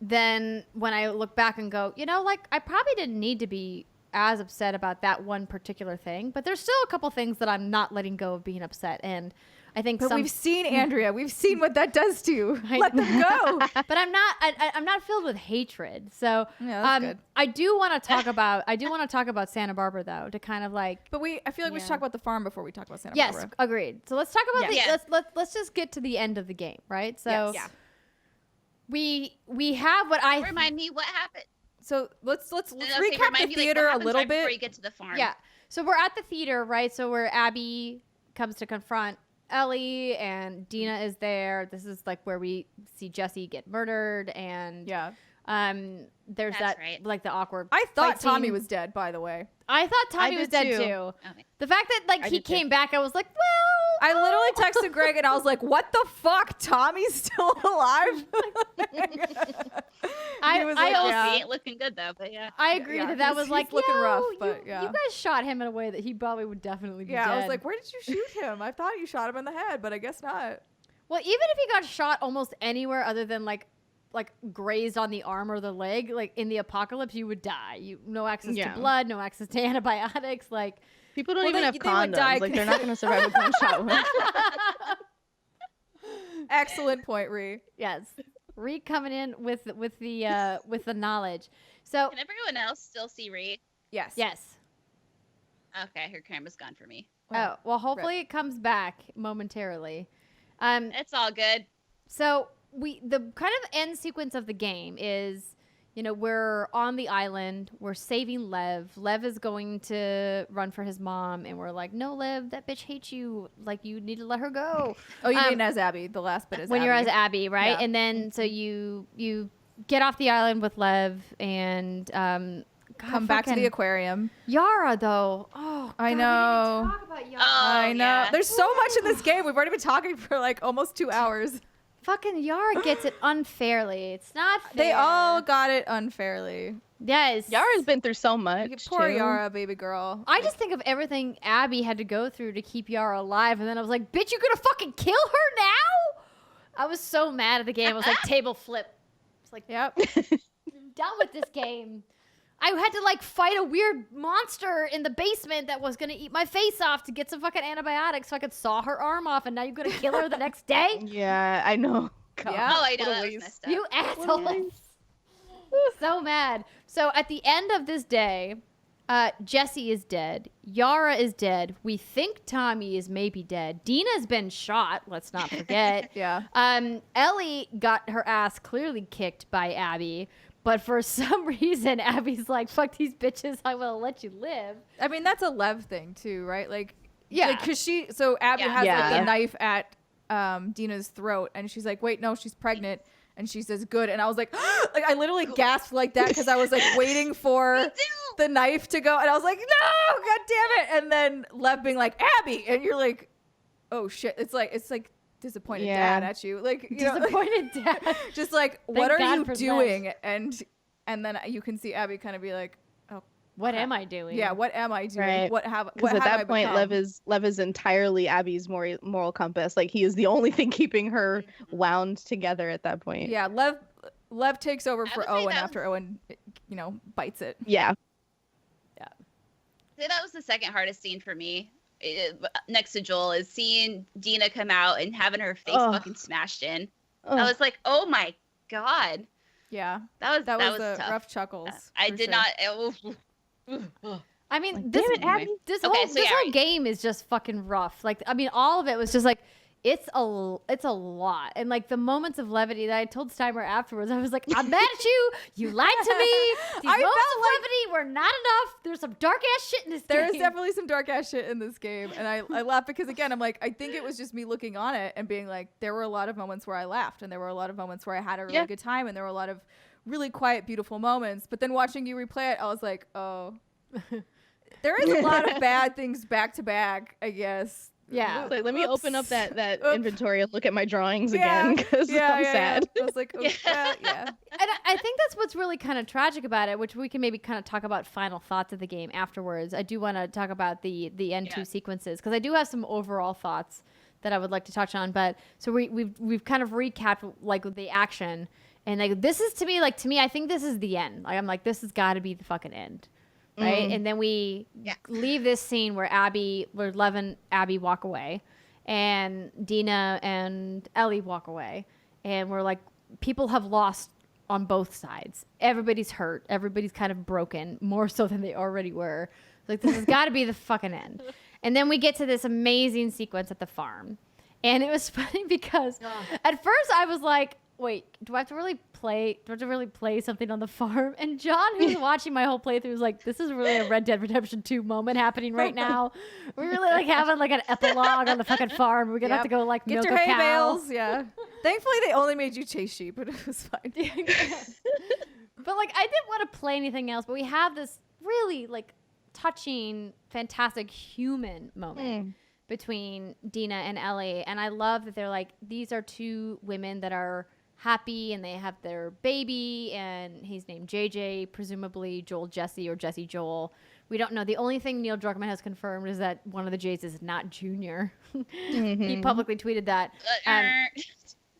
than when I look back and go, you know, like I probably didn't need to be as upset about that one particular thing, but there's still a couple things that I'm not letting go of being upset. And I think we've seen Andrea. We've seen what that does to you. Let them go. But I'm not filled with hatred. So that's good. I do want to talk about Santa Barbara though, to kind of like. But I feel like we should talk about the farm before we talk about Santa Barbara. Yes, agreed. So let's talk about let's just get to the end of the game, right? So we have what I remind me what happened. So let's recap the theater a little bit before you get to the farm. Yeah. So we're at the theater, right? So where Abby comes to confront Ellie and Dina is there. This is like where we see Jesse get murdered, and there's like the awkward. I thought Tommy was dead, by the way. I thought Tommy was dead too. Okay. The fact that like he came back, I was like, well, I literally texted Greg and I was like, what the fuck? Tommy's still alive? He ain't looking good though, but I agree that was like looking rough, but you guys shot him in a way that he probably would definitely be dead. I was like, where did you shoot him? I thought you shot him in the head, but I guess not. Well, even if he got shot almost anywhere other than like grazed on the arm or the leg, like in the apocalypse, you would die. No access to blood, no access to antibiotics. Like people don't even have condoms. Like they're not going to survive a gunshot wound. Excellent point, Ree. Yes, Ree coming in with the knowledge. So can everyone else still see Ree? Yes. Okay, her camera's gone for me. Oh well, hopefully it comes back momentarily. It's all good. So the kind of end sequence of the game is, you know, we're on the island, we're saving Lev. Lev is going to run for his mom, and we're like, no, Lev, that bitch hates you. Like, you need to let her go. Oh, you mean as Abby? The last bit is when Abby. you're as Abby, right? Yeah. And then so you get off the island with Lev and come back to the aquarium. Yara, though. Oh, I know. We didn't talk about Yara. I know. Yeah. There's so much in this game. We've already been talking for like almost 2 hours. Fucking Yara gets it unfairly. It's not fair. They all got it unfairly. Yes. Yara's been through so much. Poor Yara, baby girl. I just think of everything Abby had to go through to keep Yara alive, and then I was like, bitch, you're gonna fucking kill her now? I was so mad at the game. I was like, table flip. It's like, yep. I'm done with this game. I had to like fight a weird monster in the basement that was gonna eat my face off to get some fucking antibiotics so I could saw her arm off, and now you're gonna kill her the next day? Yeah, I know. God, yeah. Oh, I know. That was messed up. You assholes. So mad. So at the end of this day, Jesse is dead. Yara is dead. We think Tommy is maybe dead. Dina's been shot. Let's not forget. Yeah. Ellie got her ass clearly kicked by Abby. But for some reason, Abby's like, fuck these bitches. I will let you live. I mean, that's a Lev thing too, right? Like, Yeah. Because so Abby has like Yeah. the knife at Dina's throat, and she's like, wait, no, she's pregnant. And she says, good. And I was like, like I literally gasped like that because I was like waiting for the knife to go. And I was like, no, God damn it. And then Lev being like, Abby. And you're like, oh shit. It's like disappointed Yeah. dad at you. Like, you know, like, Disappointed dad. just like, Thank what are God you for doing? And then you can see Abby kind of be like, oh, What am I doing? yeah, what am I doing? Right. Because at that point, Lev is entirely Abby's moral compass. Like, he is the only thing keeping her wound together at that point. Yeah, Lev takes over I for would say Owen that after Owen, bites it. Yeah. So that was the second hardest scene for me. Next to Joel is seeing Dina come out and having her face Ugh. fucking smashed in. Ugh. I was like, oh my god, Yeah, that was the tough. rough chuckles. I for did sure. not. I mean, Like, this, damn it, Abby. this Okay, whole so this yeah, whole right. game is just fucking rough. Like, I mean, all of it was just like, it's a lot. And like the moments of levity that I told Steimer afterwards, I was like, I'm mad at you. You lied to me. These I moments felt of levity were not enough. There's some dark ass shit in this There is game. definitely some dark ass shit in this game, and I laugh because again I'm like, I think it was just me looking on it and being like, there were a lot of moments where I laughed, and there were a lot of moments where I had a really good time, and there were a lot of really quiet, beautiful moments. But then watching you replay it, I was like, oh, there is a lot of bad things back to back, I guess. Yeah. It's like, let me Oops. open up that Oops. inventory and look at my drawings Yeah. again because I'm sad. I was like, oh, yeah. And I think that's what's really kind of tragic about it, which we can maybe kind of talk about final thoughts of the game afterwards. I do want to talk about the end two sequences because I do have some overall thoughts that I would like to touch on. But so we've kind of recapped like the action, and like this is to me I think this is the end. Like I'm like, this has got to be the fucking end. Right. And then we leave this scene where Lev and Abby walk away, and Dina and Ellie walk away, and we're like, people have lost on both sides. Everybody's hurt. Everybody's kind of broken, more so than they already were. Like, this has got to be the fucking end. And then we get to this amazing sequence at the farm, and it was funny because at first I was like, wait, do I have to really play something on the farm? And John, who's watching my whole playthrough, was like, this is really a Red Dead Redemption 2 moment happening right now. We're really like having like an epilogue on the fucking farm. We're gonna have to go like Get milk your a hay cow. bales, yeah. Thankfully, they only made you chase sheep, but it was fine. But like, I didn't want to play anything else. But we have this really like touching, fantastic human moment between Dina and Ellie, and I love that they're like, these are two women that are happy and they have their baby, and he's named JJ, presumably Joel Jesse or Jesse Joel. We don't know. The only thing Neil Druckmann has confirmed is that one of the J's is not Junior. He publicly tweeted that.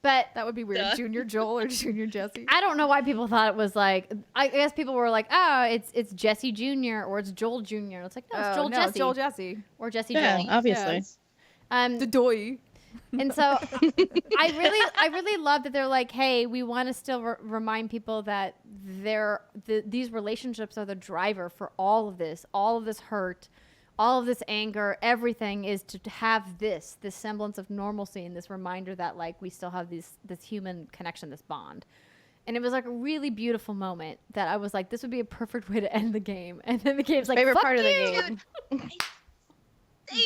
But That would be weird. Junior Joel or Junior Jesse. I don't know why people thought it was like, I guess people were like, oh, it's Jesse Jr. or it's Joel Jr. It's like, no, it's Joel Jesse. It's Joel Jesse. Or Jesse Yeah, Joel. obviously. The doy. And so I really love that they're like, hey, we want to still remind people that these relationships are the driver for all of this hurt, all of this anger. Everything is to have this semblance of normalcy and this reminder that like we still have this human connection, this bond. And it was like a really beautiful moment that I was like, this would be a perfect way to end the game. And then the game's like, Favorite fuck part of the you. game.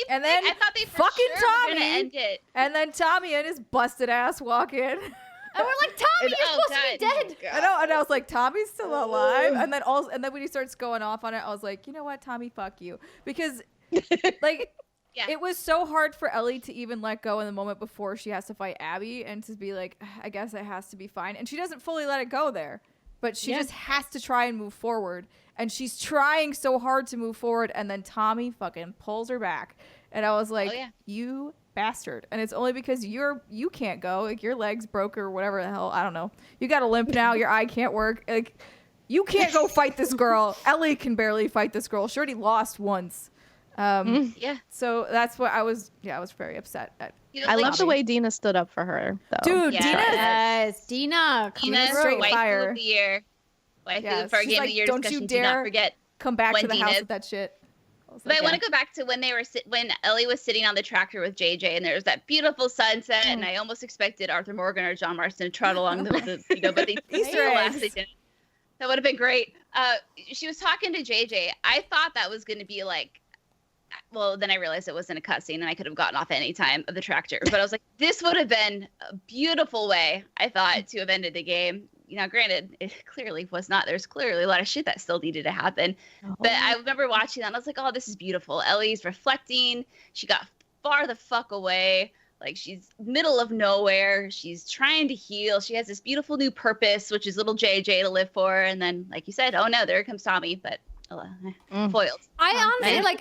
And then I thought they for fucking sure were Tommy. gonna end it. And then Tommy and his busted ass walk in. And we're like, Tommy, you're supposed to be dead. I know, and I was like, Tommy's still alive. And then when he starts going off on it, I was like, you know what, Tommy, fuck you. Because like it was so hard for Ellie to even let go in the moment before she has to fight Abby and to be like, I guess it has to be fine. And she doesn't fully let it go there. But she just has to try and move forward. And she's trying so hard to move forward, and then Tommy fucking pulls her back. And I was like, you bastard. And it's only because you can't go. Like, your leg's broke or whatever the hell. I don't know. You got a limp now. Your eye can't work. Like, you can't go fight this girl. Ellie can barely fight this girl. She already lost once. So that's what I was very upset at. I love the way Dina stood up for her, though. Dude, Dina, Dina, straight waifu fire. of the year. Waifu Yeah, for a she's game like, of the year don't discussion. you Do not dare forget. come back When to the Dina- house with that shit. But I want to go back to when when Ellie was sitting on the tractor with JJ, and there was that beautiful sunset, and I almost expected Arthur Morgan or John Marston to trot along but they Easter alas, eggs. they didn't. That would have been great. She was talking to JJ. I thought that was going to be like, well, then I realized it wasn't a cutscene, and I could have gotten off any time of the tractor. But I was like, this would have been a beautiful way, I thought, to have ended the game. Granted, it clearly was not. There's clearly a lot of shit that still needed to happen. But I remember watching that, and I was like, oh, this is beautiful. Ellie's reflecting. She got far the fuck away. Like, she's middle of nowhere. She's trying to heal. She has this beautiful new purpose, which is little JJ to live for. And then, like you said, oh, no, there comes Tommy. But foiled. I honestly,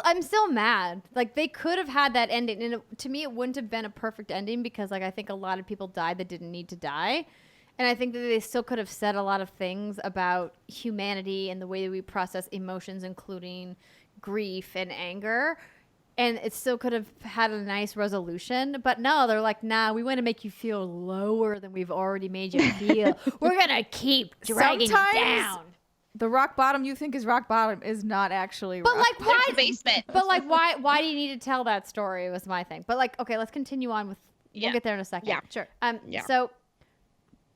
I'm still mad. Like, they could have had that ending. And to me, it wouldn't have been a perfect ending because, like, I think a lot of people died that didn't need to die. And I think that they still could have said a lot of things about humanity and the way that we process emotions, including grief and anger. And it still could have had a nice resolution. But no, they're like, nah, we want to make you feel lower than we've already made you feel. We're going to keep dragging you down. The rock bottom you think is rock bottom is not actually But rock like, why? The basement. But like, why do you need to tell that story was my thing. But like, okay, let's continue on with, we'll get there in a second. Yeah. Sure.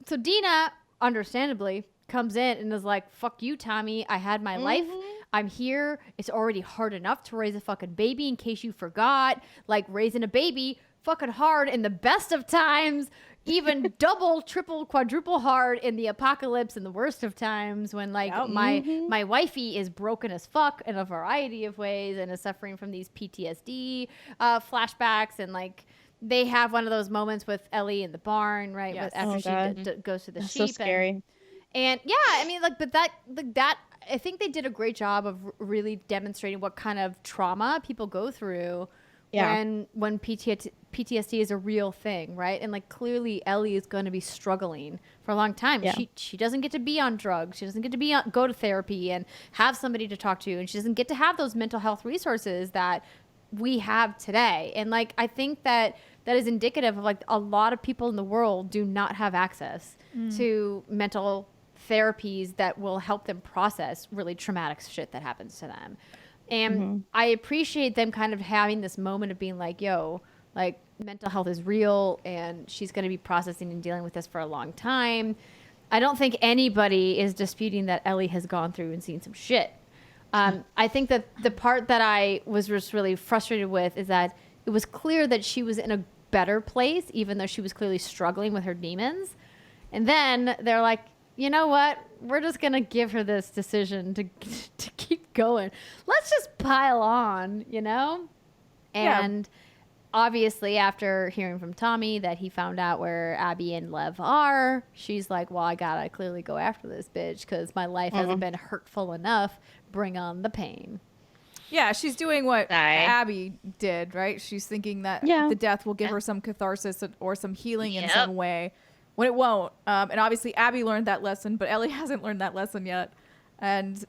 So Dina, understandably, comes in and is like, fuck you, Tommy. I had my life. I'm here. It's already hard enough to raise a fucking baby, in case you forgot. Like, raising a baby, fucking hard in the best of times. Even double, triple, quadruple hard in the apocalypse and the worst of times when, like, my wifey is broken as fuck in a variety of ways and is suffering from these PTSD flashbacks and, like, they have one of those moments with Ellie in the barn, right? Yes. After she goes to the That's sheep. so scary. And yeah, I mean, like, but that, I think they did a great job of really demonstrating what kind of trauma people go through when PTSD is a real thing, right? And like, clearly Ellie is going to be struggling for a long time. Yeah. She doesn't get to be on drugs. She doesn't get to go to therapy and have somebody to talk to. And she doesn't get to have those mental health resources that we have today. And like, I think that is indicative of like a lot of people in the world do not have access to mental therapies that will help them process really traumatic shit that happens to them. And I appreciate them kind of having this moment of being like, yo, like, mental health is real and she's going to be processing and dealing with this for a long time. I don't think anybody is disputing that Ellie has gone through and seen some shit. I think that the part that I was just really frustrated with is that it was clear that she was in a better place, even though she was clearly struggling with her demons. And then they're like, you know what? We're just going to give her this decision to keep going. Let's just pile on, you know? And obviously, after hearing from Tommy that he found out where Abby and Lev are, she's like, well, I got to clearly go after this bitch because my life hasn't been hurtful enough. Bring on the pain. Yeah, she's doing what Abby did, right? She's thinking that the death will give her some catharsis or some healing in some way, when it won't. And obviously, Abby learned that lesson, but Ellie hasn't learned that lesson yet. And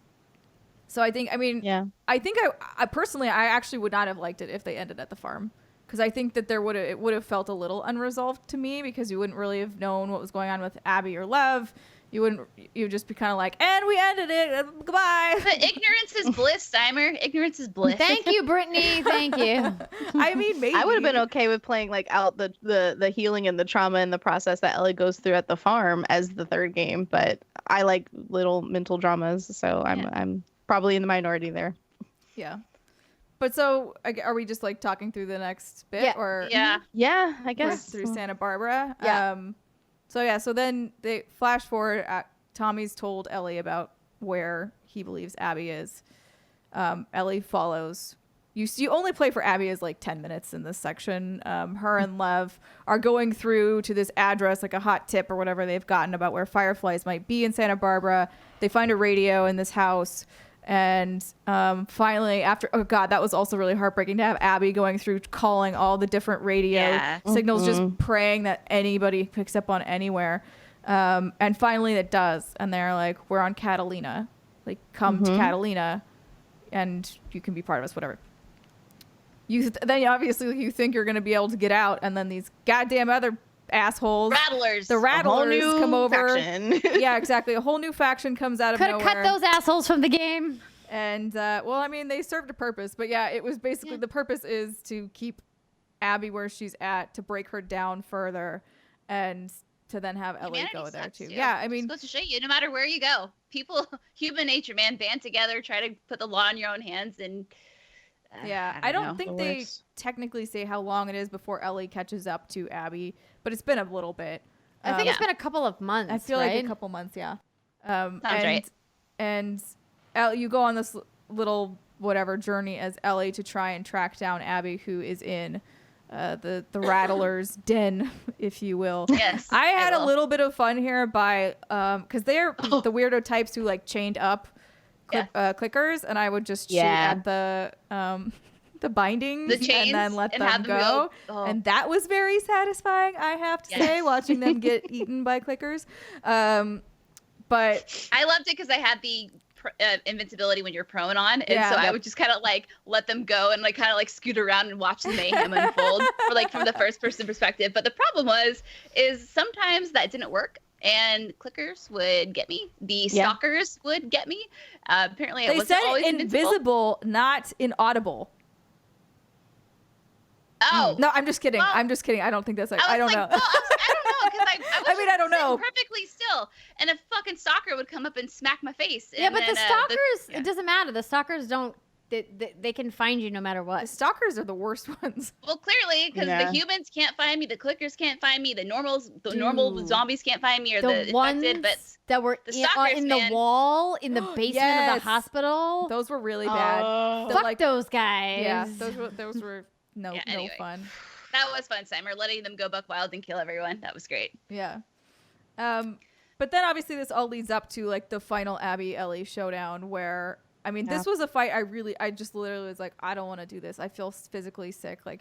so I think, I personally, I actually would not have liked it if they ended at the farm. Because I think that it would have felt a little unresolved to me because you wouldn't really have known what was going on with Abby or Lev. You would just be kind of like, and we ended it. Goodbye. But ignorance is bliss, Steimer. Ignorance is bliss. Thank you, Brittany. Thank you. I mean, maybe I would have been okay with playing like out the healing and the trauma and the process that Ellie goes through at the farm as the third game, but I like little mental dramas, so I'm probably in the minority there. Yeah. But so, are we just like talking through the next bit, or Yeah, I guess through Santa Barbara? Yeah. So then they flash forward. Tommy's told Ellie about where he believes Abby is. Ellie follows. You only play for Abby as like 10 minutes in this section. Her and Lev are going through to this address, like a hot tip or whatever they've gotten about where fireflies might be in Santa Barbara. They find a radio in this house. And finally, after, oh God, that was also really heartbreaking to have Abby going through calling all the different radio signals, just praying that anybody picks up on anywhere. And finally it does. And they're like, we're on Catalina. Like, come to Catalina and you can be part of us, whatever. Then obviously you think you're going to be able to get out. And then these goddamn other assholes, the rattlers come over. Faction. Yeah, exactly. A whole new faction comes out of nowhere. Could have cut those assholes from the game. And well, I mean, they served a purpose, but yeah, it was basically the purpose is to keep Abby where she's at, to break her down further, and to then have Ellie go there too. Yeah, I mean, it's supposed to show you no matter where you go, people, human nature, man, band together, try to put the law in your own hands, and I don't think they technically say how long it is before Ellie catches up to Abby, but it's been a little bit. I think it's been a couple of months. I feel like a couple months, yeah. Sounds right. And you go on this little whatever journey as Ellie to try and track down Abby, who is in the Rattler's den, if you will. Yes, I had a little bit of fun here by because they're the weirdo types who like chained up clickers, and I would just shoot at the bindings and then let them go. And that was very satisfying, I have to say, watching them get eaten by clickers. But I loved it because I had the invincibility when you're prone on, and so I would just kind of like let them go and like kind of like scoot around and watch the mayhem unfold for like from the first person perspective. But the problem is sometimes that didn't work, and clickers would get me. The stalkers would get me. Apparently, they said invisible, not inaudible. Oh no, I'm just kidding. Well, I'm just kidding. I don't think that's like. I don't know. Well, I don't know because I mean, I don't know. Perfectly still, and a fucking stalker would come up and smack my face. Yeah, but the stalkers, it doesn't matter. The stalkers don't. They can find you no matter what. The stalkers are the worst ones. Well, clearly, because the humans can't find me, the clickers can't find me, the normal zombies can't find me, or the ones infected. But that were in the wall in the basement of the hospital. Those were really bad. Fuck those guys. Yeah, those were. No fun. That was fun, Simon. Letting them go buck wild and kill everyone. That was great. Yeah. But then obviously this all leads up to like the final Abby Ellie showdown where I mean this was a fight I just literally was like, I don't want to do this. I feel physically sick like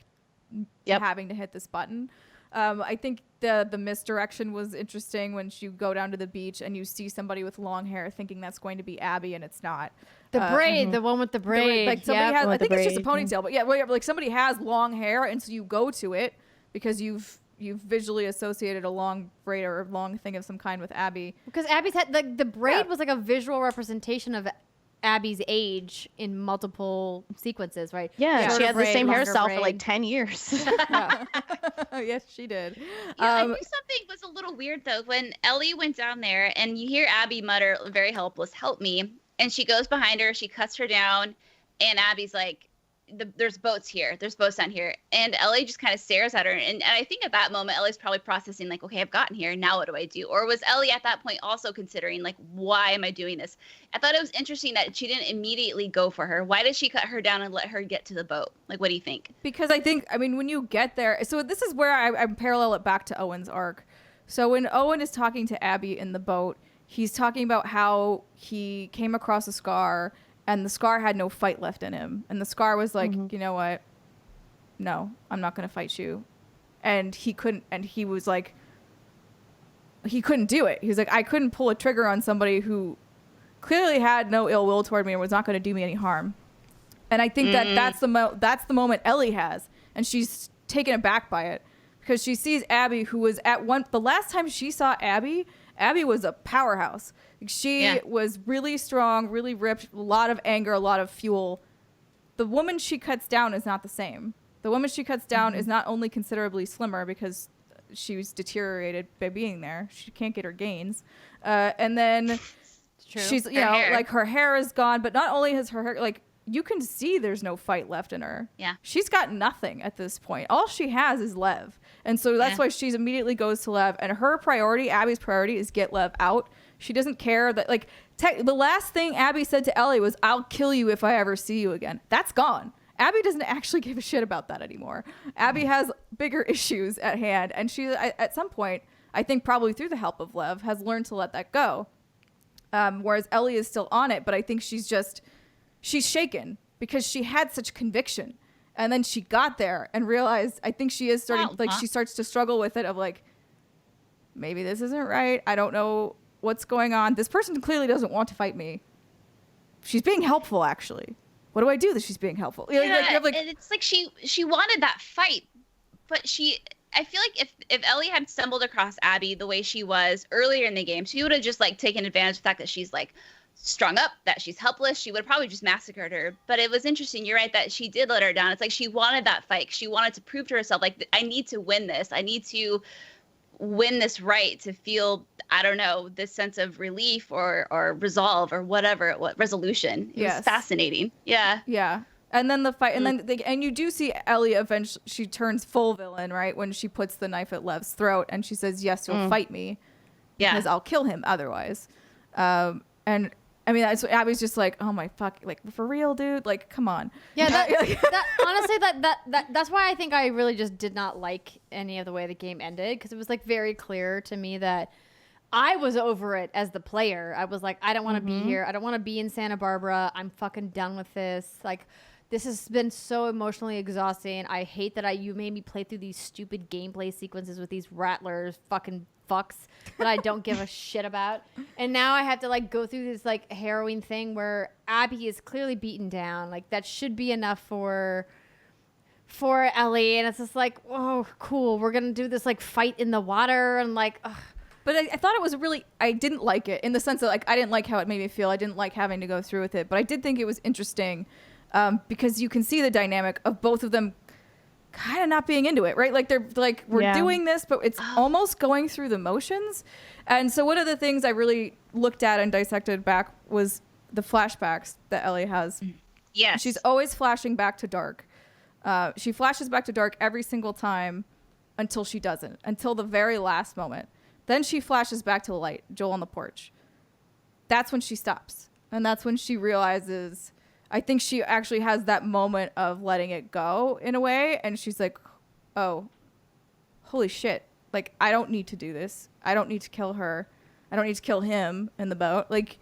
having to hit this button. I think the misdirection was interesting when you go down to the beach and you see somebody with long hair thinking that's going to be Abby and it's not. The braid, the one with the braid. Like somebody has, I think it's just a ponytail, but like somebody has long hair and so you go to it because you've visually associated a long braid or a long thing of some kind with Abby. Because Abby's had the braid was like a visual representation of Abby's age in multiple sequences, right? Yeah, she had the same hairstyle for like 10 years. Yes, she did. I think something was a little weird though when Ellie went down there and you hear Abby mutter, very helpless, help me. And she goes behind her, she cuts her down, and Abby's like, there's boats here. There's boats down here. And Ellie just kind of stares at her. And I think at that moment, Ellie's probably processing like, okay, I've gotten here. Now what do I do? Or was Ellie at that point also considering like, why am I doing this? I thought it was interesting that she didn't immediately go for her. Why did she cut her down and let her get to the boat? Like, what do you think? Because I mean, when you get there, so this is where I parallel it back to Owen's arc. So when Owen is talking to Abby in the boat, he's talking about how he came across a scar and the scar had no fight left in him. And the scar was like, you know what? No, I'm not going to fight you. And he couldn't, and he was like, he couldn't do it. He was like, I couldn't pull a trigger on somebody who clearly had no ill will toward me and was not going to do me any harm. And I think that's the moment Ellie has. And she's taken aback by it because she sees Abby, who was the last time she saw Abby was a powerhouse. She was really strong, really ripped, a lot of anger, a lot of fuel. The woman she cuts down is not the same. The woman she cuts down is not only considerably slimmer because she was deteriorated by being there. She can't get her gains. And then she's, like her hair is gone, but not only has her hair, like you can see there's no fight left in her. Yeah. She's got nothing at this point. All she has is Lev. And so that's why she immediately goes to Lev. And her priority, Abby's priority, is get Lev out. She doesn't care that, like, the last thing Abby said to Ellie was, I'll kill you if I ever see you again. That's gone. Abby doesn't actually give a shit about that anymore. Abby has bigger issues at hand. And she, at some point, I think probably through the help of Lev, has learned to let that go. Whereas Ellie is still on it. But I think she's shaken because she had such conviction. And then she got there and realized, I think she is starting, she starts to struggle with it of like, maybe this isn't right. I don't know what's going on. This person clearly doesn't want to fight me. She's being helpful, actually. What do I do that she's being helpful? Yeah, and it's like she wanted that fight, but I feel like if Ellie had stumbled across Abby the way she was earlier in the game, she would have just like taken advantage of the fact that she's like strung up, that she's helpless, she would have probably just massacred her. But it was interesting. You're right that she did let her down. It's like she wanted that fight. She wanted to prove to herself, like, I need to win this. I need to win this right to feel, I don't know, this sense of relief or resolve or whatever, resolution. It was fascinating. Yeah. Yeah. And then the fight, and then and you do see Ellie eventually, she turns full villain, right? When she puts the knife at Lev's throat and she says, yes, you'll fight me. Yeah. Because I'll kill him otherwise. And I mean, Abby's just like, oh my fuck, like, for real, dude? Like, come on. Yeah, honestly, that's why I think I really just did not like any of the way the game ended, because it was like very clear to me that I was over it as the player. I was like, I don't want to be here. I don't want to be in Santa Barbara. I'm fucking done with this. Like, this has been so emotionally exhausting. I hate that you made me play through these stupid gameplay sequences with these rattlers, fucking fucks that I don't give a shit about. And now I have to like go through this like harrowing thing where Abby is clearly beaten down. Like, that should be enough for Ellie. And it's just like, oh, cool. We're going to do this like fight in the water and like, ugh. But I thought it was I didn't like it in the sense that like, I didn't like how it made me feel. I didn't like having to go through with it, but I did think it was interesting because you can see the dynamic of both of them kind of not being into it, right? Like, they're like, we're doing this, but it's almost going through the motions. And so one of the things I really looked at and dissected back was the flashbacks that Ellie has. Yes. She's always flashing back to dark. She flashes back to dark every single time until she doesn't, until the very last moment. Then she flashes back to the light, Joel on the porch. That's when she stops. And that's when she realizes, I think she actually has that moment of letting it go in a way. And she's like, oh, holy shit. Like, I don't need to do this. I don't need to kill her. I don't need to kill him in the boat. Like,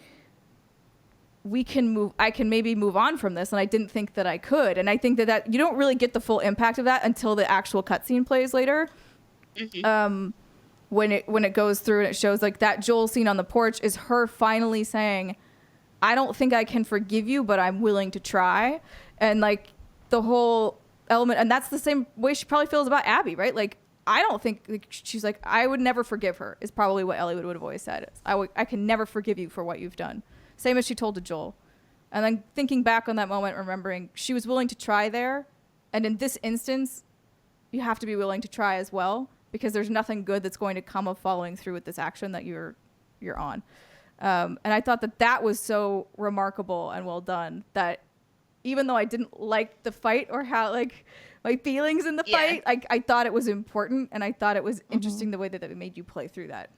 I can maybe move on from this. And I didn't think that I could. And I think that you don't really get the full impact of that until the actual cutscene plays later. Mm-hmm. When it goes through and it shows like that Joel scene on the porch is her finally saying, I don't think I can forgive you, but I'm willing to try. And like the whole element, and that's the same way she probably feels about Abby, right? Like, I don't think, like, she's like, I would never forgive her, is probably what Ellie would have always said. I can never forgive you for what you've done. Same as she told to Joel. And then thinking back on that moment, remembering she was willing to try there. And in this instance, you have to be willing to try as well, because there's nothing good that's going to come of following through with this action that you're on. And I thought that was so remarkable and well done that even though I didn't like the fight or how like my feelings in the fight, I thought it was important, and I thought it was interesting the way that it made you play through that.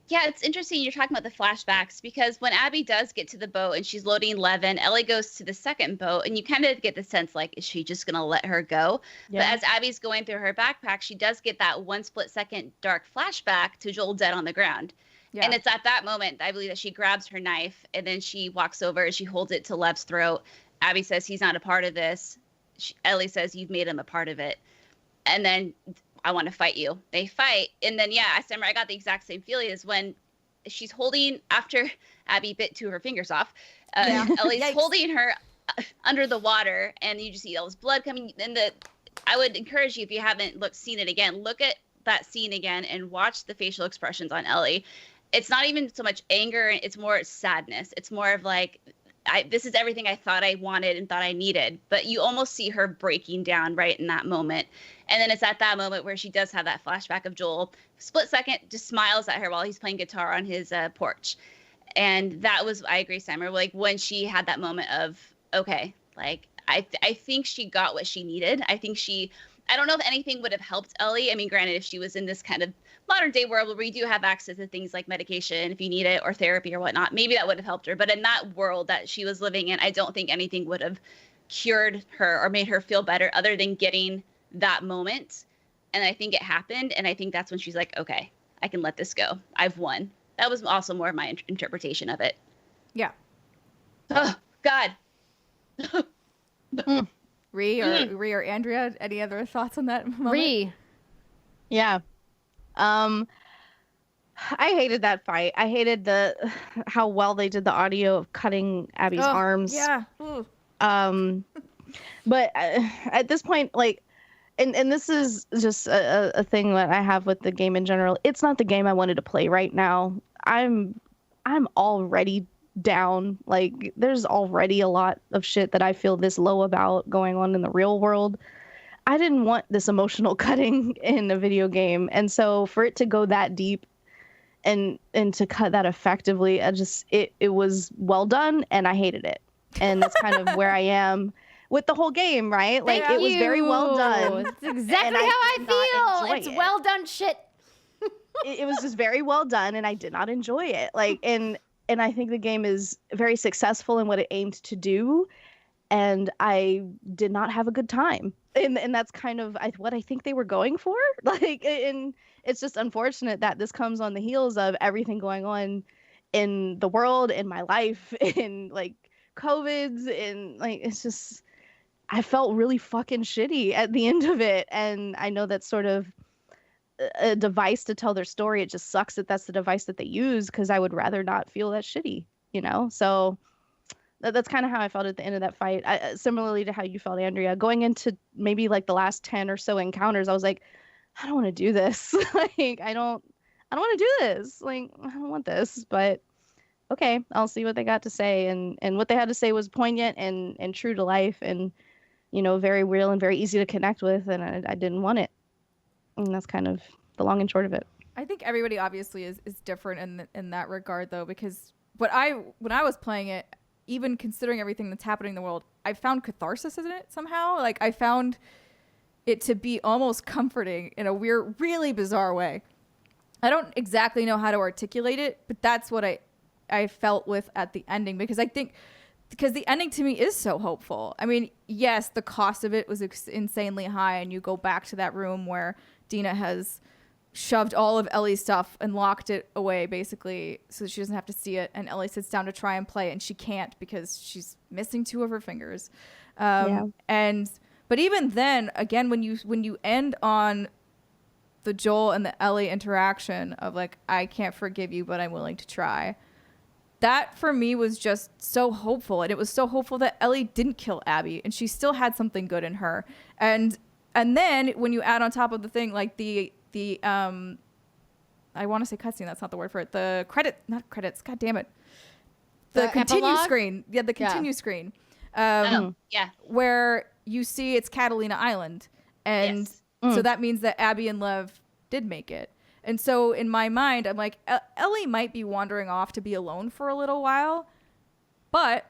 Yeah, it's interesting you're talking about the flashbacks, because when Abby does get to the boat and she's loading Levin, Ellie goes to the second boat, and you kind of get the sense like, is she just going to let her go? Yeah. But as Abby's going through her backpack, she does get that 1 split second dark flashback to Joel dead on the ground. Yeah. And it's at that moment, I believe, that she grabs her knife and then she walks over and she holds it to Lev's throat. Abby says, he's not a part of this. Ellie says, you've made him a part of it. And then, I want to fight you. They fight. And then, I got the exact same feeling as when she's holding, after Abby bit 2 of her fingers off, Ellie's holding her under the water, and you just see all this blood coming. And I would encourage you, if you haven't seen it again, look at that scene again and watch the facial expressions on Ellie. It's not even so much anger. It's more sadness. It's more of like, this is everything I thought I wanted and thought I needed. But you almost see her breaking down right in that moment. And then it's at that moment where she does have that flashback of Joel, split second, just smiles at her while he's playing guitar on his porch. And that was, I agree, Summer, like when she had that moment of, okay, like, I think she got what she needed. I don't know if anything would have helped Ellie. I mean, granted, if she was in this kind of modern day world where we do have access to things like medication, if you need it, or therapy or whatnot, maybe that would have helped her. But in that world that she was living in, I don't think anything would have cured her or made her feel better other than getting that moment. And I think it happened. And I think that's when she's like, okay, I can let this go. I've won. That was also more of my interpretation of it. Yeah. Oh, God. Ree or Andrea, any other thoughts on that moment? Ree. Yeah. I hated that fight. I hated how well they did the audio of cutting Abby's arms. Yeah. But at this point, like, and this is just a thing that I have with the game in general. It's not the game I wanted to play right now. I'm already down. Like, there's already a lot of shit that I feel this low about going on in the real world. I didn't want this emotional cutting in a video game. And so for it to go that deep and to cut that effectively, it was well done, and I hated it. And that's kind of where I am with the whole game, right? Like, it was very well done. It's exactly how I feel. It's it. well done shit. It was just very well done, and I did not enjoy it. Like, and I think the game is very successful in what it aimed to do, and I did not have a good time. And that's kind of what I think they were going for. Like, and it's just unfortunate that this comes on the heels of everything going on in the world, in my life, in like COVIDs, and like, it's just, I felt really fucking shitty at the end of it. And I know that's sort of a device to tell their story. It just sucks that that's the device that they use, because I would rather not feel that shitty, you know? So that's kind of how I felt at the end of that fight. Similarly to how you felt, Andrea, going into maybe like the last 10 or so encounters, I was like, I don't want to do this. Like, I don't want to do this. Like, I don't want this, but okay, I'll see what they got to say. And what they had to say was poignant and true to life, and, you know, very real and very easy to connect with. And I didn't want it. And that's kind of the long and short of it. I think everybody obviously is different in that regard, though, because when I was playing it, even considering everything that's happening in the world, I found catharsis in it somehow. Like, I found it to be almost comforting in a weird, really bizarre way. I don't exactly know how to articulate it, but that's what I felt with at the ending, because the ending to me is so hopeful. I mean, yes, the cost of it was insanely high, and you go back to that room where Dina has shoved all of Ellie's stuff and locked it away, basically, so she doesn't have to see it. And Ellie sits down to try and play, and she can't because she's missing 2 of her fingers. But even then, again, when you end on the Joel and the Ellie interaction of like, I can't forgive you, but I'm willing to try. That for me was just so hopeful, and it was so hopeful that Ellie didn't kill Abby, and she still had something good in her. And then when you add on top of the thing, like the I want to say cutscene, that's not the word for it. The not credits, god damn it. The continue epilogue? Screen. Yeah, the continue screen. Yeah. Where you see it's Catalina Island. And Yes. so that means that Abby and Lev did make it. And so in my mind, I'm like, Ellie might be wandering off to be alone for a little while, but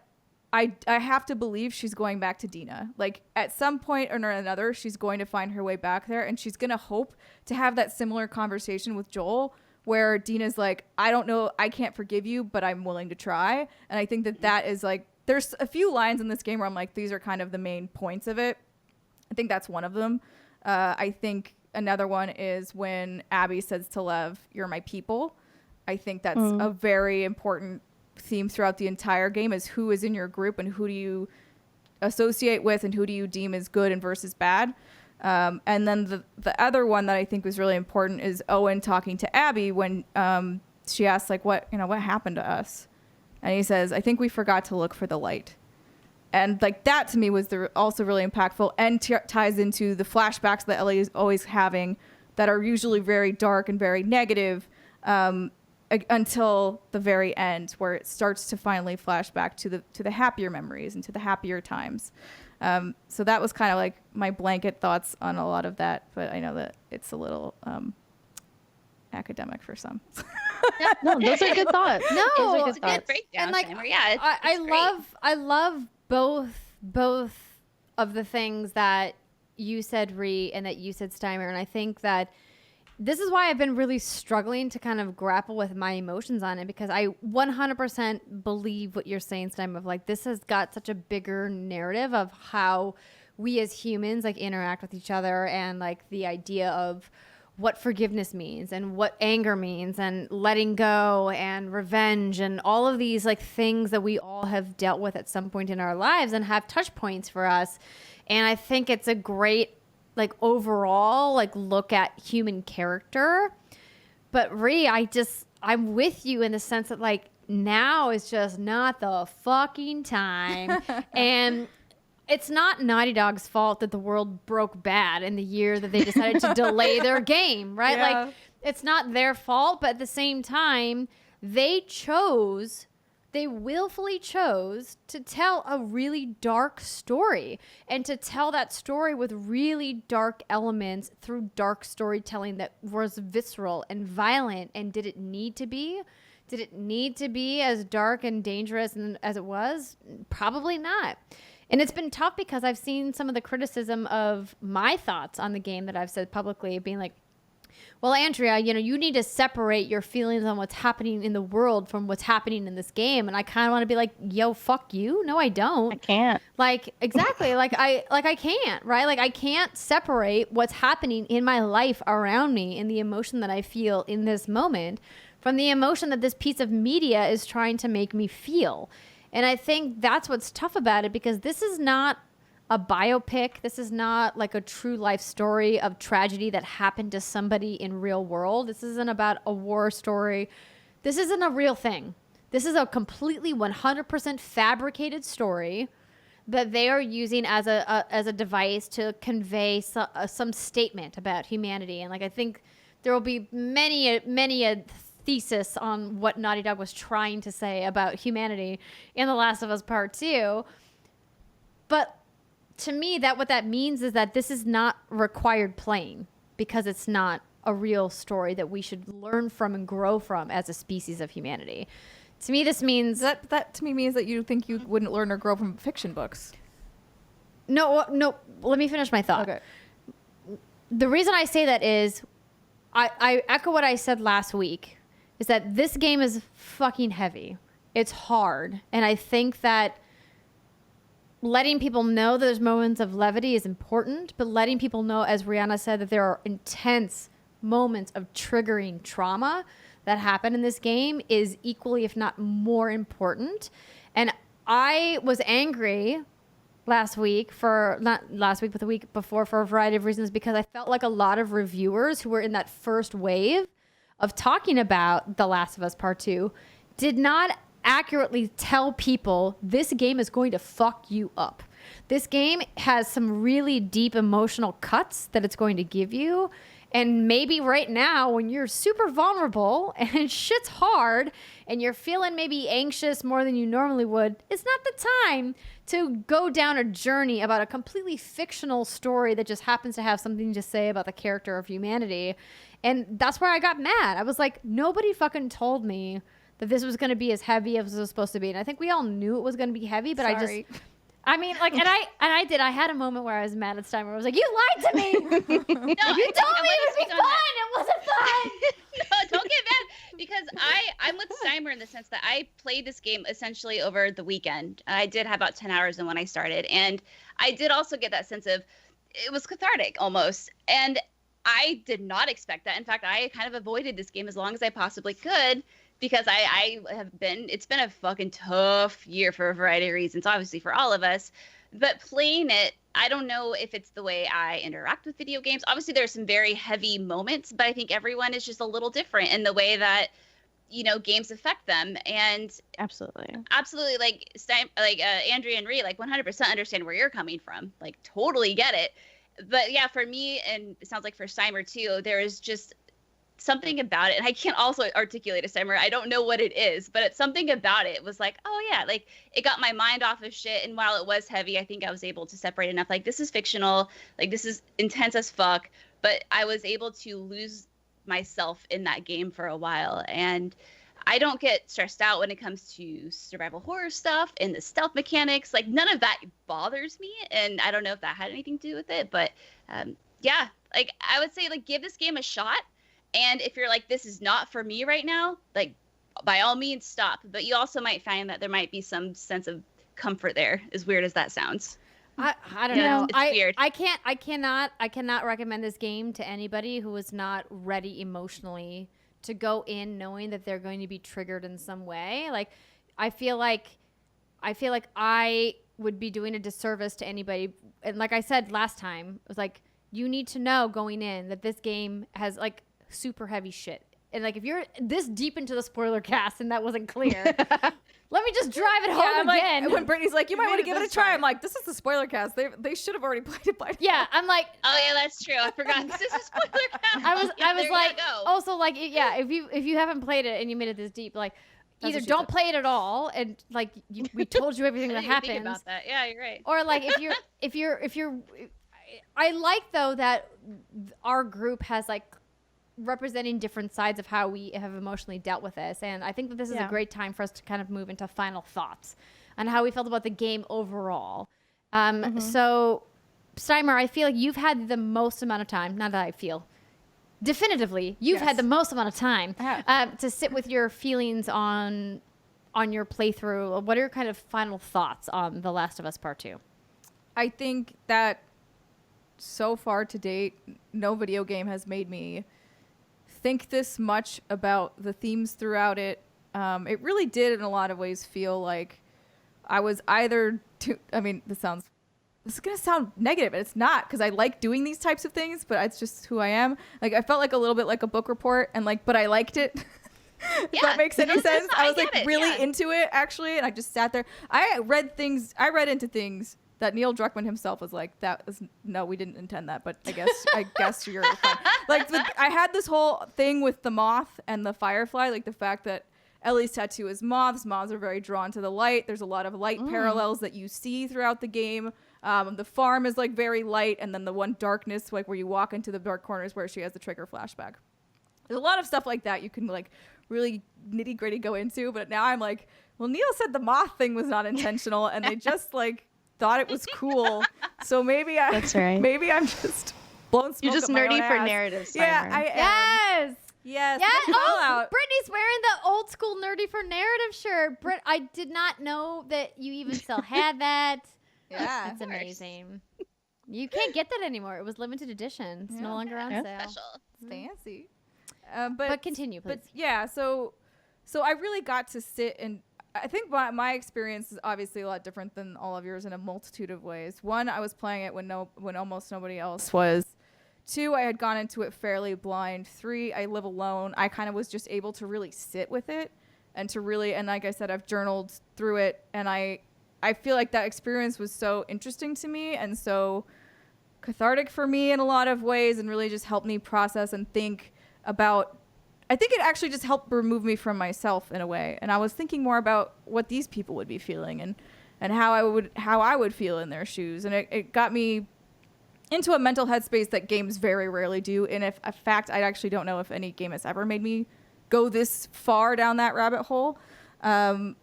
I have to believe she's going back to Dina. Like, at some point or another, she's going to find her way back there, and she's going to hope to have that similar conversation with Joel where Dina's like, I don't know, I can't forgive you, but I'm willing to try. And I think that is like, there's a few lines in this game where I'm like, these are kind of the main points of it. I think that's one of them. I think another one is when Abby says to Lev, you're my people. I think that's a very important theme throughout the entire game, is who is in your group and who do you associate with and who do you deem as good and versus bad. And then the other one that I think was really important is Owen talking to Abby when she asks, like, what happened to us? And he says, I think we forgot to look for the light. And like, that to me was also really impactful, and ties into the flashbacks that Ellie is always having that are usually very dark and very negative, until the very end, where it starts to finally flash back to the happier memories and to the happier times. So that was kind of like my blanket thoughts on a lot of that, but I know that it's a little academic for some. No, those are good thoughts. No, Those are It's good a good thoughts. breakdown. And like, Timer. Yeah, I love both of the things that you said, Ree, and that you said, Steimer. And I think that this is why I've been really struggling to kind of grapple with my emotions on it, because I 100% believe what you're saying, Steimer, of like, this has got such a bigger narrative of how we as humans like interact with each other, and like the idea of what forgiveness means and what anger means and letting go and revenge and all of these like things that we all have dealt with at some point in our lives and have touch points for us. And I think it's a great like overall like look at human character. But Ree, I'm with you in the sense that like now is just not the fucking time. And it's not Naughty Dog's fault that the world broke bad in the year that they decided to delay their game, right? Yeah. Like, it's not their fault, but at the same time, they chose they willfully chose to tell a really dark story, and to tell that story with really dark elements through dark storytelling that was visceral and violent. And did it need to be? Did it need to be as dark and dangerous as it was? Probably not. And it's been tough because I've seen some of the criticism of my thoughts on the game that I've said publicly, being like, well, Andrea, you need to separate your feelings on what's happening in the world from what's happening in this game. And I kind of want to be like, yo, fuck you. No, I don't. I can't. Like, exactly. I can't, right? Like, I can't separate what's happening in my life around me and the emotion that I feel in this moment from the emotion that this piece of media is trying to make me feel. And I think that's what's tough about it, because this is not a biopic. This is not like a true life story of tragedy that happened to somebody in real world. This isn't about a war story. This isn't a real thing. This is a completely 100% fabricated story that they are using as a device to convey some statement about humanity. And like, I think there will be many a thesis on what Naughty Dog was trying to say about humanity in The Last of Us Part 2. But to me, what that means is that this is not required playing, because it's not a real story that we should learn from and grow from as a species of humanity. To me, this means that to me means that you think you wouldn't learn or grow from fiction books. No, let me finish my thought. Okay. The reason I say that is I echo what I said last week, is that this game is fucking heavy. It's hard. And I think that letting people know that there's moments of levity is important, but letting people know, as Rihanna said, that there are intense moments of triggering trauma that happen in this game is equally, if not more important. And I was angry not last week, but the week before, for a variety of reasons, because I felt like a lot of reviewers who were in that first wave of talking about The Last of Us Part 2 did not accurately tell people this game is going to fuck you up. This game has some really deep emotional cuts that it's going to give you. And maybe right now, when you're super vulnerable and shit's hard and you're feeling maybe anxious more than you normally would, it's not the time to go down a journey about a completely fictional story that just happens to have something to say about the character of humanity. And that's where I got mad. I was like, nobody fucking told me that this was going to be as heavy as it was supposed to be. And I think we all knew it was going to be heavy, but Sorry. I mean, like, and I had a moment where I was mad at Steimer. I was like, you lied to me. No, You told me it would be fun. It wasn't fun. No, don't get mad, because I'm with Steimer in the sense that I played this game essentially over the weekend. I did have about 10 hours in when I started. And I did also get that sense of, it was cathartic almost. And I did not expect that. In fact, I kind of avoided this game as long as I possibly could, because it's been a fucking tough year for a variety of reasons, obviously for all of us. But playing it, I don't know if it's the way I interact with video games. Obviously, there's some very heavy moments, but I think everyone is just a little different in the way that, games affect them. And Absolutely, like Andrea and Ree, like 100% understand where you're coming from. Like, totally get it. But yeah, for me, and it sounds like for Steimer too, there is just something about it, and I can't also articulate a Steimer. I don't know what it is, but it's something about it was like, oh yeah, like it got my mind off of shit. And while it was heavy, I think I was able to separate enough. Like, this is fictional, like this is intense as fuck, but I was able to lose myself in that game for a while. And I don't get stressed out when it comes to survival horror stuff and the stealth mechanics. Like, none of that bothers me, and I don't know if that had anything to do with it, but yeah, like I would say, like, give this game a shot. And if you're like, this is not for me right now, like, by all means, stop. But you also might find that there might be some sense of comfort there, as weird as that sounds. I don't know. It's weird. I cannot recommend this game to anybody who is not ready emotionally to go in knowing that they're going to be triggered in some way. Like, I feel like I would be doing a disservice to anybody. And like I said last time, it was like, you need to know going in that this game has like super heavy shit. And like, if you're this deep into the spoiler cast and that wasn't clear, let me just drive it home again. Like, when Brittany's like, you might want to give it a try, I'm like, this is the spoiler cast. They should have already played it by now. Yeah, I'm like, oh yeah, that's true. I forgot this is a spoiler cast. I was There like, you go. also like, yeah, if you haven't played it and you made it this deep, like, either what she don't said. play it at all, and like we told you everything I that didn't even think happens, about that. Yeah, you're right. or like if you're I like though that our group has like representing different sides of how we have emotionally dealt with this, and I think that this is a great time for us to kind of move into final thoughts on how we felt about the game overall. So Steimer, I feel like you've had the most amount of time, not that I feel, definitively you've had the most amount of time to sit with your feelings on your playthrough. What are your kind of final thoughts on The Last of Us Part 2? I think that so far to date, no video game has made me think this much about the themes throughout it. It really did in a lot of ways feel like I was either this is going to sound negative, and it's not, because I like doing these types of things, but it's just who I am. Like, I felt like a little bit like a book report, and like, but I liked it. If that makes any sense. I was like really into it, actually, and I just sat there. I read into things that Neil Druckmann himself was like, no, we didn't intend that, but I guess you're fine. Like, I had this whole thing with the moth and the firefly, like the fact that Ellie's tattoo is moths. Moths are very drawn to the light. There's a lot of light parallels that you see throughout the game. The farm is like very light, and then the one darkness, like where you walk into the dark corners where she has the trigger flashback. There's a lot of stuff like that you can like really nitty gritty go into, but now I'm like, well, Neil said the moth thing was not intentional, and they just like thought it was cool. So maybe that's right. Maybe I'm just blowing smoke. You're just up my nerdy own for ass. narratives. Yeah, I am. Yes. Yes. Oh, Brittany's wearing the old school nerdy for narrative shirt. I did not know that you even still had that. Yeah. It's amazing. You can't get that anymore. It was limited edition. It's no longer on sale. Special. It's fancy. But continue, please. But yeah, so I really got to sit, and I think my experience is obviously a lot different than all of yours in a multitude of ways. One, I was playing it when almost nobody else was. 2, I had gone into it fairly blind. 3, I live alone. I kind of was just able to really sit with it and like I said, I've journaled through it, and I feel like that experience was so interesting to me and so cathartic for me in a lot of ways, and really just helped me process and think about. I think it actually just helped remove me from myself in a way, and I was thinking more about what these people would be feeling and how I would feel in their shoes, and it got me into a mental headspace that games very rarely do. And in fact, I actually don't know if any game has ever made me go this far down that rabbit hole. And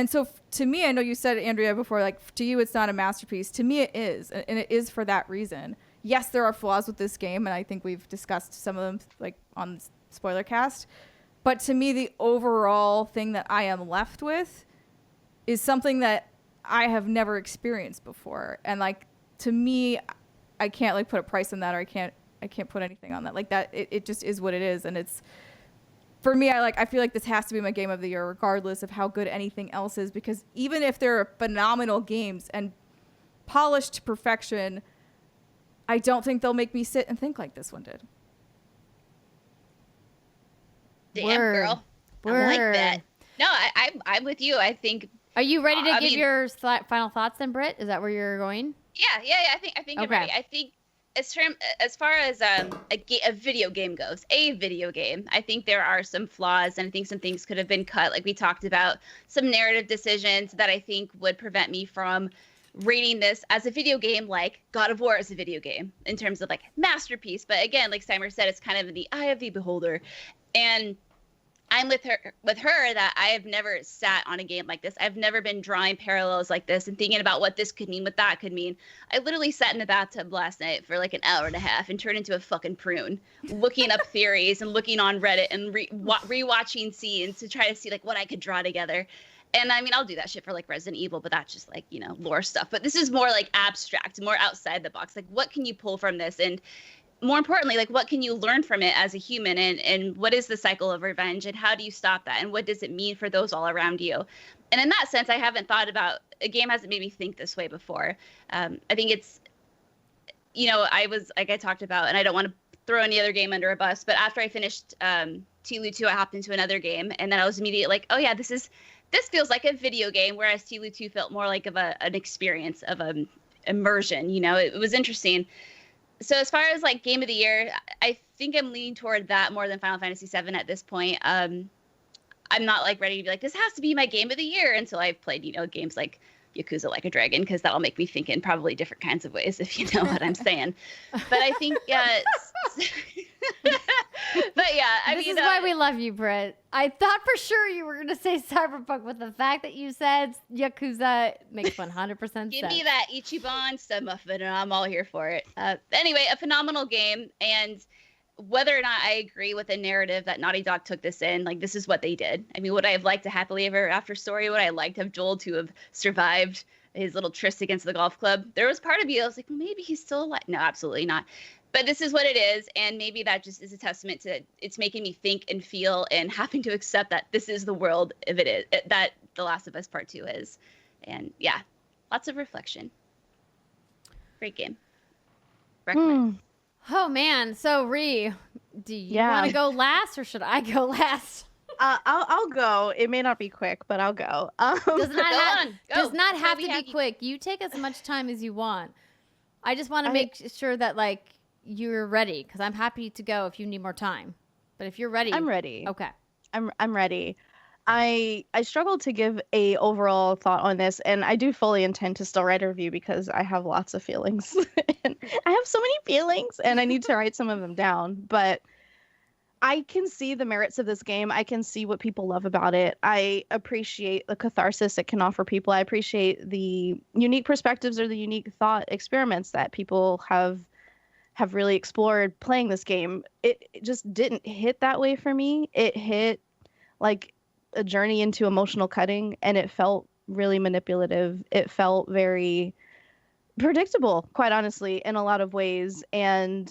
so to me, I know you said, Andrea, before, like, to you, it's not a masterpiece. To me, it is. And it is for that reason. Yes, there are flaws with this game, and I think we've discussed some of them, like, on Spoilercast. But to me, the overall thing that I am left with is something that I have never experienced before. And, like, to me, I can't, like, put a price on that, or I can't put anything on that. Like, that, it just is what it is. And it's, for me, I feel like this has to be my game of the year, regardless of how good anything else is, because even if they're phenomenal games and polished to perfection, I don't think they'll make me sit and think like this one did. Damn, Word. girl. Word. I like that. No, I'm with you. I think. Are you ready to give your final thoughts then, Britt? Is that where you're going? Yeah. I think I'm ready. I think as far as a video game goes, I think there are some flaws, and I think some things could have been cut. Like we talked about, some narrative decisions that I think would prevent me from rating this as a video game like God of War is a video game in terms of like masterpiece. But again, like Steimer said, it's kind of in the eye of the beholder. And I'm with her that I have never sat on a game like this. I've never been drawing parallels like this and thinking about what this could mean, what that could mean. I literally sat in the bathtub last night for like an hour and a half and turned into a fucking prune, looking up theories and looking on Reddit and rewatching scenes to try to see like what I could draw together. And I mean, I'll do that shit for like Resident Evil, but that's just like, lore stuff. But this is more like abstract, more outside the box. Like, what can you pull from this? And more importantly, like, what can you learn from it as a human? And what is the cycle of revenge? And how do you stop that? And what does it mean for those all around you? And in that sense, I haven't thought about, a game hasn't made me think this way before. I think it's, I was, like I talked about, and I don't want to throw any other game under a bus, but after I finished Tilu 2, I hopped into another game. And then I was immediately like, oh yeah, this feels like a video game, whereas Tilu 2 felt more like an experience of immersion. It was interesting. So as far as like game of the year, I think I'm leaning toward that more than Final Fantasy VII at this point. I I'm not like ready to be like, this has to be my game of the year until I've played, games like Yakuza Like a Dragon, because that'll make me think in probably different kinds of ways, if you know what I'm saying. But I think, but yeah, This is why we love you, Britt. I thought for sure you were going to say Cyberpunk, but the fact that you said Yakuza makes 100% sense. Give me that Ichiban stud muffin, and I'm all here for it. Anyway, a phenomenal game, and whether or not I agree with the narrative that Naughty Dog took this in, like, this is what they did. I mean, would I have liked a happily ever after story? Would I like to have Joel to have survived his little tryst against the golf club? There was part of me that was like, well, maybe he's still alive. No, absolutely not. But this is what it is, and maybe that just is a testament to it's making me think and feel and having to accept that this is the world if it is, that The Last of Us Part 2 is. And yeah, lots of reflection. Great game. Recommend. Oh, man. So, Ree, do you want to go last, or should I go last? I'll go. It may not be quick, but I'll go. Does not have to be quick. You take as much time as you want. I just want to make sure that, like, you're ready, because I'm happy to go if you need more time. But if you're ready, I'm ready. Okay, I'm ready. I struggled to give a overall thought on this, and I do fully intend to still write a review because I have lots of feelings. And I have so many feelings, and I need to write some of them down. But I can see the merits of this game. I can see what people love about it. I appreciate the catharsis it can offer people. I appreciate the unique perspectives or the unique thought experiments that people have really explored playing this game. It just didn't hit that way for me. It hit like a journey into emotional cutting, and it felt really manipulative. It felt very predictable, quite honestly, in a lot of ways. And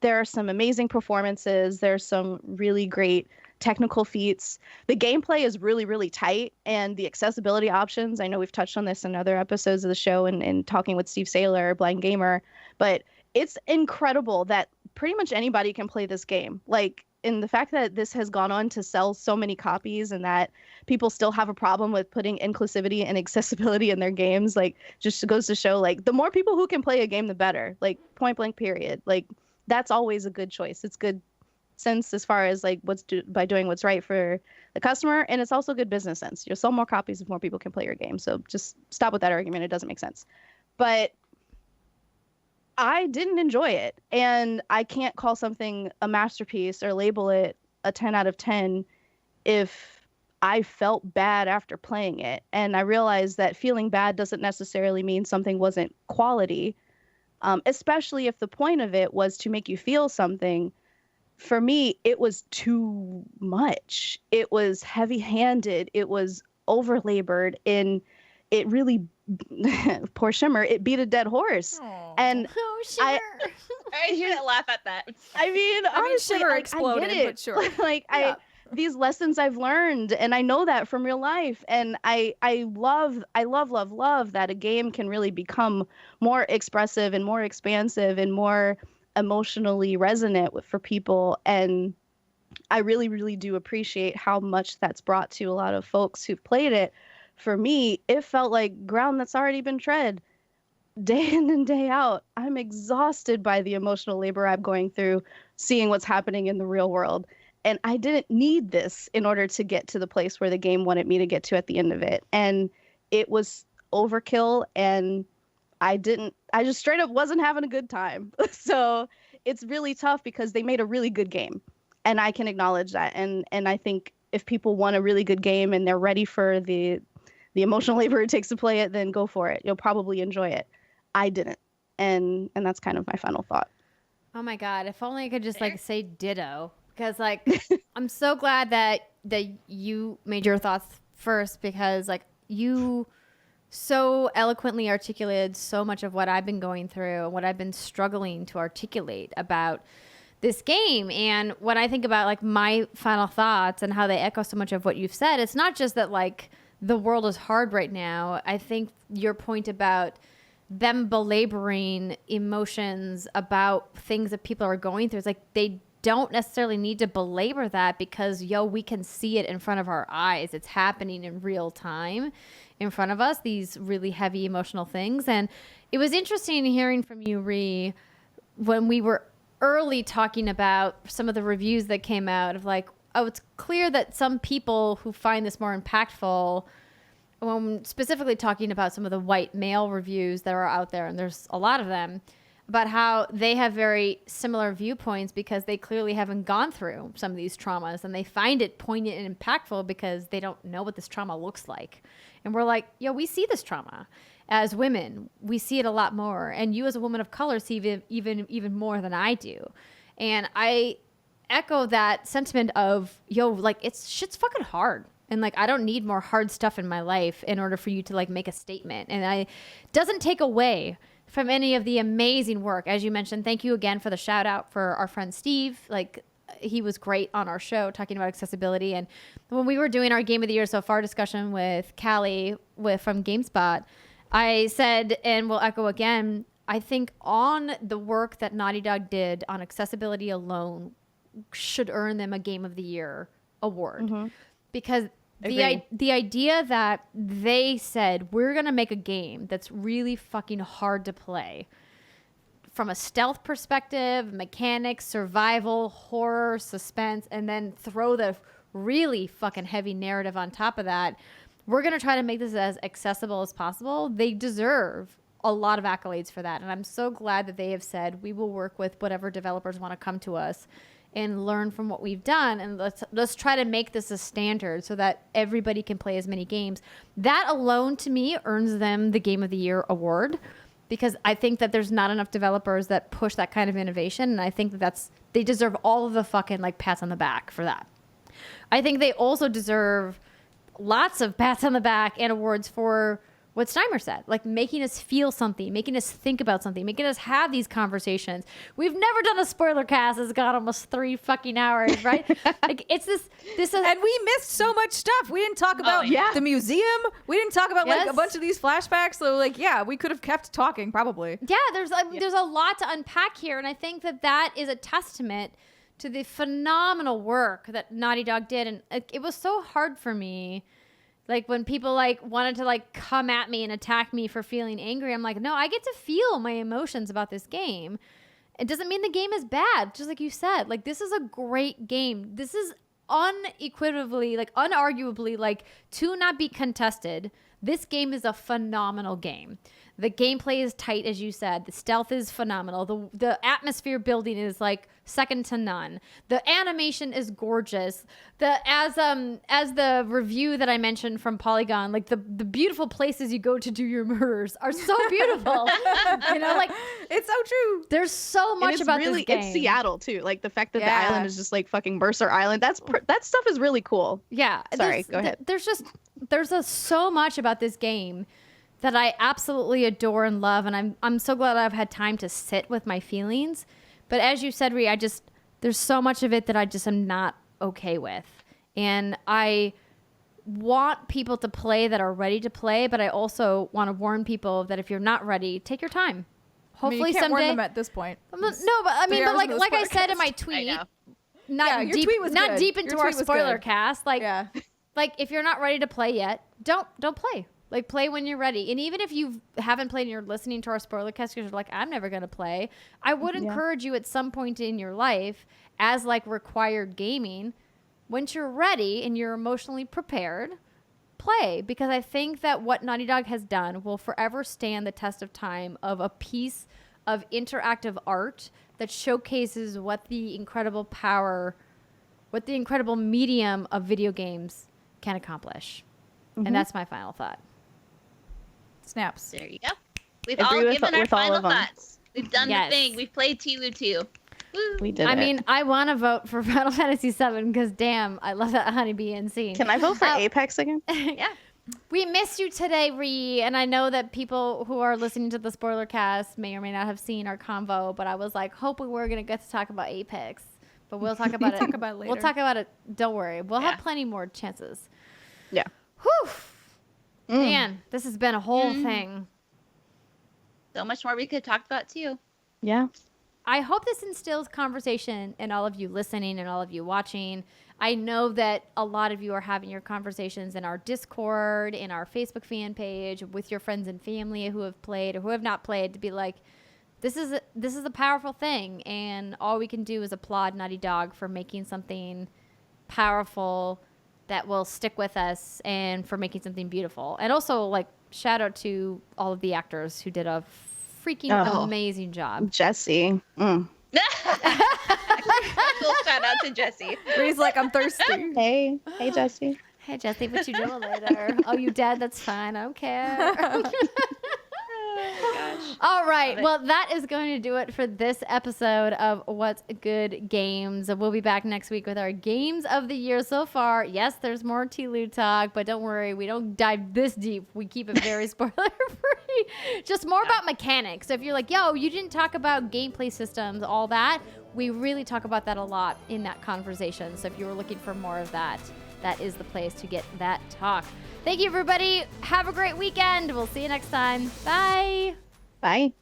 there are some amazing performances. There's some really great technical feats. The gameplay is really, really tight, and the accessibility options, I know we've touched on this in other episodes of the show and talking with Steve Saylor, Blind Gamer, but it's incredible that pretty much anybody can play this game. Like, in the fact that this has gone on to sell so many copies and that people still have a problem with putting inclusivity and accessibility in their games, like, just goes to show, like, the more people who can play a game, the better. Like, point blank period. Like, that's always a good choice. It's good sense as far as, like, by doing what's right for the customer, and it's also good business sense. You'll sell more copies if more people can play your game. So just stop with that argument. It doesn't make sense. But I didn't enjoy it, and I can't call something a masterpiece or label it a 10 out of 10 if I felt bad after playing it. And I realized that feeling bad doesn't necessarily mean something wasn't quality, especially if the point of it was to make you feel something. For me, it was too much. It was heavy-handed. It was overlabored, and it really poor Shimmer, it beat a dead horse. Aww. And Shimmer. I shouldn't laugh at that. I mean, honestly, Shimmer like, exploded, I get it. but sure. Like, Yeah. These lessons I've learned, and I know that from real life, and I love that a game can really become more expressive and more expansive and more emotionally resonant for people. And I really, really do appreciate how much that's brought to a lot of folks who've played it. For me, it felt like ground that's already been tread day in and day out. I'm exhausted by the emotional labor I'm going through, seeing what's happening in the real world. And I didn't need this in order to get to the place where the game wanted me to get to at the end of it. And it was overkill, and I just straight up wasn't having a good time. So it's really tough because they made a really good game, and I can acknowledge that. And I think if people want a really good game and they're ready for the emotional labor it takes to play it, then go for it. You'll probably enjoy it. I didn't. And that's kind of my final thought. Oh my God. If only I could just like say ditto, because like, I'm so glad that you made your thoughts first, because like you so eloquently articulated so much of what I've been going through and what I've been struggling to articulate about this game. And when I think about like my final thoughts and how they echo so much of what you've said, it's not just that like the world is hard right now. I think your point about them belaboring emotions about things that people are going through, it's like they don't necessarily need to belabor that, because we can see it in front of our eyes. It's happening in real time in front of us, these really heavy emotional things. And it was interesting hearing from you, Ree, when we were early talking about some of the reviews that came out of like, it's clear that some people who find this more impactful, specifically talking about some of the white male reviews that are out there, and there's a lot of them, about how they have very similar viewpoints because they clearly haven't gone through some of these traumas, and they find it poignant and impactful because they don't know what this trauma looks like. And we're like, we see this trauma as women. We see it a lot more, and you as a woman of color see even more than I do. And I echo that sentiment of, shit's fucking hard. And I don't need more hard stuff in my life in order for you to make a statement. And doesn't take away from any of the amazing work. As you mentioned, thank you again for the shout out for our friend Steve. He was great on our show talking about accessibility. And when we were doing our Game of the Year so far discussion with Callie from GameSpot, I said, and we'll echo again, I think on the work that Naughty Dog did on accessibility alone should earn them a Game of the Year award. Mm-hmm. Because the idea that they said, we're going to make a game that's really fucking hard to play from a stealth perspective, mechanics, survival, horror, suspense, and then throw the really fucking heavy narrative on top of that. We're going to try to make this as accessible as possible. They deserve a lot of accolades for that. And I'm so glad that they have said, we will work with whatever developers want to come to us and learn from what we've done. And let's try to make this a standard so that everybody can play as many games. That alone, to me, earns them the Game of the Year award, because I think that there's not enough developers that push that kind of innovation. And I think that they deserve all of the fucking pats on the back for that. I think they also deserve lots of pats on the back and awards for what Steimer said, making us feel something, making us think about something, making us have these conversations. We've never done a spoiler cast that's got almost 3 fucking hours, right? It's this, and we missed so much stuff. We didn't talk about the museum. We didn't talk about a bunch of these flashbacks. So we could have kept talking probably. Yeah, there's a lot to unpack here, and I think that is a testament to the phenomenal work that Naughty Dog did. And it was so hard for me. When people wanted to come at me and attack me for feeling angry, I'm like, no, I get to feel my emotions about this game. It doesn't mean the game is bad. Just like you said, this is a great game. This is unequivocally, unarguably, to not be contested. This game is a phenomenal game. The gameplay is tight, as you said. The stealth is phenomenal. The atmosphere building is second to none. The animation is gorgeous. As the review that I mentioned from Polygon, the beautiful places you go to do your murders are so beautiful. It's so true. There's so much about this game. It's Seattle too. The fact that the island is just fucking Mercer Island. That stuff is really cool. Yeah. Sorry, go ahead. There's so much about this game that I absolutely adore and love, and I'm so glad I've had time to sit with my feelings. But as you said, Ree, there's so much of it that I just am not okay with. And I want people to play that are ready to play, but I also want to warn people that if you're not ready, take your time. Hopefully you can't someday. warn them at this point. No, but I mean, but like I said in my tweet, not deep into our spoiler cast. If you're not ready to play yet, don't play. Play when you're ready. And even if you haven't played and you're listening to our spoiler cast because you're I'm never going to play, I would encourage you at some point in your life as required gaming, once you're ready and you're emotionally prepared, play. Because I think that what Naughty Dog has done will forever stand the test of time of a piece of interactive art that showcases what the incredible power, what the incredible medium of video games can accomplish. Mm-hmm. And that's my final thought. Snaps. There you go. We've all given our final thoughts. We've done the thing. We've played Tilu 2. Woo. We did I want to vote for Final Fantasy 7 because, damn, I love that honeybee Inn scene. Can I vote for Apex again? Yeah. We missed you today, Ree, and I know that people who are listening to the spoiler cast may or may not have seen our convo, but I was hoping we were going to get to talk about Apex. But we'll talk about it. Later. We'll talk about it. Don't worry. We'll have plenty more chances. Yeah. Whew. Man, this has been a whole thing. So much more we could talk about too. Yeah. I hope this instills conversation in all of you listening and all of you watching. I know that a lot of you are having your conversations in our Discord, in our Facebook fan page, with your friends and family who have played or who have not played, to be this is a powerful thing, and all we can do is applaud Naughty Dog for making something powerful, that will stick with us, and for making something beautiful. And also, like, shout out to all of the actors who did a freaking amazing job. Jesse. Cool shout out to Jesse. He's like, I'm thirsty. Hey Jesse. Hey, Jesse, what you doing later? Oh, you dead? That's fine. I don't care. Gosh. All right. Well, that is going to do it for this episode of What's Good Games. We'll be back next week with our games of the year so far. Yes, there's more T-Lou talk, but don't worry. We don't dive this deep. We keep it very spoiler-free. Just more about mechanics. So if you're like, yo, you didn't talk about gameplay systems, all that, we really talk about that a lot in that conversation. So if you were looking for more of that, that is the place to get that talk. Thank you, everybody. Have a great weekend. We'll see you next time. Bye. Bye.